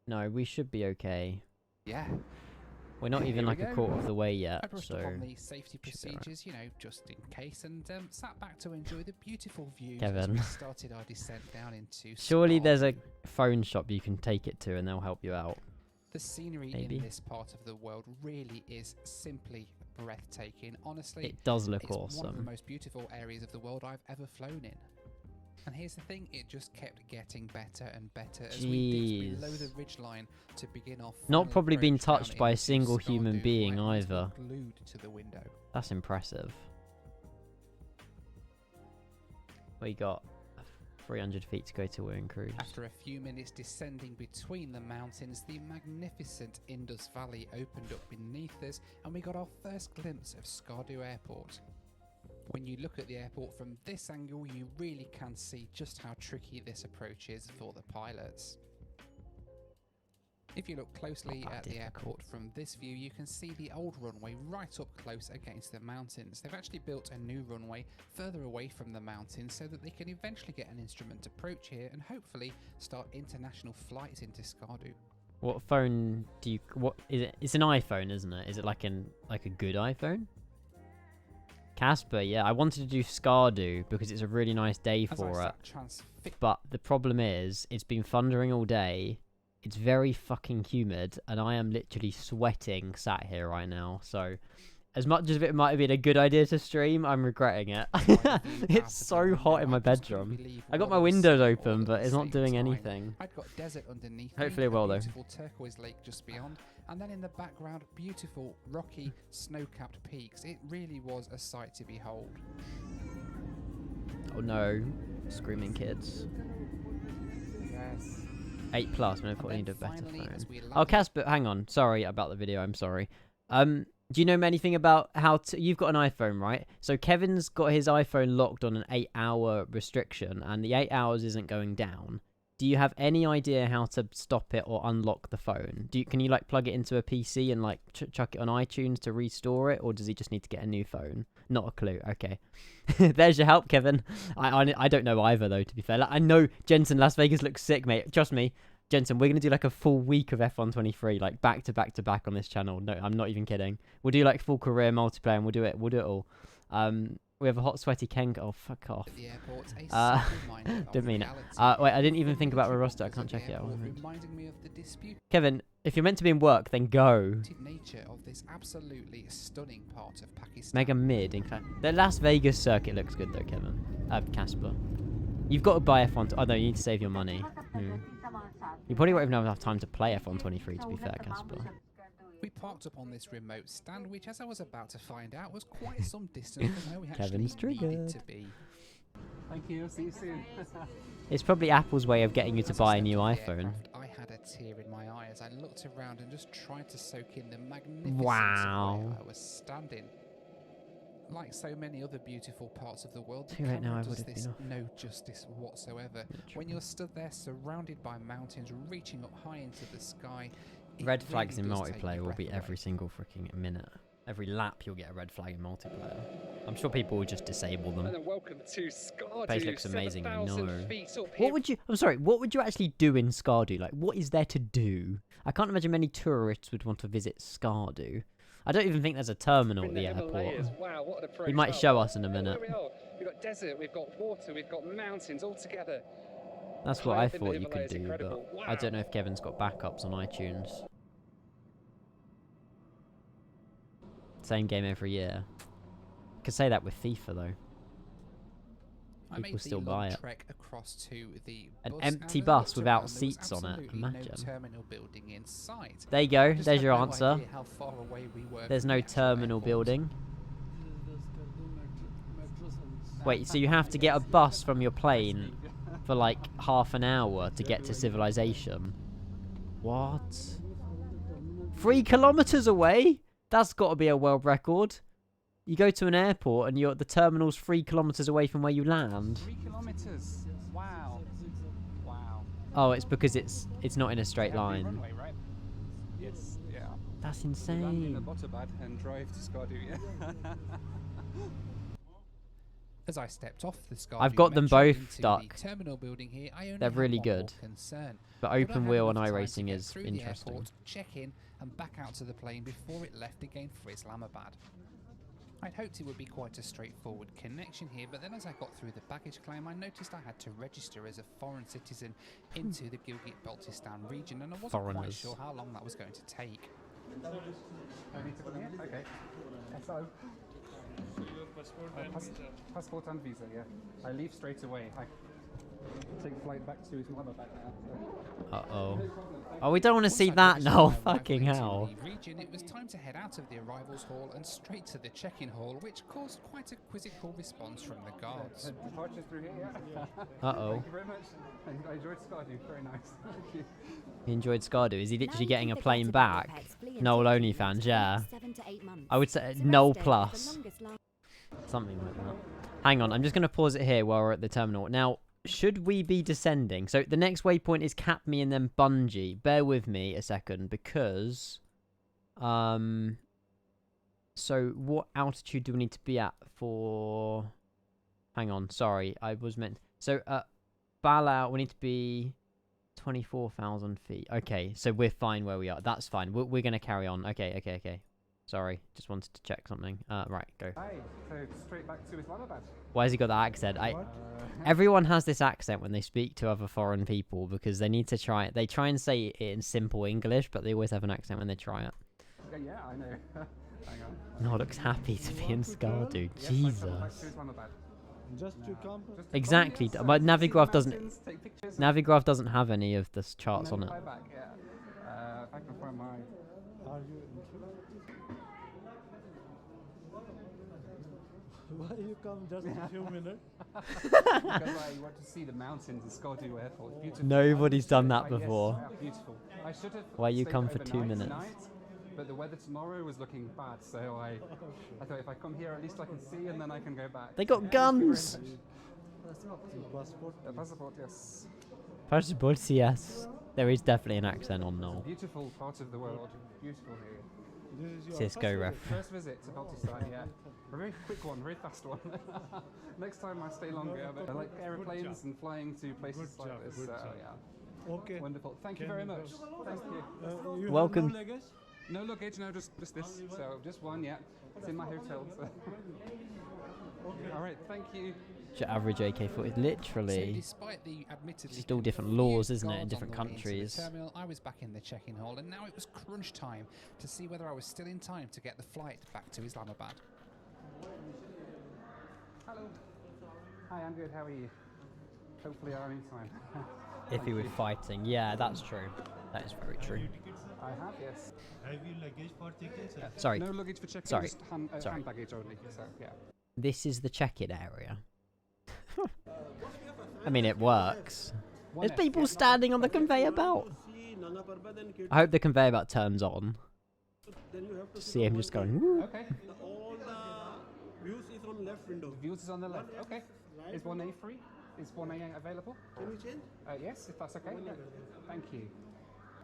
Speaker 1: No, we should be okay.
Speaker 3: Yeah.
Speaker 1: We're not even
Speaker 3: Here we
Speaker 1: like a
Speaker 3: go.
Speaker 1: quarter of the way
Speaker 4: I
Speaker 1: yet,
Speaker 4: brushed
Speaker 1: so...
Speaker 4: up on the safety
Speaker 1: should be alright.
Speaker 4: procedures, you know, just in case, and sat back to enjoy the beautiful views
Speaker 1: Kevin.
Speaker 4: as we started our descent down into
Speaker 1: Surely there's a
Speaker 4: SKARDU.
Speaker 1: phone shop you can take it to and they'll help you out.
Speaker 4: The scenery
Speaker 1: Maybe.
Speaker 4: in this part of the world really is simply breathtaking. Honestly,
Speaker 1: It does look
Speaker 4: it's one of the
Speaker 1: awesome.
Speaker 4: most beautiful areas of the world I've ever flown in. And here's the thing, it just kept getting better and better as we dipped below the ridgeline to begin off.
Speaker 1: Not probably been touched by a single human being either.
Speaker 4: Glued to the window.
Speaker 1: That's impressive. We got 300 feet to go till we're in cruise.
Speaker 4: After a few minutes descending between the mountains, the magnificent Indus Valley opened up beneath us and we got our first glimpse of SKARDU Airport. When you look at the airport from this angle, you really can see just how tricky this approach is for the pilots. If you look closely
Speaker 1: Not that
Speaker 4: at the
Speaker 1: difficult.
Speaker 4: airport from this view, you can see the old runway right up close against the mountains. They've actually built a new runway further away from the mountains so that they can eventually get an instrument approach here and hopefully start international flights into SKARDU.
Speaker 1: What phone do you... What is it? It's an iPhone, isn't it? Is it like a good iPhone? Casper, yeah. I wanted to do SKARDU because it's a really nice day
Speaker 4: As
Speaker 1: for
Speaker 4: I
Speaker 1: it.
Speaker 4: sat
Speaker 1: But the problem is, it's been thundering all day. It's very fucking humid, and I am literally sweating sat here right now. So, as much as it might have been a good idea to stream, I'm regretting it. It's so hot in my bedroom. I got my windows open, but it's not doing anything.
Speaker 4: I'd got desert underneath
Speaker 1: Hopefully it
Speaker 4: me,
Speaker 1: will,
Speaker 4: a
Speaker 1: though.
Speaker 4: beautiful turquoise lake just beyond, and then in the background, beautiful, rocky, snow-capped peaks. It really was a sight to behold.
Speaker 1: Oh no, screaming kids.
Speaker 3: Yes.
Speaker 1: 8+, I
Speaker 4: And
Speaker 1: thought I
Speaker 4: then
Speaker 1: need a better
Speaker 4: finally, as
Speaker 1: phone.
Speaker 4: we
Speaker 1: Oh,
Speaker 4: landed-
Speaker 1: Casper, hang on. Sorry about the video, I'm sorry. Do you know anything about how to... You've got an iPhone, right? So Kevin's got his iPhone locked on an 8-hour restriction, and the 8 hours isn't going down. Do you have any idea how to stop it or unlock the phone? Can you like plug it into a PC and like chuck it on iTunes to restore it, or does he just need to get a new phone? Not a clue. Okay, there's your help, Kevin. I don't know either though. To be fair, like, I know Jensen Las Vegas looks sick, mate. Trust me, Jensen. We're gonna do like a full week of F123, like back to back to back on this channel. No, I'm not even kidding. We'll do like full career multiplayer, and we'll do it all. We have a hot, sweaty Ken. Oh, fuck off. Didn't mean it. Wait, I didn't even think about a roster. I can't check it out. Kevin, if you're meant to be in work, then go. Mega mid. In fact, the Las Vegas circuit looks good though, Kevin. Casper. You've got to buy F1. Oh no, you need to save your money. You probably won't even have enough time to play F123, to be fair, Casper.
Speaker 4: We parked up on this remote stand, which, as I was about to find out, was quite some distance from where we actually needed to be.
Speaker 3: Thank you. See you soon.
Speaker 1: It's probably Apple's way of getting you to buy a new iPhone.
Speaker 4: I had a tear in my eye as I looked around and just tried to soak in the magnificence of where I was standing. Like so many other beautiful parts of the world, the
Speaker 1: right now I
Speaker 4: does
Speaker 1: would have
Speaker 4: this
Speaker 1: been
Speaker 4: no justice whatsoever. When you're stood there surrounded by mountains reaching up high into the sky,
Speaker 1: red flags in multiplayer will be every single freaking minute. Every lap you'll get a red flag in multiplayer. I'm sure people will just disable them.
Speaker 6: And welcome to SKARDU.
Speaker 1: Base looks amazing, I know.
Speaker 6: What
Speaker 1: would you... I'm sorry, what would you actually do in SKARDU? Like, what is there to do? I can't imagine many tourists would want to visit SKARDU. I don't even think there's a terminal at the airport.
Speaker 6: Wow, what an approach.
Speaker 1: He might show us in a minute.
Speaker 6: We've got desert, we've got water, we've got mountains all together.
Speaker 1: That's what I thought you could do, but I don't know if Kevin's got backups on iTunes. Same game every year. Could say that with FIFA though. People still buy it. An empty bus without seats on it. Imagine. There you go. There's your answer. There's no terminal building. Wait, so you have to get a bus from your plane for like half an hour to get to civilization? What? 3 kilometers away? That's got to be a world record. You go to an airport and the terminal's 3 kilometers away from where you land.
Speaker 3: 3 kilometers. Wow. Wow.
Speaker 1: Oh, it's because it's not in a straight line.
Speaker 3: Runway, right? Yes. Yeah.
Speaker 1: That's
Speaker 3: Land in
Speaker 1: insane.
Speaker 3: a Botobad and drive to SKARDU. Yeah.
Speaker 4: As I stepped off the SKARDU
Speaker 1: I've got them
Speaker 4: metro
Speaker 1: both
Speaker 4: into
Speaker 1: stuck.
Speaker 4: the terminal building here, I only
Speaker 1: They're
Speaker 4: had
Speaker 1: really
Speaker 4: one more
Speaker 1: good.
Speaker 4: concern.
Speaker 1: But
Speaker 4: Would I
Speaker 1: open
Speaker 4: have
Speaker 1: wheel on
Speaker 4: enough time to
Speaker 1: iRacing
Speaker 4: get
Speaker 1: is
Speaker 4: through the
Speaker 1: interesting.
Speaker 4: airport, check in and back out to the plane before it left again for Islamabad? I'd hoped it would be quite a straightforward connection here, but then as I got through the baggage claim, I noticed I had to register as a foreign citizen into the Gilgit-Baltistan region, and I wasn't quite sure how long that was going to take.
Speaker 3: I need to put in? Okay. So, passport and visa, yeah. I leave straight away. I take flight back to Islamabad now.
Speaker 1: Uh-oh. Oh, we don't want to see that now. Fucking hell.
Speaker 4: It was time to head out of the arrivals hall and straight to the check-in hall, which caused quite a quizzical response from the guards.
Speaker 3: Departure through here, yeah.
Speaker 1: Uh-oh.
Speaker 3: Thank you very much. I enjoyed SKARDU. Very nice. Thank you.
Speaker 1: He enjoyed SKARDU. Is he literally getting a plane back? Noel OnlyFans, yeah. I would say Noel Plus. Something like that. Hang on, I'm just going to pause it here while we're at the terminal. Now, should we be descending? So the next waypoint is Capme and then Bungee. Bear with me a second because... So what altitude do we need to be at for... Hang on, sorry. I was meant... So, Balau, we need to be 24,000 feet. Okay, so we're fine where we are. That's fine. We're going to carry on. Okay. Sorry, just wanted to check something. Right, go.
Speaker 3: Hi, so straight back to Islamabad.
Speaker 1: Why has he got that accent? Everyone has this accent when they speak to other foreign people because they need to try it. They try and say it in simple English, but they always have an accent when they try it.
Speaker 3: Yeah, I know. Hang on.
Speaker 1: No, looks happy to be in SKARDU. Jesus.
Speaker 7: Just to come.
Speaker 1: Exactly. But Navigraph doesn't have any of the charts on it.
Speaker 3: If I can find my...
Speaker 7: Are you Why you come just a few minutes?
Speaker 3: Because I want to see the mountains in SKARDU Airport. Beautiful.
Speaker 1: Nobody's done that
Speaker 3: Yes,
Speaker 1: before.
Speaker 3: beautiful. I should have
Speaker 1: Why you
Speaker 3: stayed
Speaker 1: come for
Speaker 3: overnight
Speaker 1: 2 minutes?
Speaker 3: tonight,
Speaker 6: but the weather tomorrow was looking bad, so I thought if I come here, at least I can see, and then I can go back.
Speaker 1: They got guns!
Speaker 7: Passport.
Speaker 6: Passport, yes.
Speaker 1: Passport, yes. There is definitely an accent on no.
Speaker 6: Beautiful part of the world. Beautiful here.
Speaker 7: This is your
Speaker 1: Cisco ref.
Speaker 6: First visit to Baltistan, yeah. A very quick one, very fast one. Next time I stay longer. But I like aeroplanes and flying to places
Speaker 7: Good
Speaker 6: like
Speaker 7: job,
Speaker 6: this.
Speaker 7: good
Speaker 6: So
Speaker 7: job.
Speaker 6: yeah,
Speaker 7: Okay.
Speaker 6: wonderful. Thank you
Speaker 7: Can
Speaker 6: very
Speaker 7: you
Speaker 6: much. Thank you.
Speaker 7: You
Speaker 1: Welcome.
Speaker 7: Have no luggage?
Speaker 6: No luggage, no, just this. So just one, yeah. It's in my hotel. So. All right, thank you.
Speaker 1: Your average AK-40, literally.
Speaker 4: So despite the admittedly
Speaker 1: It's all different
Speaker 4: confused
Speaker 1: laws, isn't it, in
Speaker 4: guards
Speaker 1: different
Speaker 4: on the way into the
Speaker 1: countries.
Speaker 4: terminal, I was back in the check-in hall, and now it was crunch time to see whether I was still in time to get the flight back to Islamabad.
Speaker 6: Hello. Hi, I'm good. How are you? Hopefully I'm in time.
Speaker 1: If he were fighting. Yeah, that's true. That is very true.
Speaker 6: I have, yes.
Speaker 7: Have you luggage for tickets?
Speaker 1: Sorry.
Speaker 6: No luggage for check-in,
Speaker 1: Sorry.
Speaker 6: just hand
Speaker 1: Sorry.
Speaker 6: baggage only. So yeah.
Speaker 1: This is the check-in area. I mean, it works. There's people standing on the conveyor belt. I hope the conveyor belt turns on. See him just going, woo.
Speaker 6: Okay.
Speaker 8: All the views is on left window.
Speaker 6: Views is on the left. Okay. Is 1A free? Is 1A available?
Speaker 8: Can you change?
Speaker 6: Yes, if that's okay. Yeah. Thank you.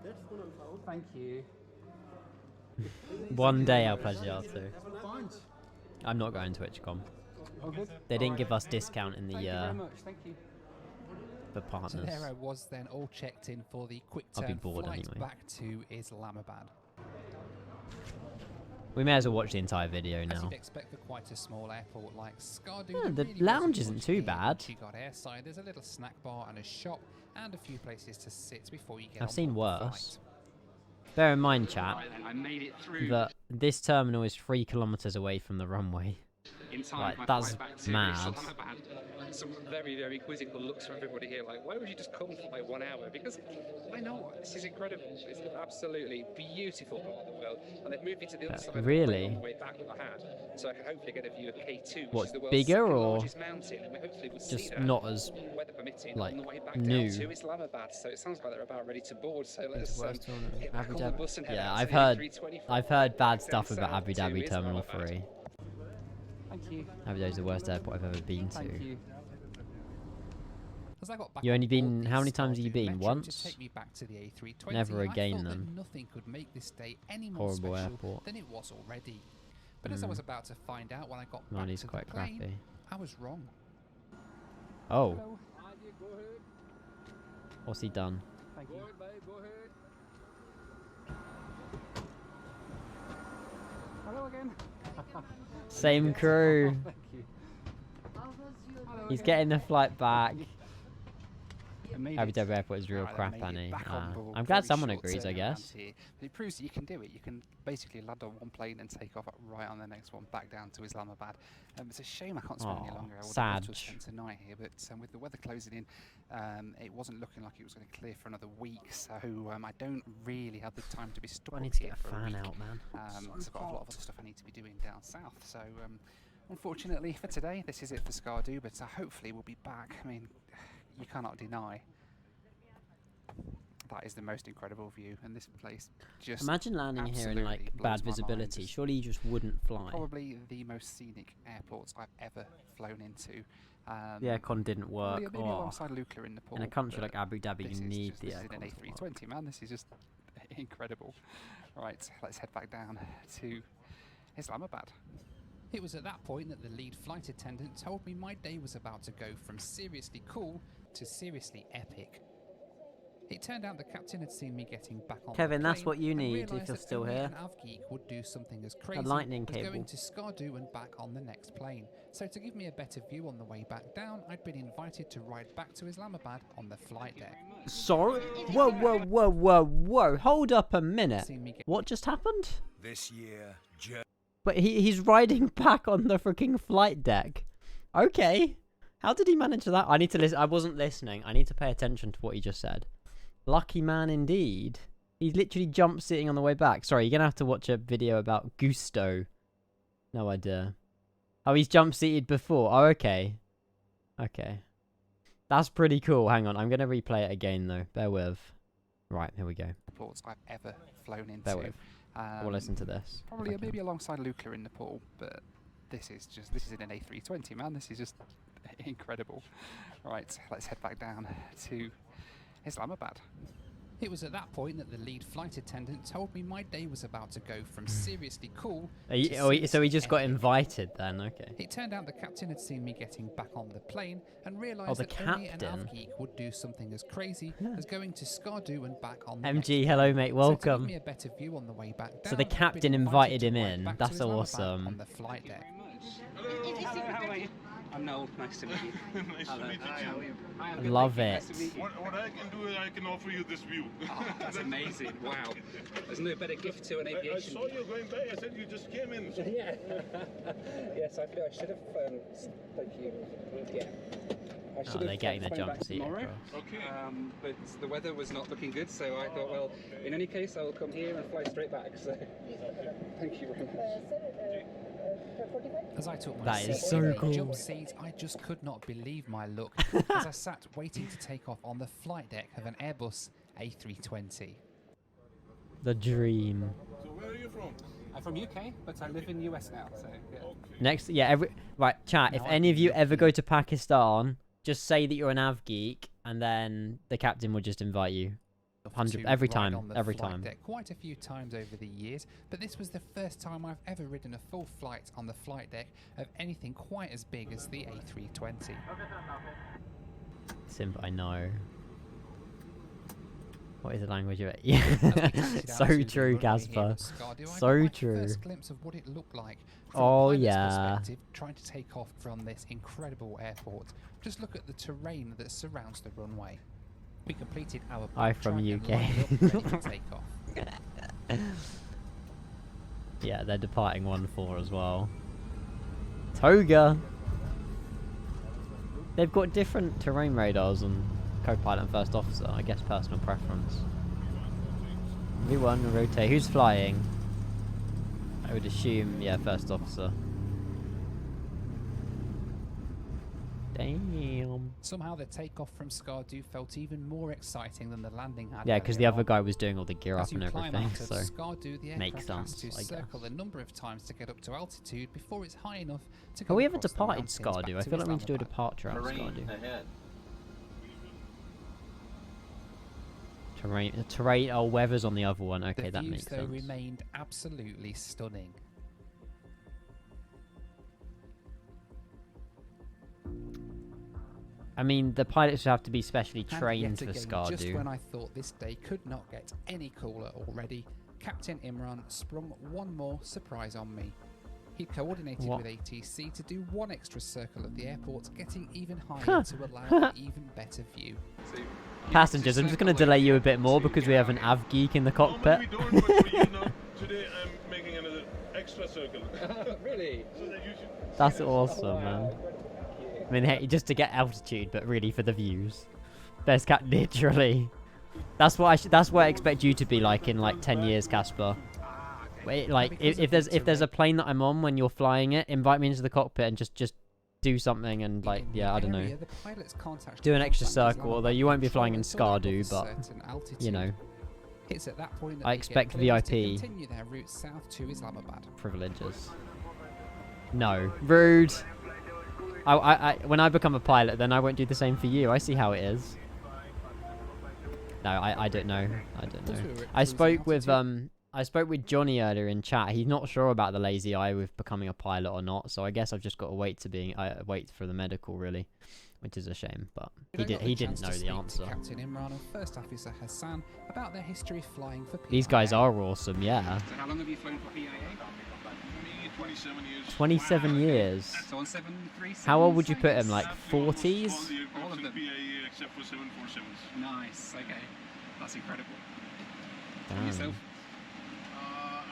Speaker 8: That's one on found.
Speaker 6: Thank you.
Speaker 1: One day I'll pledge y'all to.
Speaker 8: Punch.
Speaker 1: I'm not going to TwitchCon.
Speaker 6: All good?
Speaker 1: They didn't
Speaker 6: All
Speaker 1: give
Speaker 6: right.
Speaker 1: us discount in
Speaker 6: Thank you
Speaker 1: the
Speaker 6: very much. Thank you.
Speaker 1: for
Speaker 4: So
Speaker 1: partners.
Speaker 4: there I was then, all checked in for the quick
Speaker 1: I'll be
Speaker 4: turn
Speaker 1: bored
Speaker 4: flight
Speaker 1: anyway.
Speaker 4: back to Islamabad.
Speaker 1: We may as well watch the entire video
Speaker 4: As
Speaker 1: now.
Speaker 4: you'd expect for quite a small airport like SKARDU,
Speaker 1: Yeah,
Speaker 4: there
Speaker 1: the
Speaker 4: really
Speaker 1: lounge
Speaker 4: wasn't
Speaker 1: isn't
Speaker 4: much
Speaker 1: too
Speaker 4: here.
Speaker 1: bad.
Speaker 4: Once you got airside, there's a little snack bar and a shop, and a few places to sit before you get
Speaker 1: I've
Speaker 4: on
Speaker 1: seen
Speaker 4: board the
Speaker 1: worse.
Speaker 4: flight.
Speaker 1: Bear in mind, chat,
Speaker 3: Right then, I made it through
Speaker 1: that this terminal is 3 kilometers away from the runway.
Speaker 3: in time.
Speaker 1: Like,
Speaker 3: for my
Speaker 1: that's
Speaker 3: flight back to
Speaker 1: mad.
Speaker 3: Islamabad. Some very, very quizzical looks from everybody here. Like, why would you just come for like 1 hour? Because why not? This is incredible. It's an absolutely beautiful part of the world, and they've moved me to the other side
Speaker 1: really?
Speaker 3: of the plane on the way back that I had, so I can hopefully get a view of K2, which
Speaker 1: What,
Speaker 3: is the world's
Speaker 1: bigger
Speaker 3: second
Speaker 1: or
Speaker 3: largest mountain, and we hopefully will see
Speaker 1: Just
Speaker 3: that.
Speaker 1: not as
Speaker 3: Weather permitting,
Speaker 1: like
Speaker 3: on the way back
Speaker 1: new.
Speaker 3: down to Islamabad. So it sounds like they're about ready to board. So let's
Speaker 1: Worst terminal.
Speaker 3: get back
Speaker 1: Abu
Speaker 3: on the
Speaker 1: Dhabi.
Speaker 3: bus and head
Speaker 1: Yeah,
Speaker 3: out
Speaker 1: I've
Speaker 3: to the
Speaker 1: heard
Speaker 3: A320
Speaker 1: I've heard bad
Speaker 3: down
Speaker 1: stuff about
Speaker 3: south
Speaker 1: Abu
Speaker 3: to
Speaker 1: Dhabi Terminal
Speaker 3: Islamabad.
Speaker 1: 3.
Speaker 6: Thank you.
Speaker 1: Abu Dhabi's the worst airport I've ever been
Speaker 6: Thank
Speaker 1: to.
Speaker 6: you.
Speaker 4: As I got back
Speaker 1: You
Speaker 4: on
Speaker 1: only
Speaker 4: board
Speaker 1: been-
Speaker 4: the
Speaker 1: how many times have you
Speaker 4: SKARDU
Speaker 1: been?
Speaker 4: Metro to
Speaker 1: Once?
Speaker 4: take me back to the A320,
Speaker 1: Never
Speaker 4: I
Speaker 1: again,
Speaker 4: thought that
Speaker 1: then.
Speaker 4: nothing could make this day any more
Speaker 1: Horrible
Speaker 4: special
Speaker 1: airport.
Speaker 4: than it was already. But as I was about to find out when I got back
Speaker 1: Money's
Speaker 4: to
Speaker 1: quite
Speaker 4: the plane,
Speaker 1: crappy.
Speaker 4: I was wrong.
Speaker 1: Oh,
Speaker 6: Hello.
Speaker 1: what's he done?
Speaker 6: Thank you. Hello again.
Speaker 1: Same crew.
Speaker 6: Thank you. Hello
Speaker 1: He's
Speaker 6: again.
Speaker 1: getting the flight back.
Speaker 6: I made
Speaker 1: Abu
Speaker 6: it.
Speaker 1: Dhabi Airport is real
Speaker 6: Alright, I
Speaker 1: crap,
Speaker 6: made it
Speaker 1: Annie.
Speaker 6: back on board.
Speaker 1: I'm glad
Speaker 6: Very
Speaker 1: someone
Speaker 6: short
Speaker 1: agrees, I
Speaker 6: turnaround
Speaker 1: guess.
Speaker 6: here. But it proves that you can do it. You can basically land on one plane and take off right on the next one back down to Islamabad. It's a shame I can't spend any
Speaker 1: Aw,
Speaker 6: longer. I would have loved to have
Speaker 1: sad.
Speaker 6: spent tonight here, but with the weather closing in, it wasn't looking like it was going to clear for another week. So I don't really have the time to be stuck
Speaker 1: I
Speaker 6: up
Speaker 1: need to
Speaker 6: here
Speaker 1: get a
Speaker 6: for
Speaker 1: fan
Speaker 6: week.
Speaker 1: out, man.
Speaker 6: Because I've got a lot of other stuff I need to be doing down south. So unfortunately for today, this is it for SKARDU, but hopefully we'll be back. I mean, you cannot deny that is the most incredible view, and this place just
Speaker 1: Imagine landing here in like
Speaker 6: absolutely blows
Speaker 1: bad
Speaker 6: my mind.
Speaker 1: visibility.
Speaker 6: Just
Speaker 1: Surely you just wouldn't fly.
Speaker 6: probably the most scenic airports I've ever flown into.
Speaker 1: The aircon didn't work.
Speaker 6: Maybe
Speaker 1: Oh.
Speaker 6: alongside Lukla in Nepal.
Speaker 1: In a country
Speaker 6: but
Speaker 1: like Abu Dhabi,
Speaker 6: this
Speaker 1: you
Speaker 6: is
Speaker 1: need
Speaker 6: just-
Speaker 1: the
Speaker 6: this is an
Speaker 1: aircon. to work.
Speaker 6: A320, man. This is just incredible. Right, let's head back down to Islamabad.
Speaker 4: It was at that point that the lead flight attendant told me my day was about to go from seriously cool to seriously epic. It turned out the captain had seen me getting back on
Speaker 1: Kevin,
Speaker 4: the
Speaker 1: that's
Speaker 4: plane
Speaker 1: what you
Speaker 4: and
Speaker 1: need if
Speaker 4: realised
Speaker 1: you're
Speaker 4: that
Speaker 1: still
Speaker 4: only
Speaker 1: here.
Speaker 4: An AvGeek would do something as crazy
Speaker 1: lightning
Speaker 4: as
Speaker 1: cable.
Speaker 4: going to SKARDU and back on the next plane. So to give me a better view on the way back down, I'd been invited to ride back to Islamabad on the flight deck.
Speaker 1: Sorry? Whoa, whoa, whoa, whoa, whoa. Hold up a minute.
Speaker 4: Seen me get
Speaker 1: What just happened?
Speaker 2: This year,
Speaker 1: But he's riding back on the freaking flight deck. Okay. How did he manage that? I need to listen. I wasn't listening. I need to pay attention to what he just said. Lucky man indeed. He's literally jump sitting on the way back. Sorry, you're going to have to watch a video about Gusto. No idea. Oh, he's jump seated before. Oh, okay. Okay. That's pretty cool. Hang on. I'm going to replay it again, though. Bear with. Right, here we go.
Speaker 6: Airports I've ever flown into.
Speaker 1: Bear with. We'll listen to this.
Speaker 6: Probably
Speaker 1: Okay.
Speaker 6: maybe alongside Luca in Nepal, but this is in an A320, man. This is just incredible. Right, let's head back down to Islamabad.
Speaker 4: It was at that point that the lead flight attendant told me my day was about to go from seriously cool to
Speaker 1: So he just got
Speaker 4: epic.
Speaker 1: invited then, okay.
Speaker 4: It turned out the captain had seen me getting back on the plane and realised
Speaker 1: the
Speaker 4: that only an
Speaker 1: captain.
Speaker 4: AvGeek would do something as crazy as going to SKARDU and back on the
Speaker 1: MG,
Speaker 4: next
Speaker 1: hello
Speaker 4: plane.
Speaker 1: mate,
Speaker 4: So to
Speaker 1: welcome.
Speaker 4: give me a better view on the way back
Speaker 1: So the
Speaker 4: down, I'd been
Speaker 1: captain
Speaker 4: invited
Speaker 1: invited him
Speaker 4: to ride
Speaker 1: in.
Speaker 4: back to
Speaker 1: That's
Speaker 4: Islamabad
Speaker 1: awesome.
Speaker 4: on the flight deck.
Speaker 6: How are you? I'm Noel. Nice to meet you.
Speaker 9: Nice to meet you.
Speaker 6: I am
Speaker 1: I
Speaker 6: good,
Speaker 1: love
Speaker 6: thank you.
Speaker 1: it.
Speaker 6: Nice to meet you.
Speaker 9: What I can do is I can offer you this view.
Speaker 6: Oh, that's amazing. Wow. There's no better gift to an
Speaker 9: I
Speaker 6: aviation.
Speaker 9: saw you going by. I said you just came in.
Speaker 6: Yeah. Yes, I feel I should have. Thank you. Yeah. I should
Speaker 1: they're getting the
Speaker 6: flown
Speaker 1: jump
Speaker 6: back
Speaker 1: seat
Speaker 6: tomorrow.
Speaker 1: across.
Speaker 9: Okay.
Speaker 6: But the weather was not looking good, so I thought, well, in any case, I will come here and fly straight back. So, thank you very much.
Speaker 4: As I took my
Speaker 1: That is
Speaker 4: seat
Speaker 1: so
Speaker 4: in the
Speaker 1: cool.
Speaker 4: jump seat, I just could not believe my luck as I sat waiting to take off on the flight deck of an Airbus A320.
Speaker 1: The dream.
Speaker 9: So where are you from?
Speaker 6: I'm from UK, but I live in US now. So, yeah.
Speaker 1: Next, yeah, right, chat, if
Speaker 4: Now
Speaker 1: any
Speaker 4: I
Speaker 1: of you
Speaker 4: can
Speaker 1: ever
Speaker 4: look
Speaker 1: go to Pakistan, just say that you're an AvGeek, and then the captain will just invite you. 100
Speaker 4: to
Speaker 1: every
Speaker 4: ride
Speaker 1: time,
Speaker 4: on the
Speaker 1: every
Speaker 4: flight
Speaker 1: time.
Speaker 4: deck quite a few times over the years, but this was the first time I've ever ridden a full flight on the flight deck of anything quite as big as the A320.
Speaker 1: Simp, I know. What is the language of it? Yeah.
Speaker 4: As we taxied out
Speaker 1: So
Speaker 4: to the
Speaker 1: true,
Speaker 4: runway here
Speaker 1: Casper.
Speaker 4: at SKARDU, I
Speaker 1: So
Speaker 4: got my
Speaker 1: true.
Speaker 4: first glimpse of what it looked like from
Speaker 1: Oh,
Speaker 4: a pilot's
Speaker 1: yeah.
Speaker 4: perspective, trying to take off from this incredible airport. Just look at the terrain that surrounds the runway. We completed our
Speaker 1: I from
Speaker 4: backtrack and
Speaker 1: UK.
Speaker 4: lined up ready to take off.
Speaker 1: Yeah, they're departing 1-4 as well. Toga! They've got different terrain radars on co-pilot and first officer, I guess personal preference. V1 rotate. Who's flying? I would assume, yeah, first officer. Damn.
Speaker 4: Somehow the takeoff from SKARDU felt even more exciting than the landing had.
Speaker 1: Yeah, because the other guy was doing all the gear
Speaker 4: As
Speaker 1: up
Speaker 4: you
Speaker 1: and
Speaker 4: climb
Speaker 1: everything,
Speaker 4: out of
Speaker 1: so
Speaker 4: SKARDU, the
Speaker 1: makes
Speaker 4: aircraft has
Speaker 1: sense,
Speaker 4: to
Speaker 1: I
Speaker 4: circle
Speaker 1: guess.
Speaker 4: a number of times to get up to altitude before it's high enough to go
Speaker 1: have we ever
Speaker 4: across the
Speaker 1: departed
Speaker 4: mountains back
Speaker 1: SKARDU? I
Speaker 4: to
Speaker 1: feel like we need to do a
Speaker 4: Islamabad.
Speaker 1: departure out of SKARDU. Terrain, oh, weather's on the other one. Okay,
Speaker 4: The
Speaker 1: that
Speaker 4: views,
Speaker 1: makes
Speaker 4: though,
Speaker 1: sense.
Speaker 4: remained absolutely stunning.
Speaker 1: I mean, the pilots would have to be specially
Speaker 4: And
Speaker 1: trained
Speaker 4: yet
Speaker 1: for
Speaker 4: again, just
Speaker 1: SKARDU.
Speaker 4: when I thought this day could not get any cooler already, Captain Imran sprung one more surprise on me. He coordinated
Speaker 1: What?
Speaker 4: with ATC to do one extra circle of the airport, getting even higher to allow an even better view.
Speaker 1: Passengers, I'm just going to delay you a bit more because we have an AvGeek in the cockpit.
Speaker 9: Normally we don't, but for you now, today I'm making another extra circle.
Speaker 6: Really?
Speaker 9: So that you should
Speaker 1: That's
Speaker 9: see this.
Speaker 1: awesome, man. I mean, hey, just to get altitude, but really for the views. Best cat, literally. That's what that's what I expect you to be like in like 10 years, Casper. Wait, like if there's a plane that I'm on when you're flying it, invite me into the cockpit and just do something and like yeah, I don't know.
Speaker 4: The pilots can't actually
Speaker 1: Do an extra
Speaker 4: contact
Speaker 1: circle,
Speaker 4: Islamabad
Speaker 1: although you won't be
Speaker 4: control
Speaker 1: flying in
Speaker 4: until they're above
Speaker 1: SKARDU,
Speaker 4: a
Speaker 1: but
Speaker 4: certain altitude.
Speaker 1: you know,
Speaker 4: It's at that point that
Speaker 1: I
Speaker 4: they get
Speaker 1: expect
Speaker 4: clearance to
Speaker 1: VIP
Speaker 4: continue their route south to Islamabad.
Speaker 1: privileges. No, rude. When I become a pilot, then I won't do the same for you. I see how it is. No, I don't know. I don't
Speaker 4: Once
Speaker 1: know.
Speaker 4: we were at
Speaker 1: I
Speaker 4: cruising
Speaker 1: spoke with Johnny earlier in chat. He's not sure about the lazy eye with becoming a pilot or not. So I guess I've just got to wait wait for the medical really, which is a shame. But
Speaker 4: We then got
Speaker 1: he
Speaker 4: chance
Speaker 1: didn't know
Speaker 4: to
Speaker 1: the
Speaker 4: speak to
Speaker 1: answer.
Speaker 4: Captain Imran and First Officer Hassan about their history flying for PIA.
Speaker 1: These guys are awesome, yeah.
Speaker 6: So how long have you flown for PIA?
Speaker 9: Me, 27 years.
Speaker 1: 27 years.
Speaker 6: So on 737s,
Speaker 1: How old would you
Speaker 6: I
Speaker 1: put him?
Speaker 6: guess?
Speaker 1: Like
Speaker 9: I've flown almost
Speaker 1: 40s?
Speaker 9: All the aircraft
Speaker 6: All of
Speaker 9: in
Speaker 6: them.
Speaker 9: PIA except for 747s.
Speaker 6: Nice, okay. That's incredible.
Speaker 1: Damn.
Speaker 6: And yourself?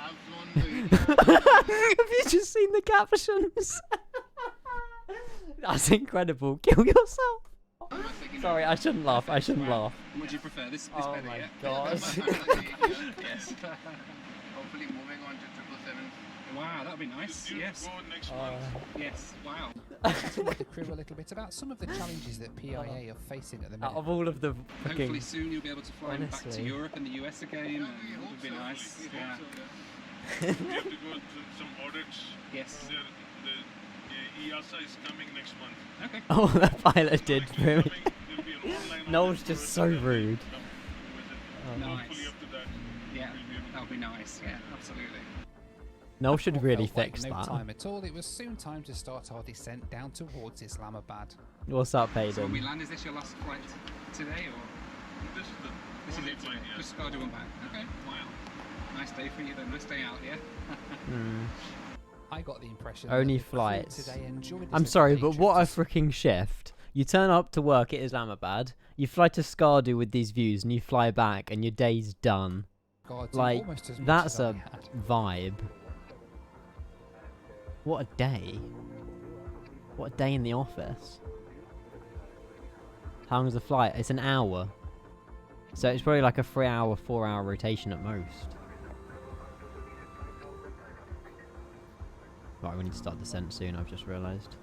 Speaker 9: I've flown
Speaker 1: Have you just seen the captions? That's incredible. Kill yourself. Sorry, I shouldn't laugh. I shouldn't laugh.
Speaker 6: Would you prefer this
Speaker 1: Oh
Speaker 6: better,
Speaker 1: my
Speaker 6: yeah?
Speaker 1: god.
Speaker 6: Yes.
Speaker 9: Hopefully moving on to 777.
Speaker 6: Wow, that'd be nice. Yes.
Speaker 9: Go next month.
Speaker 6: Yes. Wow.
Speaker 4: Talk with the crew a little bit about some of the challenges that PIA are facing at the minute.
Speaker 1: Out of all of the
Speaker 6: Hopefully
Speaker 1: fucking...
Speaker 6: soon you'll be able to fly back to
Speaker 1: Honestly.
Speaker 6: Europe and the US again. And it would be nice. Yeah.
Speaker 9: We have to go through some audits.
Speaker 6: Yes.
Speaker 9: The EASA is coming next month.
Speaker 6: Okay.
Speaker 1: Oh, the pilot did
Speaker 9: Actually
Speaker 1: through me.
Speaker 9: coming, there'll be an online
Speaker 1: Noel's
Speaker 9: audit
Speaker 1: just
Speaker 9: for
Speaker 1: so
Speaker 9: us and then
Speaker 1: rude.
Speaker 9: come visit.
Speaker 1: Oh.
Speaker 6: Nice.
Speaker 9: Hopefully after that,
Speaker 6: Yeah,
Speaker 9: we'll be able to
Speaker 6: that'll be nice. Yeah, absolutely.
Speaker 1: Noel should
Speaker 4: All
Speaker 1: really
Speaker 4: felt like
Speaker 1: fix
Speaker 4: no
Speaker 1: that.
Speaker 4: time at all. It was soon time to start our descent down towards Islamabad.
Speaker 1: What's up,
Speaker 6: So when we
Speaker 1: Hayden?
Speaker 6: land, is this your last flight today, or
Speaker 9: This is the
Speaker 6: this is
Speaker 9: only
Speaker 6: it?
Speaker 9: flight,
Speaker 6: Today?
Speaker 9: yeah.
Speaker 6: Just SKARDU and back. Okay. Wow. Nice day for you then. Let's stay out, yeah.
Speaker 1: Hmm.
Speaker 4: I got the impression
Speaker 1: Only
Speaker 4: that the crew
Speaker 1: flights.
Speaker 4: today enjoyed
Speaker 1: I'm
Speaker 4: this
Speaker 1: sorry,
Speaker 4: little
Speaker 1: but
Speaker 4: day
Speaker 1: what a
Speaker 4: trip to
Speaker 1: freaking shift. You turn up to work at Islamabad, you fly to SKARDU with these views, and you fly back, and your day's done.
Speaker 4: SKARDU
Speaker 1: Like,
Speaker 4: almost as much
Speaker 1: that's
Speaker 4: as I
Speaker 1: a
Speaker 4: had.
Speaker 1: vibe. What a day. What a day in the office. How long is the flight? It's an hour. So it's probably like a 3-hour, 4-hour rotation at most. Right, we need to start descent soon, I've just realised.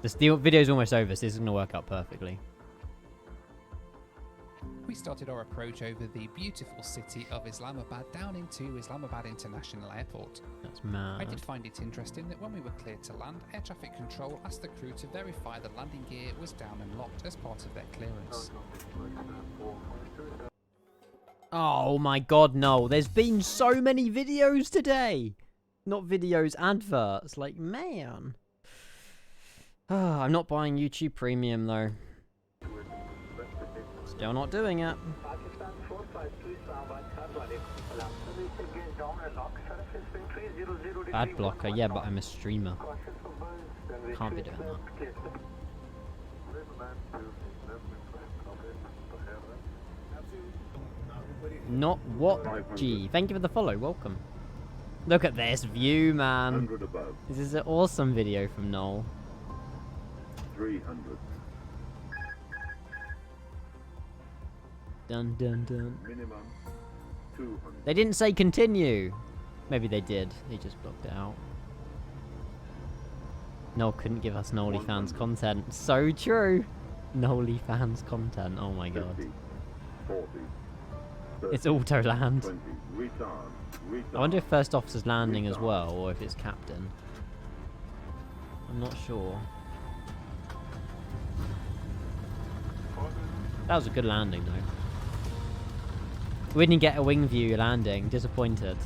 Speaker 1: The video's almost over, so this is going to work out perfectly.
Speaker 4: We started our approach over the beautiful city of Islamabad down into Islamabad International Airport.
Speaker 1: That's
Speaker 4: I
Speaker 1: mad.
Speaker 4: did find it interesting that when we were cleared to land, air traffic control asked the crew to verify the landing gear was down and locked as part of their clearance.
Speaker 1: Oh my god, no. There's been so many videos today. Not videos, adverts. Like, man. I'm not buying YouTube Premium, though. Still not doing it. Ad blocker, yeah, but I'm a streamer. Can't be doing that. Not what? G. Thank you for the follow. Welcome. Look at this view, man. This is an awesome video from Noel.
Speaker 9: 300.
Speaker 1: Dun dun dun.
Speaker 9: Minimum 200.
Speaker 1: They didn't say continue. Maybe they did. They just blocked it out. Noel couldn't give us Nolly fans content. So true. Nolly fans content. Oh my god.
Speaker 9: 50, 40, 30,
Speaker 1: It's auto land.
Speaker 9: 20. Retard.
Speaker 1: I wonder if first officer's landing as well, or if it's captain. I'm not sure. That was a good landing though. We didn't get a wing view landing. Disappointed.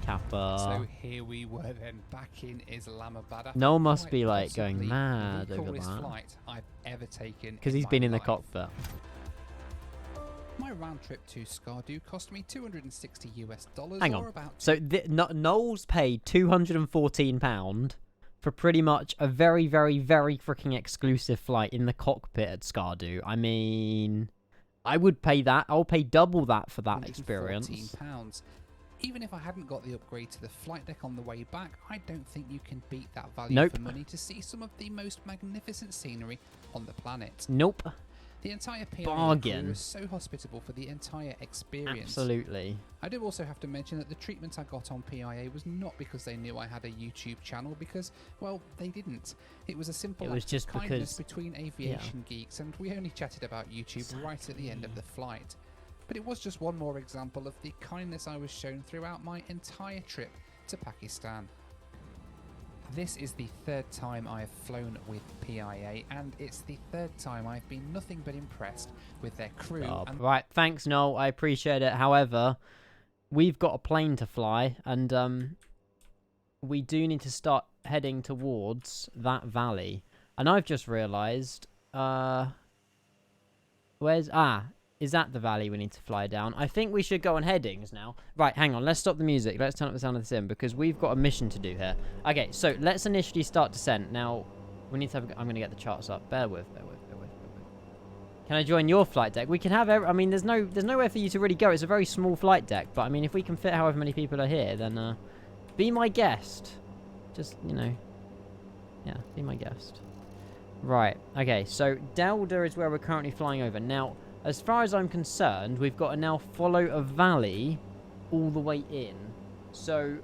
Speaker 1: Kappa.
Speaker 4: So here we were then back in Islamabad. after
Speaker 1: Noel must
Speaker 4: quite
Speaker 1: be like going
Speaker 4: possibly
Speaker 1: mad
Speaker 4: the
Speaker 1: over
Speaker 4: coolest
Speaker 1: that.
Speaker 4: flight I've ever taken
Speaker 1: Because he's
Speaker 4: my
Speaker 1: been in the
Speaker 4: life.
Speaker 1: cockpit.
Speaker 4: My round trip to SKARDU cost me $260 US,
Speaker 1: Hang
Speaker 4: or
Speaker 1: on.
Speaker 4: about
Speaker 1: So Noel's paid £214 for pretty much a very, very, very freaking exclusive flight in the cockpit at SKARDU. I mean, I would pay that. I'll pay double that for that experience.
Speaker 4: £114. Even if I hadn't got the upgrade to the flight deck on the way back, I don't think you can beat that value
Speaker 1: Nope.
Speaker 4: for money to see some of the most magnificent scenery on the planet.
Speaker 1: Nope.
Speaker 4: The entire PIA
Speaker 1: Bargain.
Speaker 4: crew was so hospitable for the entire experience.
Speaker 1: Absolutely.
Speaker 4: I do also have to mention that the treatment I got on PIA was not because they knew I had a YouTube channel, because, well, they didn't. It was a simple
Speaker 1: It was
Speaker 4: act
Speaker 1: just
Speaker 4: of kindness
Speaker 1: because-
Speaker 4: between aviation geeks, and we only chatted about YouTube right at the end of the flight. But it was just one more example of the kindness I was shown throughout my entire trip to Pakistan. This is the third time I have flown with PIA, and it's the third time I've been nothing but impressed with their crew. And
Speaker 1: Right, thanks, Noel. I appreciate it. However, we've got a plane to fly, and we do need to start heading towards that valley. And I've just realised, is that the valley we need to fly down? I think we should go on headings now. Right, hang on. Let's stop the music. Let's turn up the sound of the sim, because we've got a mission to do here. Okay, so let's initially start descent. Now, we need to have... I'm going to get the charts up. Bear with. Can I join your flight deck? We can have... I mean, there's nowhere for you to really go. It's a very small flight deck. But, I mean, if we can fit however many people are here, then be my guest. Just, you know... Yeah, be my guest. Right. Okay, so Delda is where we're currently flying over. Now... As far as I'm concerned, we've got to now follow a valley all the way in. So,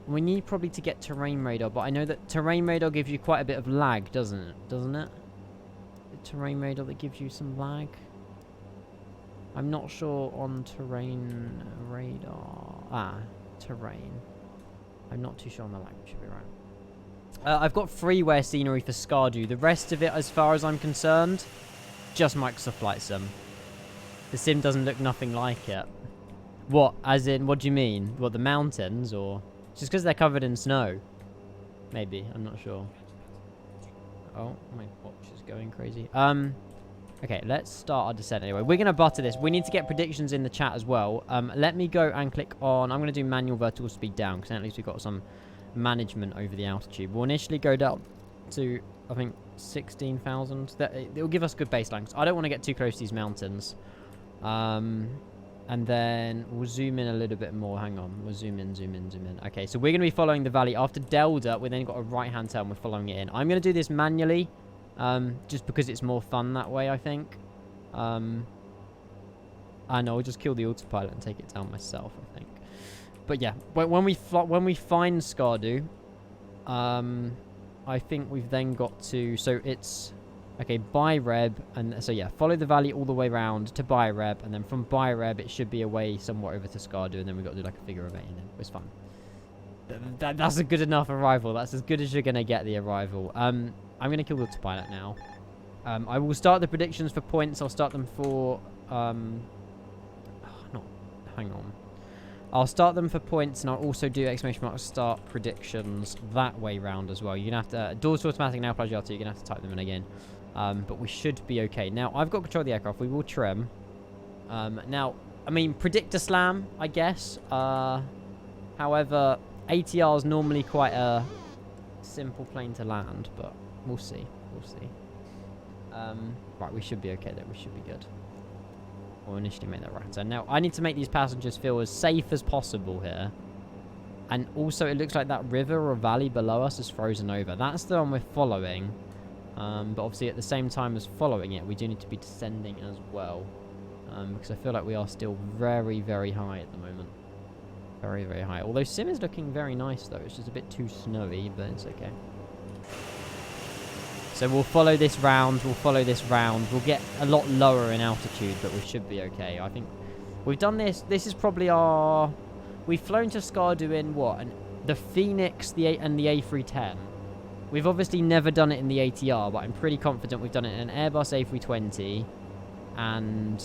Speaker 1: we need probably to get terrain radar, but I know that terrain radar gives you quite a bit of lag, doesn't it? The terrain radar that gives you some lag? I'm not sure on terrain radar. terrain. I'm not too sure on the language. Should be right. I've got freeware scenery for SKARDU. The rest of it, as far as I'm concerned, just Microsoft Flight Sim. The sim doesn't look nothing like it. What? As in, what do you mean? What, the mountains, or just because they're covered in snow? Maybe. I'm not sure. Oh, my watch is going crazy. Okay, let's start our descent anyway. We're going to butter this. We need to get predictions in the chat as well. Let me go and click on... I'm going to do manual vertical speed down, because at least we've got some management over the altitude. We'll initially go down to, I think, 16,000. It will give us good baseline, because I don't want to get too close to these mountains. And then we'll zoom in a little bit more. Hang on. We'll zoom in, zoom in, zoom in. Okay, so we're going to be following the valley. After Delta, we then got a right-hand turn. We're following it in. I'm going to do this manually, just because it's more fun that way, I think. I know, I'll just kill the autopilot and take it down myself, I think. But yeah, when we find SKARDU, I think we've then got to... So it's... Okay, Byreb, and so yeah, follow the valley all the way around to Byreb, and then from Byreb it should be away somewhat over to SKARDU, and then we've got to do like a figure of 8, and then it's fun. That's a good enough arrival. That's as good as you're going to get the arrival. I'm going to kill the autopilot now. I will start the predictions for points. I'll start them for... hang on. I'll start them for points, and I'll also do ! start predictions that way round as well. You're going to have to... Doors to automatic now plus R2. You're going to have to type them in again. But we should be okay. Now, I've got control of the aircraft. We will trim. Now, I mean, predict a slam, I guess. However, ATR is normally quite a simple plane to land, but we'll see. We'll see. Right, we should be okay though. We should be good. We'll initially make that right turn. Now, I need to make these passengers feel as safe as possible here. And also, it looks like that river or valley below us is frozen over. That's the one we're following. But obviously, at the same time as following it, we do need to be descending as well. Because I feel like we are still very, very high at the moment. Very, very high. Although Sim is looking very nice, though. It's just a bit too snowy, but it's okay. So we'll follow this round. We'll follow this round. We'll get a lot lower in altitude, but we should be okay. I think we've done this. This is probably our... We've flown to SKARDU in what? The Phoenix and the A310. We've obviously never done it in the ATR, but I'm pretty confident we've done it in an Airbus A320 and...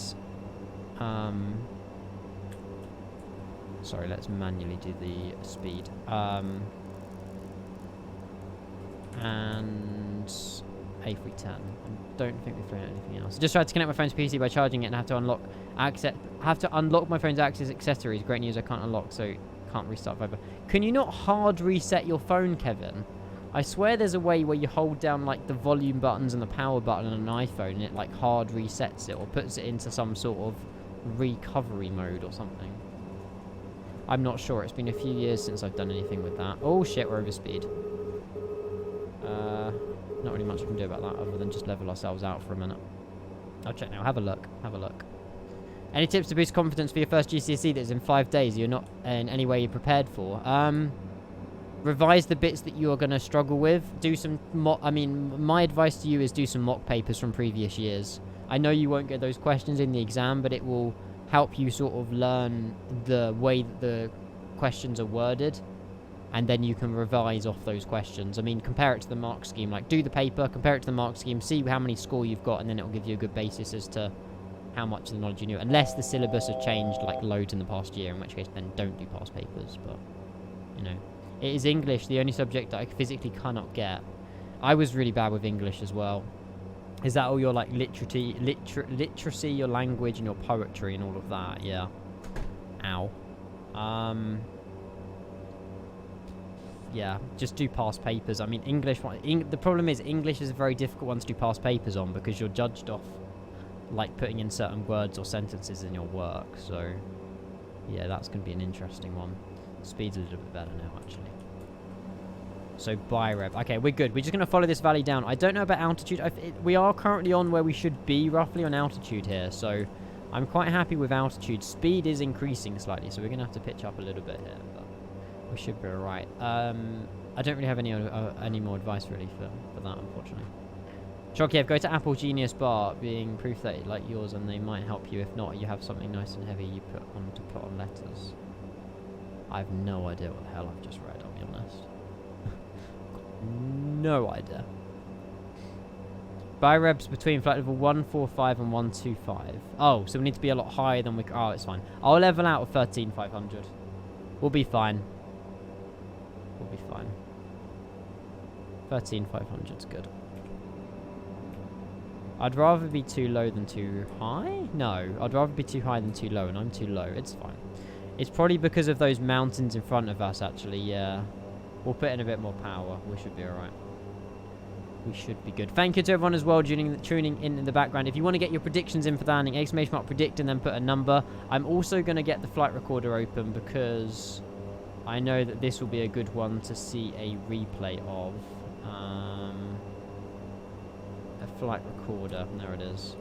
Speaker 1: Sorry, let's manually do the speed. And A310. I don't think we've thrown anything else. I just tried to connect my phone to PC by charging it and have to unlock my phone's access accessories. Great news, I can't unlock, so can't restart Viber. Can you not hard reset your phone, Kevin? I swear there's a way where you hold down like the volume buttons and the power button on an iPhone and it like hard resets it or puts it into some sort of recovery mode or something. I'm not sure. It's been a few years since I've done anything with that. Oh shit, we're over speed. Not really much I can do about that other than just level ourselves out for a minute. I'll check now. Have a look. Have a look. Any tips to boost confidence for your first GCSE that is in 5 days you're not in any way prepared for? Revise the bits that you are going to struggle with. Do some mock... I mean, my advice to you is do some mock papers from previous years. I know you won't get those questions in the exam, but it will help you sort of learn the way that the questions are worded. And then you can revise off those questions. I mean, compare it to the mark scheme. Like, do the paper, compare it to the mark scheme, see how many score you've got, and then it will give you a good basis as to how much of the knowledge you knew. Unless the syllabus has changed, like, loads in the past year, in which case then don't do past papers. But, you know. It is English, the only subject that I physically cannot get. I was really bad with English as well. Is that all your, like, literacy, your language, and your poetry and all of that? Yeah. Ow. Yeah, just do past papers. I mean, English... the problem is English is a very difficult one to do past papers on because you're judged off, like, putting in certain words or sentences in your work. So, yeah, that's going to be an interesting one. Speed's a little bit better now, actually. So, Byreb. Okay, we're good. We're just going to follow this valley down. I don't know about altitude. We are currently on where we should be, roughly, on altitude here. So, I'm quite happy with altitude. Speed is increasing slightly, so we're going to have to pitch up a little bit here. But we should be alright. I don't really have any more advice, really, for that, unfortunately. Shokiev, go to Apple Genius Bar, being proof that like yours, and they might help you. If not, you have something nice and heavy you put on letters. I have no idea what the hell I've just read, I'll be honest. No idea. Buy reps between flight level 145 and 125. Oh, so we need to be a lot higher than we... Oh, it's fine. I'll level out of 13,500. We'll be fine. We'll be fine. 13,500 is good. I'd rather be too low than too high? No, I'd rather be too high than too low, and I'm too low. It's fine. It's probably because of those mountains in front of us, actually, yeah. We'll put in a bit more power. We should be alright. We should be good. Thank you to everyone as well tuning in the background. If you want to get your predictions in for landing, exclamation mark predict and then put a number. I'm also going to get the flight recorder open because I know that this will be a good one to see a replay of. A flight recorder. There it is.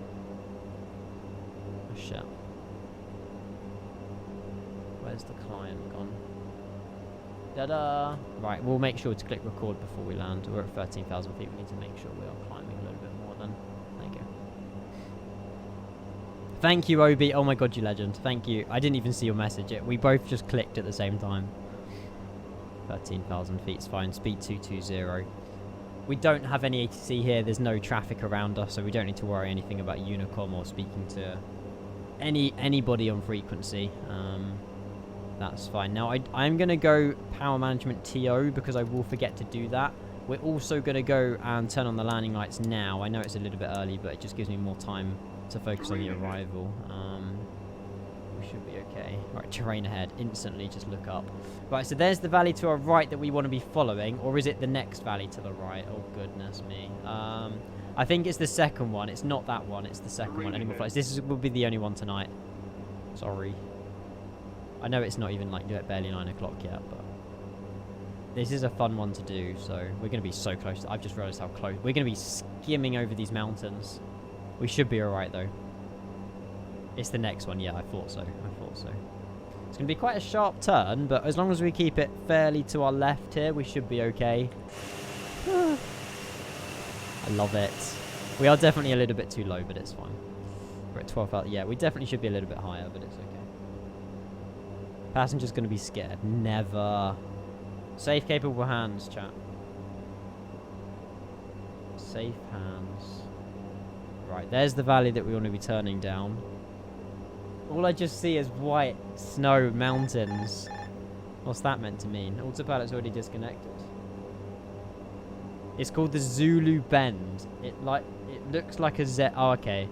Speaker 1: Oh, shit. Where's the client gone? Ta-da! Right, we'll make sure to click record before we land. We're at 13,000 feet. We need to make sure we are climbing a little bit more then. There you go. Thank you, Obi. Oh my god, you legend. Thank you. I didn't even see your message. We both just clicked at the same time. 13,000 feet's fine. Speed 220. We don't have any ATC here. There's no traffic around us, so we don't need to worry anything about Unicom or speaking to anybody on frequency. That's fine. Now, I'm going to go power management TO because I will forget to do that. We're also going to go and turn on the landing lights now. I know it's a little bit early, but it just gives me more time to focus on the arrival. We should be okay. Right, terrain ahead. Instantly, just look up. Right, so there's the valley to our right that we want to be following, or is it the next valley to the right? Oh, goodness me. I think it's the second one. It's not that one. It's the second one. Any more flights? This will be the only one tonight. Sorry. I know it's not even like barely 9 o'clock yet, but this is a fun one to do. So we're going to be so close. I've just realized how close. We're going to be skimming over these mountains. We should be all right, though. It's the next one. Yeah, I thought so. I thought so. It's going to be quite a sharp turn, but as long as we keep it fairly to our left here, we should be okay. I love it. We are definitely a little bit too low, but it's fine. We're at 12,000. Yeah, we definitely should be a little bit higher, but it's okay. Passenger's going to be scared. Never. Safe, capable hands, chat. Safe hands. Right, there's the valley that we want to be turning down. All I just see is white snow mountains. What's that meant to mean? Autopilot's already disconnected. It's called the Zulu Bend. It looks like a Z. Oh, okay.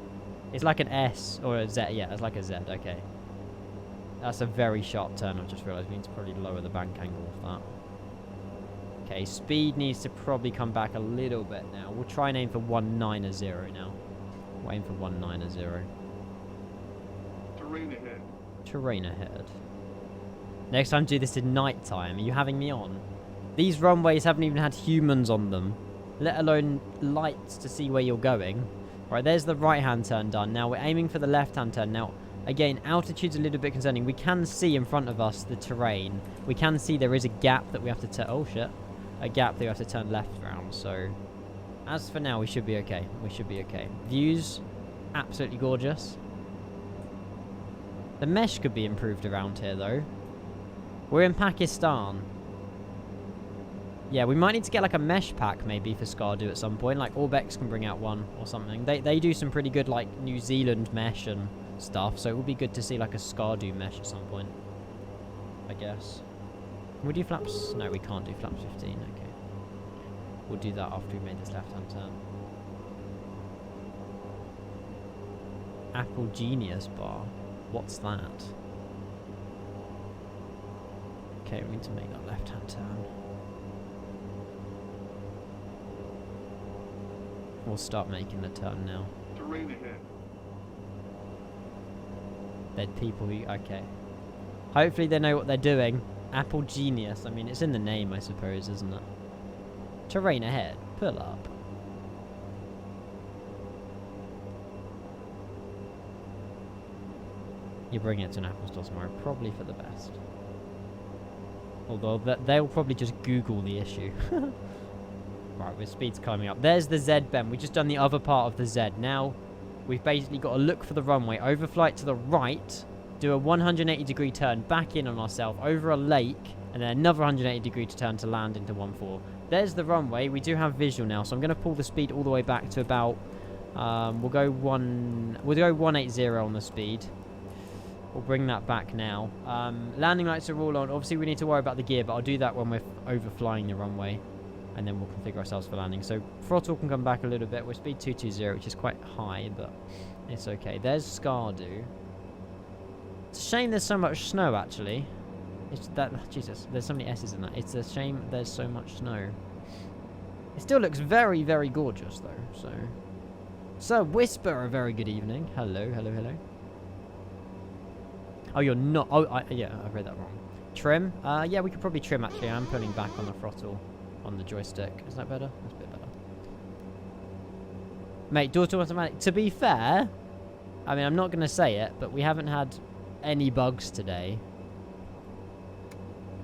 Speaker 1: It's like an S or a Z. Yeah, it's like a Z. Okay. That's a very sharp turn. I've just realised we need to probably lower the bank angle of that. Okay, speed needs to probably come back a little bit now. We'll try and aim for 190 now. We'll aim for 190.
Speaker 9: Terrain ahead.
Speaker 1: Terrain ahead. Next time do this in night time. Are you having me on? These runways haven't even had humans on them, let alone lights to see where you're going. Right, there's the right-hand turn done. Now we're aiming for the left-hand turn. Now, again, altitude's a little bit concerning. We can see in front of us the terrain. We can see there is a gap that we have to turn. Oh, shit. A gap that we have to turn left around. So, as for now, we should be okay. We should be okay. Views, absolutely gorgeous. The mesh could be improved around here, though. We're in Pakistan. Yeah, we might need to get like a mesh pack maybe for SKARDU at some point. Like Orbex can bring out one or something. They do some pretty good like New Zealand mesh and stuff. So it would be good to see like a SKARDU mesh at some point, I guess. Can we do flaps? No, we can't do flaps 15. Okay. We'll do that after we made this left-hand turn. Apple Genius bar. What's that? Okay, we need to make that left-hand turn. We'll start making the turn now.
Speaker 9: Terrain ahead.
Speaker 1: Dead people who... Okay. Hopefully they know what they're doing. Apple Genius. I mean, it's in the name, I suppose, isn't it? Terrain ahead. Pull up. You bring it to an Apple store tomorrow. Probably for the best. Although they'll probably just Google the issue. Right, with speed's climbing up. There's the Z bend. We've just done the other part of the Z. Now, we've basically got to look for the runway. Overflight to the right do a 180-degree turn back in on ourselves over a lake, and then another 180-degree turn to land into 1-4. There's the runway. We do have visual now, so I'm going to pull the speed all the way back to about... we'll go 180 on the speed. We'll bring that back now. Landing lights are all on. Obviously, we need to worry about the gear, but I'll do that when we're overflying the runway. And then we'll configure ourselves for landing. So throttle can come back a little bit. We're speed 220, which is quite high, but it's okay. There's SKARDU. It's a shame there's so much snow, actually. It's that... Jesus, there's so many S's in that. It's a shame there's so much snow. It still looks very, very gorgeous, though. So... Sir Whisper, a very good evening. Hello, hello, hello. Oh, you're not... Oh, yeah, I read that wrong. Trim? Yeah, we could probably trim, actually. I'm pulling back on the throttle on the joystick. Is that better? That's a bit better. Mate, door to automatic. To be fair, I mean, I'm not going to say it, but we haven't had any bugs today.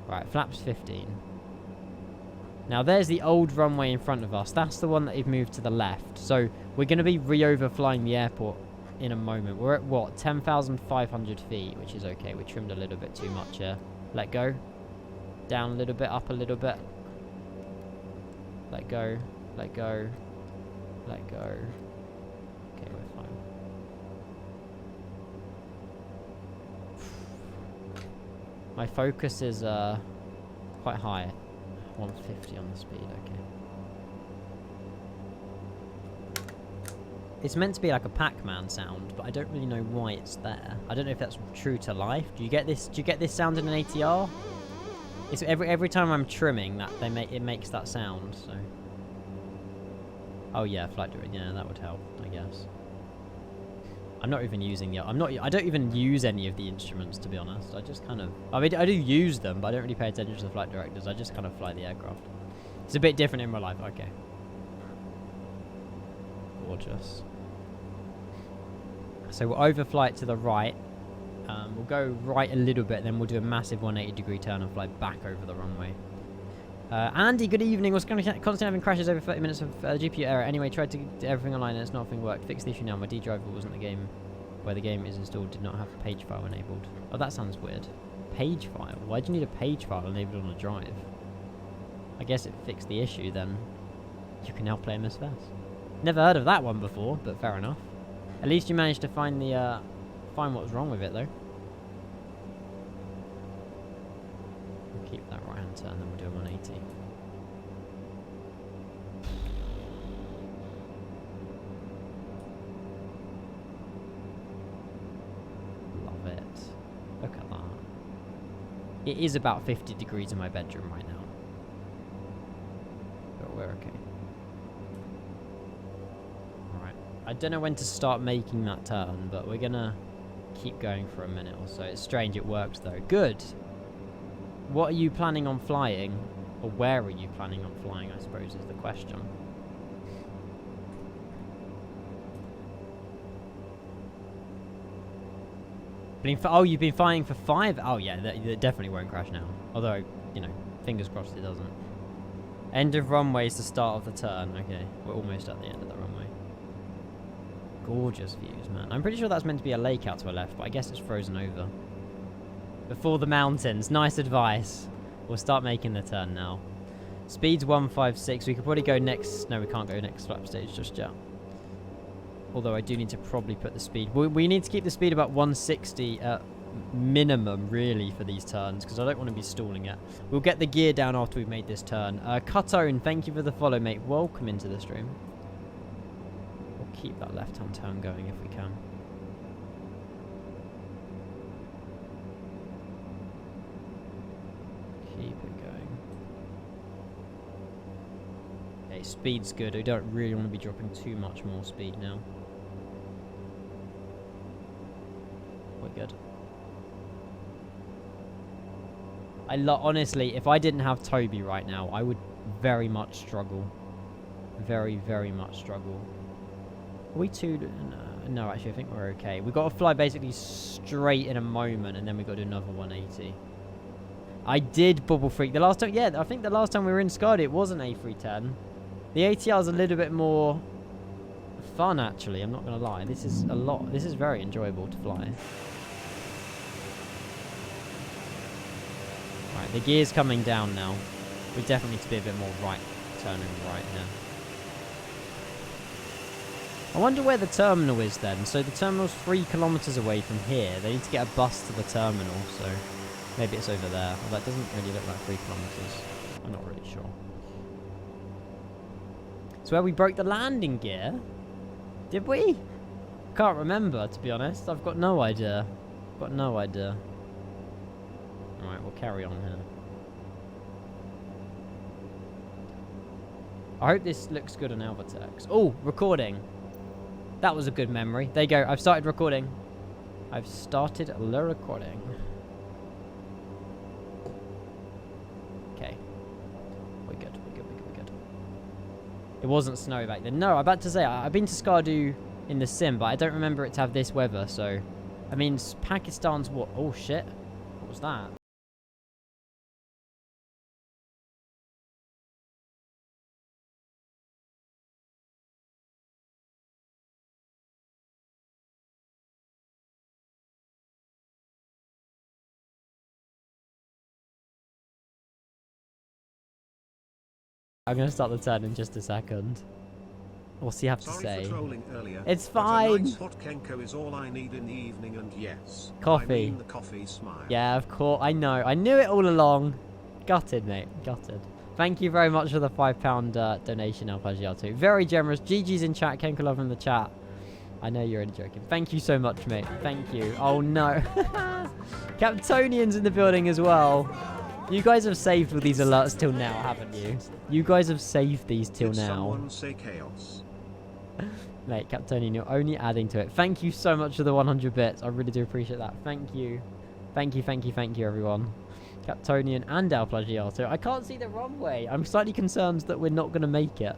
Speaker 1: Right, flaps 15. Now, there's the old runway in front of us. That's the one that they've moved to the left. So, we're going to be re-overflying the airport in a moment. We're at, what, 10,500 feet, which is okay. We trimmed a little bit too much here. Let go. Down a little bit, up a little bit. Let go. Let go. Let go. Okay, we're fine. My focus is quite high. 150 on the speed, okay. It's meant to be like a Pac-Man sound, but I don't really know why it's there. I don't know if that's true to life. Do you get this sound in an ATR? It's every time I'm trimming that it makes that sound, so. Oh yeah, flight director, yeah, that would help, I guess. I'm not even using the... I don't even use any of the instruments, to be honest. I just kind of... I mean, I do use them, but I don't really pay attention to the flight directors. I just kind of fly the aircraft. It's a bit different in real life. Okay. Gorgeous. So we'll overfly it to the right. We'll go right a little bit, then we'll do a massive 180-degree turn and fly back over the runway. Andy, good evening. Was constantly having crashes over 30 minutes of GPU error. Anyway, tried to get everything online and nothing worked. Fixed the issue now. My D driver wasn't the game where the game is installed. Did not have a page file enabled. Oh, that sounds weird. Page file? Why do you need a page file enabled on a drive? I guess it fixed the issue then. You can now play MSFS. Never heard of that one before, but fair enough. At least you managed to find the find what was wrong with it though. We'll keep that right hand turn, then we'll do a 180. Love it. Look at that. It is about 50 degrees in my bedroom right now. But we're okay. Alright. I don't know when to start making that turn, but we're gonna keep going for a minute or so. It's strange it works though. Good. What are you planning on flying? Or where are you planning on flying, I suppose, is the question. Oh, you've been flying for 5? Oh, yeah, that definitely won't crash now. Although, you know, fingers crossed it doesn't. End of runway is the start of the turn. Okay, we're almost at the end of the runway. Gorgeous views, man. I'm pretty sure that's meant to be a lake out to our left, but I guess it's frozen over. Before the mountains. Nice advice. We'll start making the turn now. Speed's 156. We could probably go next... No, we can't go next flap stage just yet. Although I do need to probably put the speed... We need to keep the speed about 160 minimum, really, for these turns, because I don't want to be stalling it. We'll get the gear down after we've made this turn. Cutone, thank you for the follow, mate. Welcome into the stream. We'll keep that left-hand turn going if we can. Keep it going. Okay, speed's good. I don't really want to be dropping too much more speed now. We're good. Honestly, if I didn't have Toby right now, I would very much struggle. Very, very much struggle. Are we too... No, actually, I think we're okay. We've got to fly basically straight in a moment, and then we've got to do another 180. I did bubble freak. The last time... Yeah, I think the last time we were in SKARDU, it was an A310. The ATR is a little bit more fun, actually. I'm not going to lie. This is a lot. This is very enjoyable to fly. Right, the gear's coming down now. We definitely need to be a bit more right, turning right here. I wonder where the terminal is then. So the terminal's 3 kilometers away from here. They need to get a bus to the terminal, so maybe it's over there. Well, that doesn't really look like 3 kilometers. I'm not really sure. It's where we broke the landing gear. Did we? Can't remember, to be honest. I've got no idea. Got no idea. Alright, we'll carry on here. I hope this looks good on Alvatex. Oh, recording. That was a good memory. There you go. I've started recording. I've started the recording. Okay. We're good. We're good. We're good. We're good. It wasn't snowy back then. No, I'm about to say, I've been to SKARDU in the sim, but I don't remember it to have this weather, so... I mean, Pakistan's what? Oh, shit. What was that? I'm going to start the turn in just a second. What's he have to say?
Speaker 2: For trolling earlier,
Speaker 1: it's
Speaker 2: but
Speaker 1: fine.
Speaker 2: a nice hot Kenko is all I need in the evening, and yes,
Speaker 1: Coffee.
Speaker 2: I mean the coffee smile.
Speaker 1: Yeah, of course. I know. I knew it all along. Gutted, mate. Gutted. Thank you very much for the £5 donation, Alpagiato. Very generous. GG's in chat. Kenko love in the chat. I know you're only joking. Thank you so much, mate. Thank you. Oh, no. Captonian's in the building as well. You guys have saved with these alerts till now, haven't you? You guys have saved these till now.
Speaker 2: Someone say chaos.
Speaker 1: Mate, Captonian, you're only adding to it. Thank you so much for the 100 bits. I really do appreciate that. Thank you. Thank you, thank you, thank you, everyone. Captonian and Al Plagiato. I can't see the runway. I'm slightly concerned that we're not going to make it.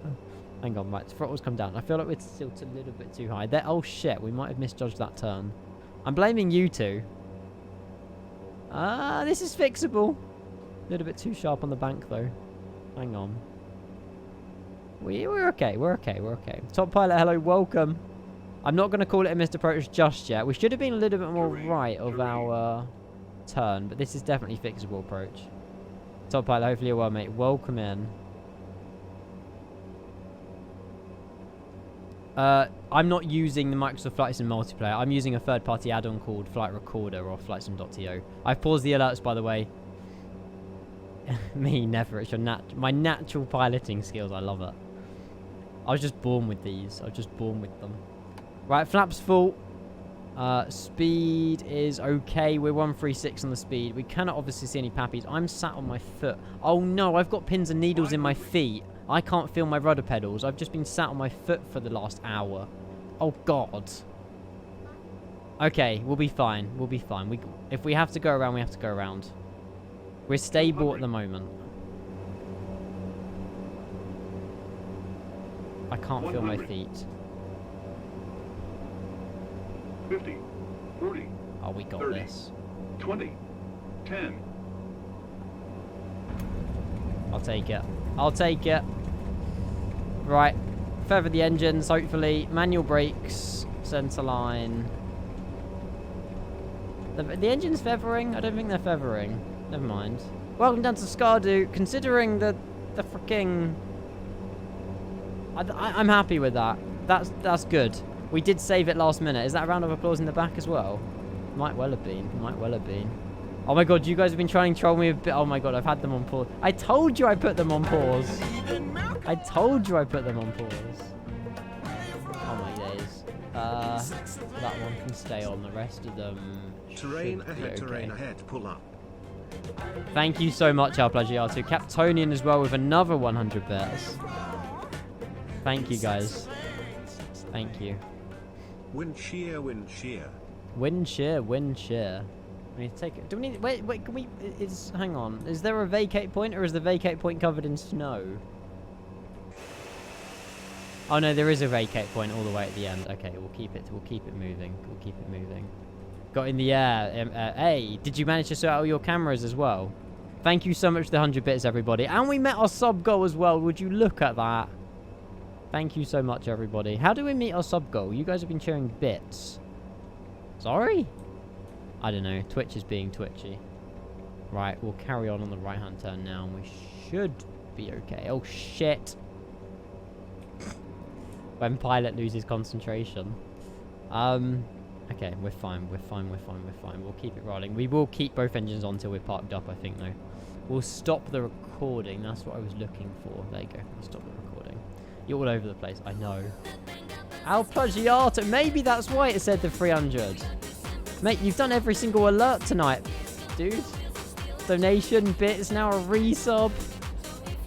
Speaker 1: Hang on, right. The throttle's come down. I feel like we're still a little bit too high. There. Oh, shit. We might have misjudged that turn. I'm blaming you two. This is fixable. A little bit too sharp on the bank, though. Hang on. We're okay. We're okay. We're okay. Top pilot, hello. Welcome. I'm not going to call it a missed approach just yet. We should have been a little bit more right of our turn, but this is definitely fixable approach. Top pilot, hopefully you're well, mate. Welcome in. I'm not using the Microsoft Flight Sim multiplayer. I'm using a third-party add-on called Flight Recorder or FlightSim.to. I've paused the alerts, by the way. Me, never. It's my natural piloting skills. I love it. I was just born with these. I was just born with them. Right, flaps full. Speed is okay. We're 136 on the speed. We cannot obviously see any pappies. I'm sat on my foot. Oh no, I've got pins and needles in my feet. I can't feel my rudder pedals. I've just been sat on my foot for the last hour. Oh god. Okay, we'll be fine. We'll be fine. If we have to go around, we have to go around. We're stable at the moment. I can't feel my feet.
Speaker 9: 50, 40.
Speaker 1: Oh, we got
Speaker 9: 30,
Speaker 1: this.
Speaker 9: 20, 10.
Speaker 1: I'll take it. I'll take it. Right. Feather the engines, hopefully. Manual brakes. Center line. The engine's feathering? I don't think they're feathering. Never mind. Welcome down to SKARDU. Considering the freaking... I'm happy with that. That's good. We did save it last minute. Is that a round of applause in the back as well? Might well have been. Might well have been. Oh my god, you guys have been trying to troll me a bit. Oh my god, I've had them on pause. I told you I put them on pause. I told you I put them on pause. Oh my days. That one can stay on. The rest of them...
Speaker 2: Terrain ahead,
Speaker 1: okay.
Speaker 2: terrain ahead, pull up.
Speaker 1: Thank you so much, Alplagiato. Captonian as well with another 100 bits. Thank you, guys. Thank you.
Speaker 2: Wind shear, wind shear.
Speaker 1: Wind shear, wind shear. We need to take it. Do we need... Wait, can we... hang on. Is there a vacate point, or is the vacate point covered in snow? Oh, no, there is a vacate point all the way at the end. Okay, we'll keep it moving. We'll keep it moving. Got in the air. Hey, did you manage to sort out your cameras as well? Thank you so much for the 100 bits, everybody. And we met our sub goal as well. Would you look at that? Thank you so much, everybody. How do we meet our sub goal? You guys have been sharing bits. Sorry? I don't know. Twitch is being twitchy. Right, we'll carry on the right-hand turn now, and we should be okay. Oh, shit. When pilot loses concentration. Okay, we're fine. We're fine. We'll keep it rolling. We will keep both engines on until we're parked up, I think, though. We'll stop the recording. That's what I was looking for. There you go. We'll stop the recording. You're all over the place. I know. Al Plagiato. Maybe that's why it said the 300. Mate, you've done every single alert tonight, dude. Donation, bits, now a resub.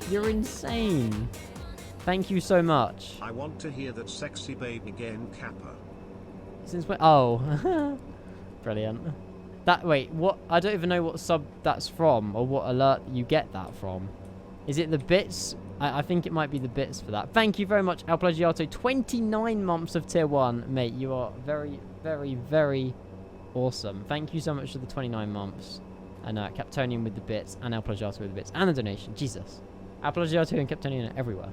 Speaker 1: You're insane. Thank you so much.
Speaker 2: I want to hear that sexy babe again, Kappa.
Speaker 1: Since when? Oh. Brilliant. Wait, what? I don't even know what sub that's from or what alert you get that from. Is it the bits? I think it might be the bits for that. Thank you very much, El Plagiato. 29 months of tier 1. Mate, you are very, very, very awesome. Thank you so much for the 29 months. And Captonian with the bits and El Plagiato with the bits and the donation. Jesus. El Plagiato and Captonian are everywhere.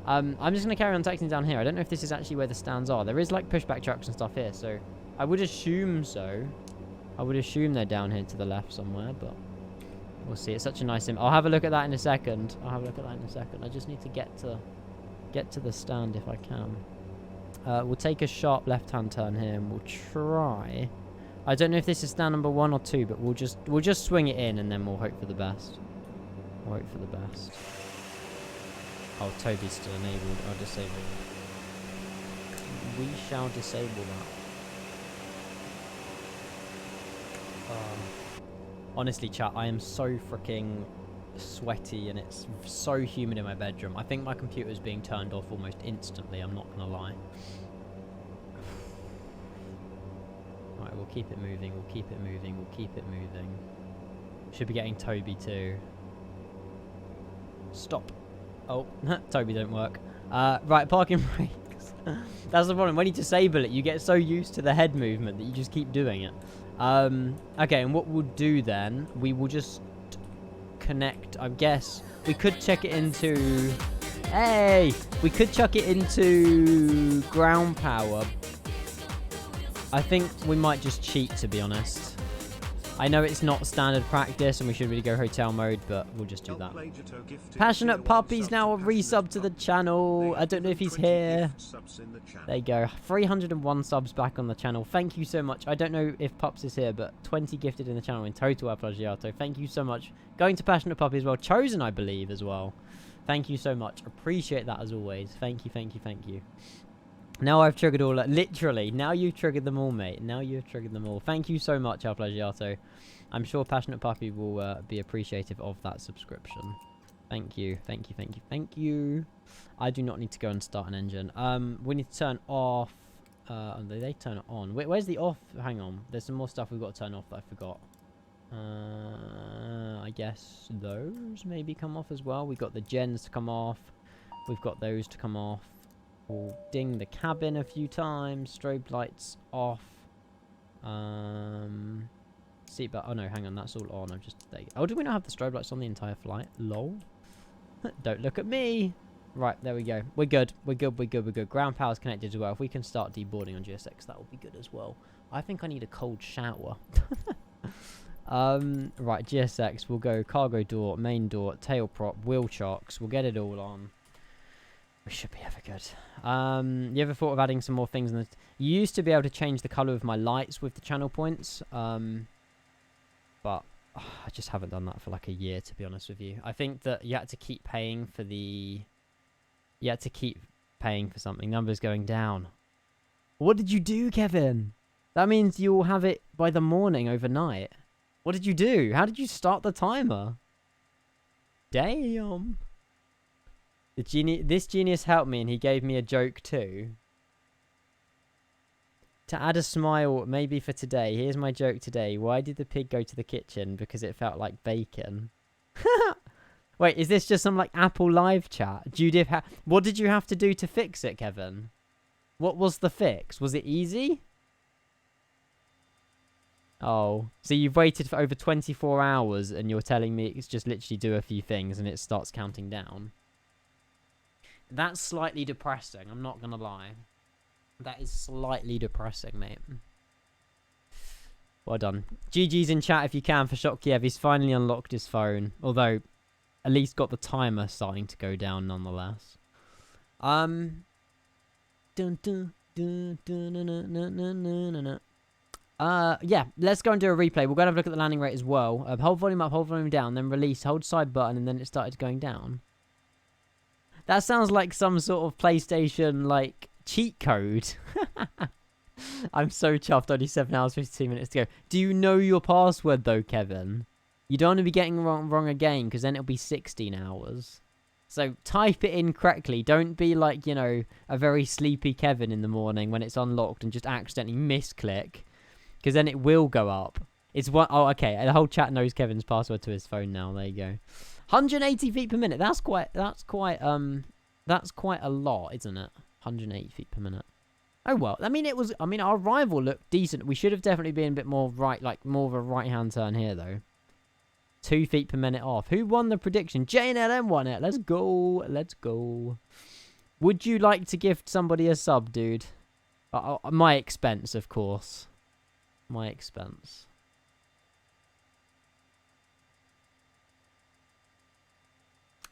Speaker 1: I'm just going to carry on taxing down here. I don't know if this is actually where the stands are. There is like pushback trucks and stuff here, so I would assume so. I would assume they're down here to the left somewhere, but we'll see. It's such a nice I'll have a look at that in a second. I just need to get to the stand if I can. We'll take a sharp left-hand turn here and we'll try. I don't know if this is stand number 1 or 2, but we'll just swing it in and then we'll hope for the best. We'll hope for the best. Oh, Toby's still enabled. I'll disable it. We shall disable that. Honestly, chat, I am so freaking sweaty and it's so humid in my bedroom. I think my computer is being turned off almost instantly. I'm not going to lie. Alright, we'll keep it moving. We'll keep it moving. We'll keep it moving. Should be getting Toby too. Stop. Oh, Toby don't work. Right, parking brakes. That's the problem. When you disable it, you get so used to the head movement that you just keep doing it. Okay, and what we'll do then, we will just connect, I guess. We could check it into... Hey! We could chuck it into ground power. I think we might just cheat, to be honest. I know it's not standard practice and we should really go hotel mode, but we'll just do that. Passionate Puppy's now a resub to the channel. I don't know if he's here. There you go. 301 subs back on the channel. Thank you so much. I don't know if Pups is here, but 20 gifted in the channel in total. Plagiato. Thank you so much. Going to Passionate Puppy as well. Chosen, I believe, as well. Thank you so much. Appreciate that as always. Thank you, thank you, thank you. Now I've triggered all... Literally, now you've triggered them all, mate. Now you've triggered them all. Thank you so much, El Plagiato. I'm sure Passionate Puppy will be appreciative of that subscription. Thank you, thank you, thank you, thank you. I do not need to go and start an engine. We need to turn off... they turn it on. Wait, where's the off? Hang on. There's some more stuff we've got to turn off that I forgot. I guess those maybe come off as well. We've got the gens to come off. We've got those to come off. We'll ding the cabin a few times. Strobe lights off. Seatbelt. Oh no, hang on. That's all on. I'm just... Oh, do we not have the strobe lights on the entire flight? Lol. Don't look at me. Right, there we go. We're good. We're good. We're good. We're good. Ground power's connected as well. If we can start deboarding on GSX, that will be good as well. I think I need a cold shower. Right, GSX. We'll go cargo door, main door, tail prop, wheel chocks. We'll get it all on. We should be ever good. You ever thought of adding some more things? You used to be able to change the colour of my lights with the channel points. But I just haven't done that for like a year, to be honest with you. I think that you had to keep paying for the... You had to keep paying for something. Numbers going down. What did you do, Kevin? That means you'll have it by the morning overnight. What did you do? How did you start the timer? Damn. This genius helped me and he gave me a joke too. To add a smile, maybe for today. Here's my joke today. Why did the pig go to the kitchen? Because it felt like bacon. Wait, is this just some like Apple live chat? Judith, what did you have to do to fix it, Kevin? What was the fix? Was it easy? Oh, so you've waited for over 24 hours and you're telling me it's just literally do a few things and it starts counting down. That's slightly depressing, I'm not gonna lie. That is slightly depressing, mate. Well done. GG's in chat if you can for Shock Kiev. He's finally unlocked his phone. Although, at least got the timer starting to go down nonetheless. Dun, dun, dun, dun, dun, dun, dun, dun, dun, dun. Yeah, let's go and do a replay. We're going to have a look at the landing rate as well. Hold volume up, hold volume down, then release, hold side button, and then it started going down. That sounds like some sort of PlayStation, like, cheat code. I'm so chuffed. Only 7 hours, 52 minutes to go. Do you know your password, though, Kevin? You don't want to be getting wrong again, because then it'll be 16 hours. So type it in correctly. Don't be like, you know, a very sleepy Kevin in the morning when it's unlocked and just accidentally misclick. Because then it will go up. It's what? Oh, okay. The whole chat knows Kevin's password to his phone now. There you go. 180 feet per minute. That's quite a lot, isn't it? 180 feet per minute. Oh well. I mean, our rival looked decent. We should have definitely been a bit more right, like more of a right-hand turn here though. 2 feet per minute off. Who won the prediction? JNLM won it. Let's go. Let's go. Would you like to gift somebody a sub, dude? My expense, of course. My expense.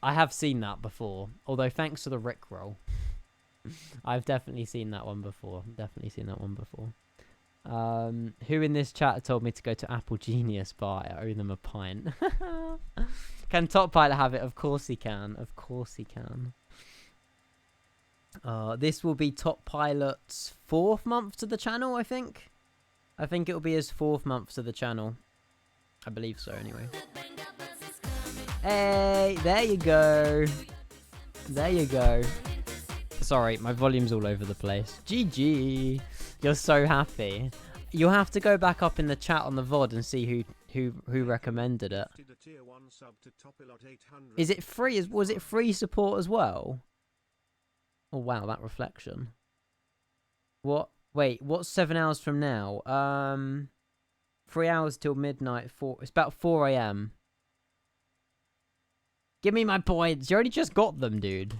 Speaker 1: I have seen that before. Although, thanks to the Rickroll. I've definitely seen that one before. Definitely seen that one before. Who in this chat told me to go to Apple Genius Bar? I owe them a pint. Can Top Pilot have it? Of course he can. Of course he can. This will be Top Pilot's 4th month to the channel, I think. I think it'll be his 4th month to the channel. I believe so, anyway. Hey, there you go. There you go. Sorry, my volume's all over the place. GG. You're so happy. You'll have to go back up in the chat on the VOD and see who recommended it. Is it free? Was it free support as well? Oh wow, that reflection. What? Wait, what's 7 hours from now? 3 hours till midnight. It's about 4 AM. Give me my points. You already just got them, dude.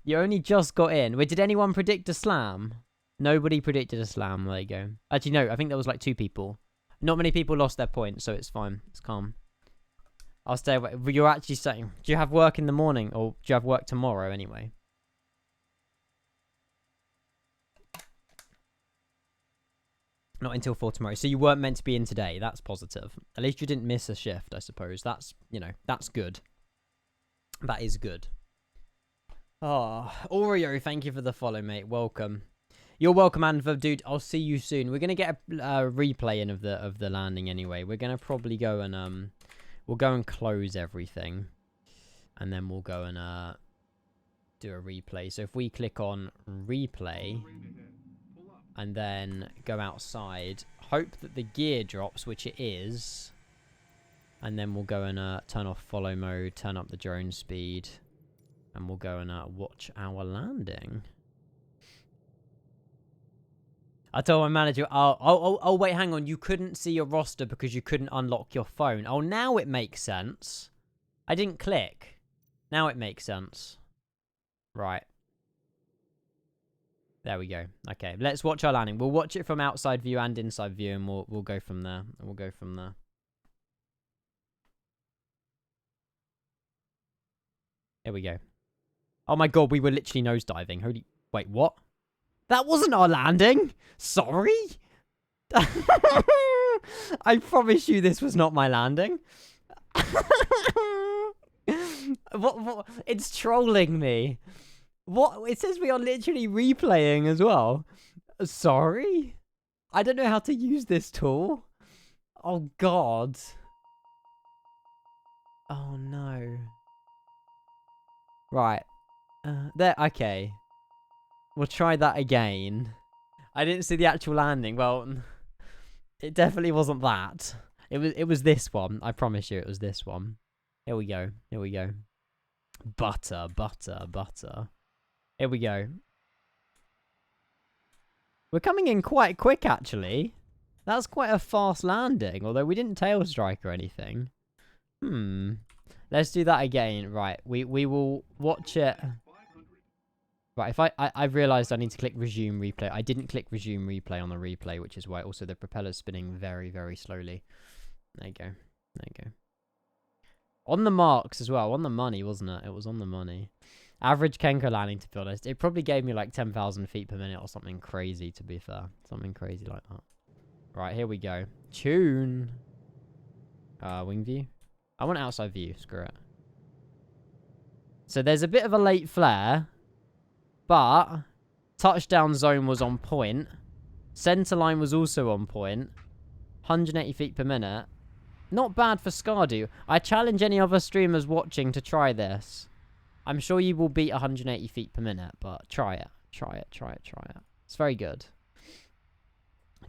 Speaker 1: You only just got in. Wait, did anyone predict a slam? Nobody predicted a slam. There you go. Actually, no. I think there was like 2 people. Not many people lost their points, so it's fine. It's calm. I'll stay away. You're actually saying, do you have work in the morning, or do you have work tomorrow anyway? Not until 4 tomorrow. So you weren't meant to be in today. That's positive. At least you didn't miss a shift, I suppose. That's, you know, that's good. That is good. Oh, Oreo, thank you for the follow, mate. Welcome. You're welcome, Anva, dude. I'll see you soon. We're gonna get a replay in of the landing anyway. We're gonna probably go and we'll go and close everything, and then we'll go and do a replay. So if we click on replay and then go outside, hope that the gear drops, which it is, and then we'll go and turn off follow mode, turn up the drone speed. And we'll go and watch our landing. I told my manager, oh, wait, hang on. You couldn't see your roster because you couldn't unlock your phone. Oh, now it makes sense. I didn't click. Now it makes sense. Right. There we go. Okay, let's watch our landing. We'll watch it from outside view and inside view, and we'll go from there. We'll go from there. Here we go. Oh my god, we were literally nosediving. Holy... Wait, what? That wasn't our landing! Sorry? I promise you this was not my landing. What? It's trolling me. What? It says we are literally replaying as well. Sorry? I don't know how to use this tool. Oh god. Oh no. Right. There, okay. We'll try that again. I didn't see the actual landing. Well, it definitely wasn't that. It was this one. I promise you it was this one. Here we go. Here we go. Butter, butter, butter. Here we go. We're coming in quite quick, actually. That's quite a fast landing, although we didn't tail strike or anything. Let's do that again. Right, we will watch it. Right, if I've realised I need to click resume replay. I didn't click resume replay on the replay, which is why also the propeller's spinning very, very slowly. There you go. There you go. On the marks as well. On the money, wasn't it? It was on the money. Average Kenko landing, to be honest. It probably gave me like 10,000 feet per minute or something crazy, to be fair. Something crazy like that. Right, here we go. Tune. Wing view. I want outside view. Screw it. So there's a bit of a late flare. But touchdown zone was on point. Center line was also on point. 180 feet per minute. Not bad for SKARDU. I challenge any other streamers watching to try this. I'm sure you will beat 180 feet per minute, but try it. Try it, try it, try it. It's very good.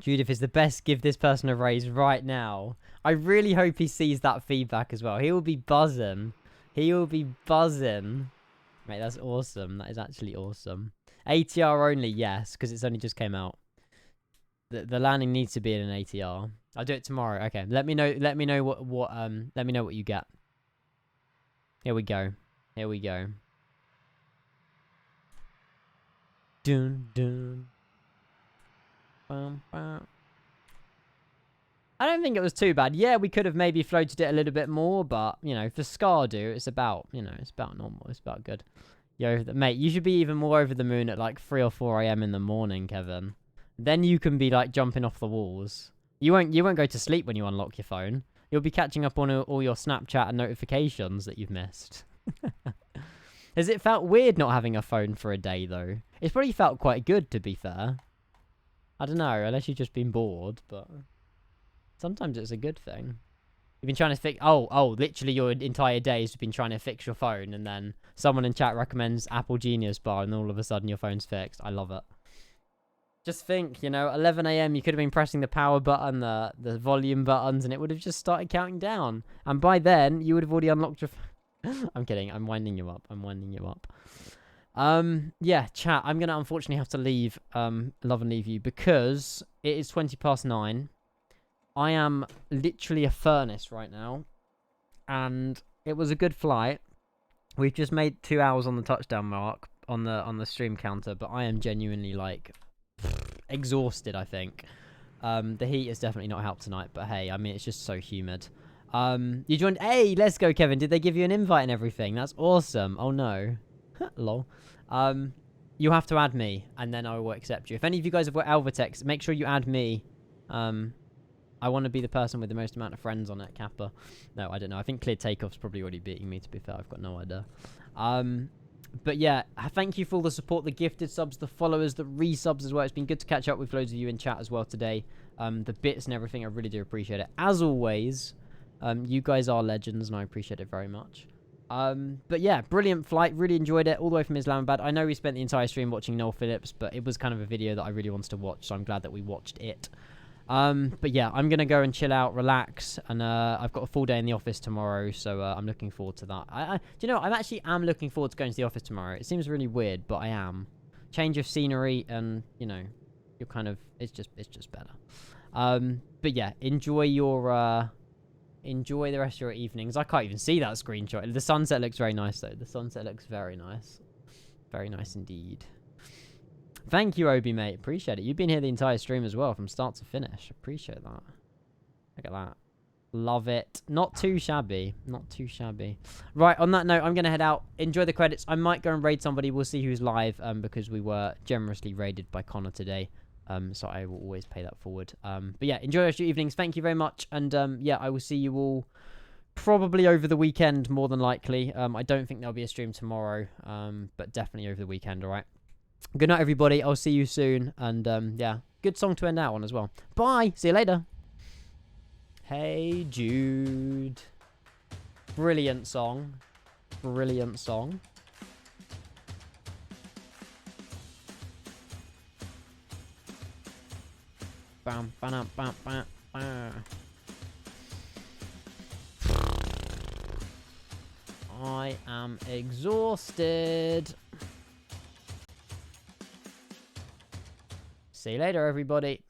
Speaker 1: Judith is the best. Give this person a raise right now. I really hope he sees that feedback as well. He will be buzzing. He will be buzzing. Mate, that's awesome. That is actually awesome. ATR only, yes, because it's only just came out. The landing needs to be in an ATR. I'll do it tomorrow. Okay, let me know what you get. Here we go. Here we go. Dun dun. Bum, bum. I don't think it was too bad. Yeah, we could have maybe floated it a little bit more, but, you know, for SKARDU, it's about, you know, it's about normal. It's about good. Yo, mate, you should be even more over the moon at like 3 or 4 a.m. in the morning, Kevin. Then you can be like jumping off the walls. You won't go to sleep when you unlock your phone. You'll be catching up on all your Snapchat and notifications that you've missed. Has it felt weird not having a phone for a day, though? It's probably felt quite good, to be fair. I don't know, unless you've just been bored, but... Sometimes it's a good thing. You've been trying to fix... Oh, literally your entire day has been trying to fix your phone, and then someone in chat recommends Apple Genius Bar, and all of a sudden your phone's fixed. I love it. Just think, you know, 11 a.m. you could have been pressing the power button, the volume buttons, and it would have just started counting down. And by then, you would have already unlocked your... I'm kidding. I'm winding you up. I'm winding you up. Yeah, chat. I'm going to unfortunately have to leave, love and leave you, because it is 9:20. I am literally a furnace right now, and it was a good flight. We've just made 2 hours on the touchdown mark on the stream counter, but I am genuinely like exhausted. I think the heat has definitely not helped tonight, but hey, I mean it's just so humid. You joined. Hey, let's go, Kevin. Did they give you an invite and everything? That's awesome. Oh no, lol. You have to add me, and then I will accept you. If any of you guys have got Alvatex, make sure you add me. I want to be the person with the most amount of friends on it, Kappa. No, I don't know. I think Clear Takeoff's probably already beating me, to be fair. I've got no idea. But yeah, thank you for all the support, the gifted subs, the followers, the resubs as well. It's been good to catch up with loads of you in chat as well today. The bits and everything, I really do appreciate it. As always, you guys are legends, and I appreciate it very much. But yeah, brilliant flight. Really enjoyed it all the way from Islamabad. I know we spent the entire stream watching Noel Phillips, but it was kind of a video that I really wanted to watch, so I'm glad that we watched it. But yeah, I'm going to go and chill out, relax, and I've got a full day in the office tomorrow, so I'm looking forward to that. Do you know, I actually am looking forward to going to the office tomorrow. It seems really weird, but I am. Change of scenery, and, you know, you're kind of, it's just better. But yeah, enjoy the rest of your evenings. I can't even see that screenshot. The sunset looks very nice, though. The sunset looks very nice. Very nice indeed. Thank you, Obi, mate. Appreciate it. You've been here the entire stream as well, from start to finish. Appreciate that. Look at that. Love it. Not too shabby. Not too shabby. Right, on that note, I'm going to head out. Enjoy the credits. I might go and raid somebody. We'll see who's live, because we were generously raided by Connor today. So I will always pay that forward. But yeah, enjoy the rest of your evenings. Thank you very much. And yeah, I will see you all probably over the weekend, more than likely. I don't think there'll be a stream tomorrow, but definitely over the weekend, all right? Good night, everybody. I'll see you soon. And yeah, good song to end out on as well. Bye. See you later. Hey, Jude. Brilliant song. Brilliant song. Bam, bam, bam, bam, bam. I am exhausted. See you later, everybody.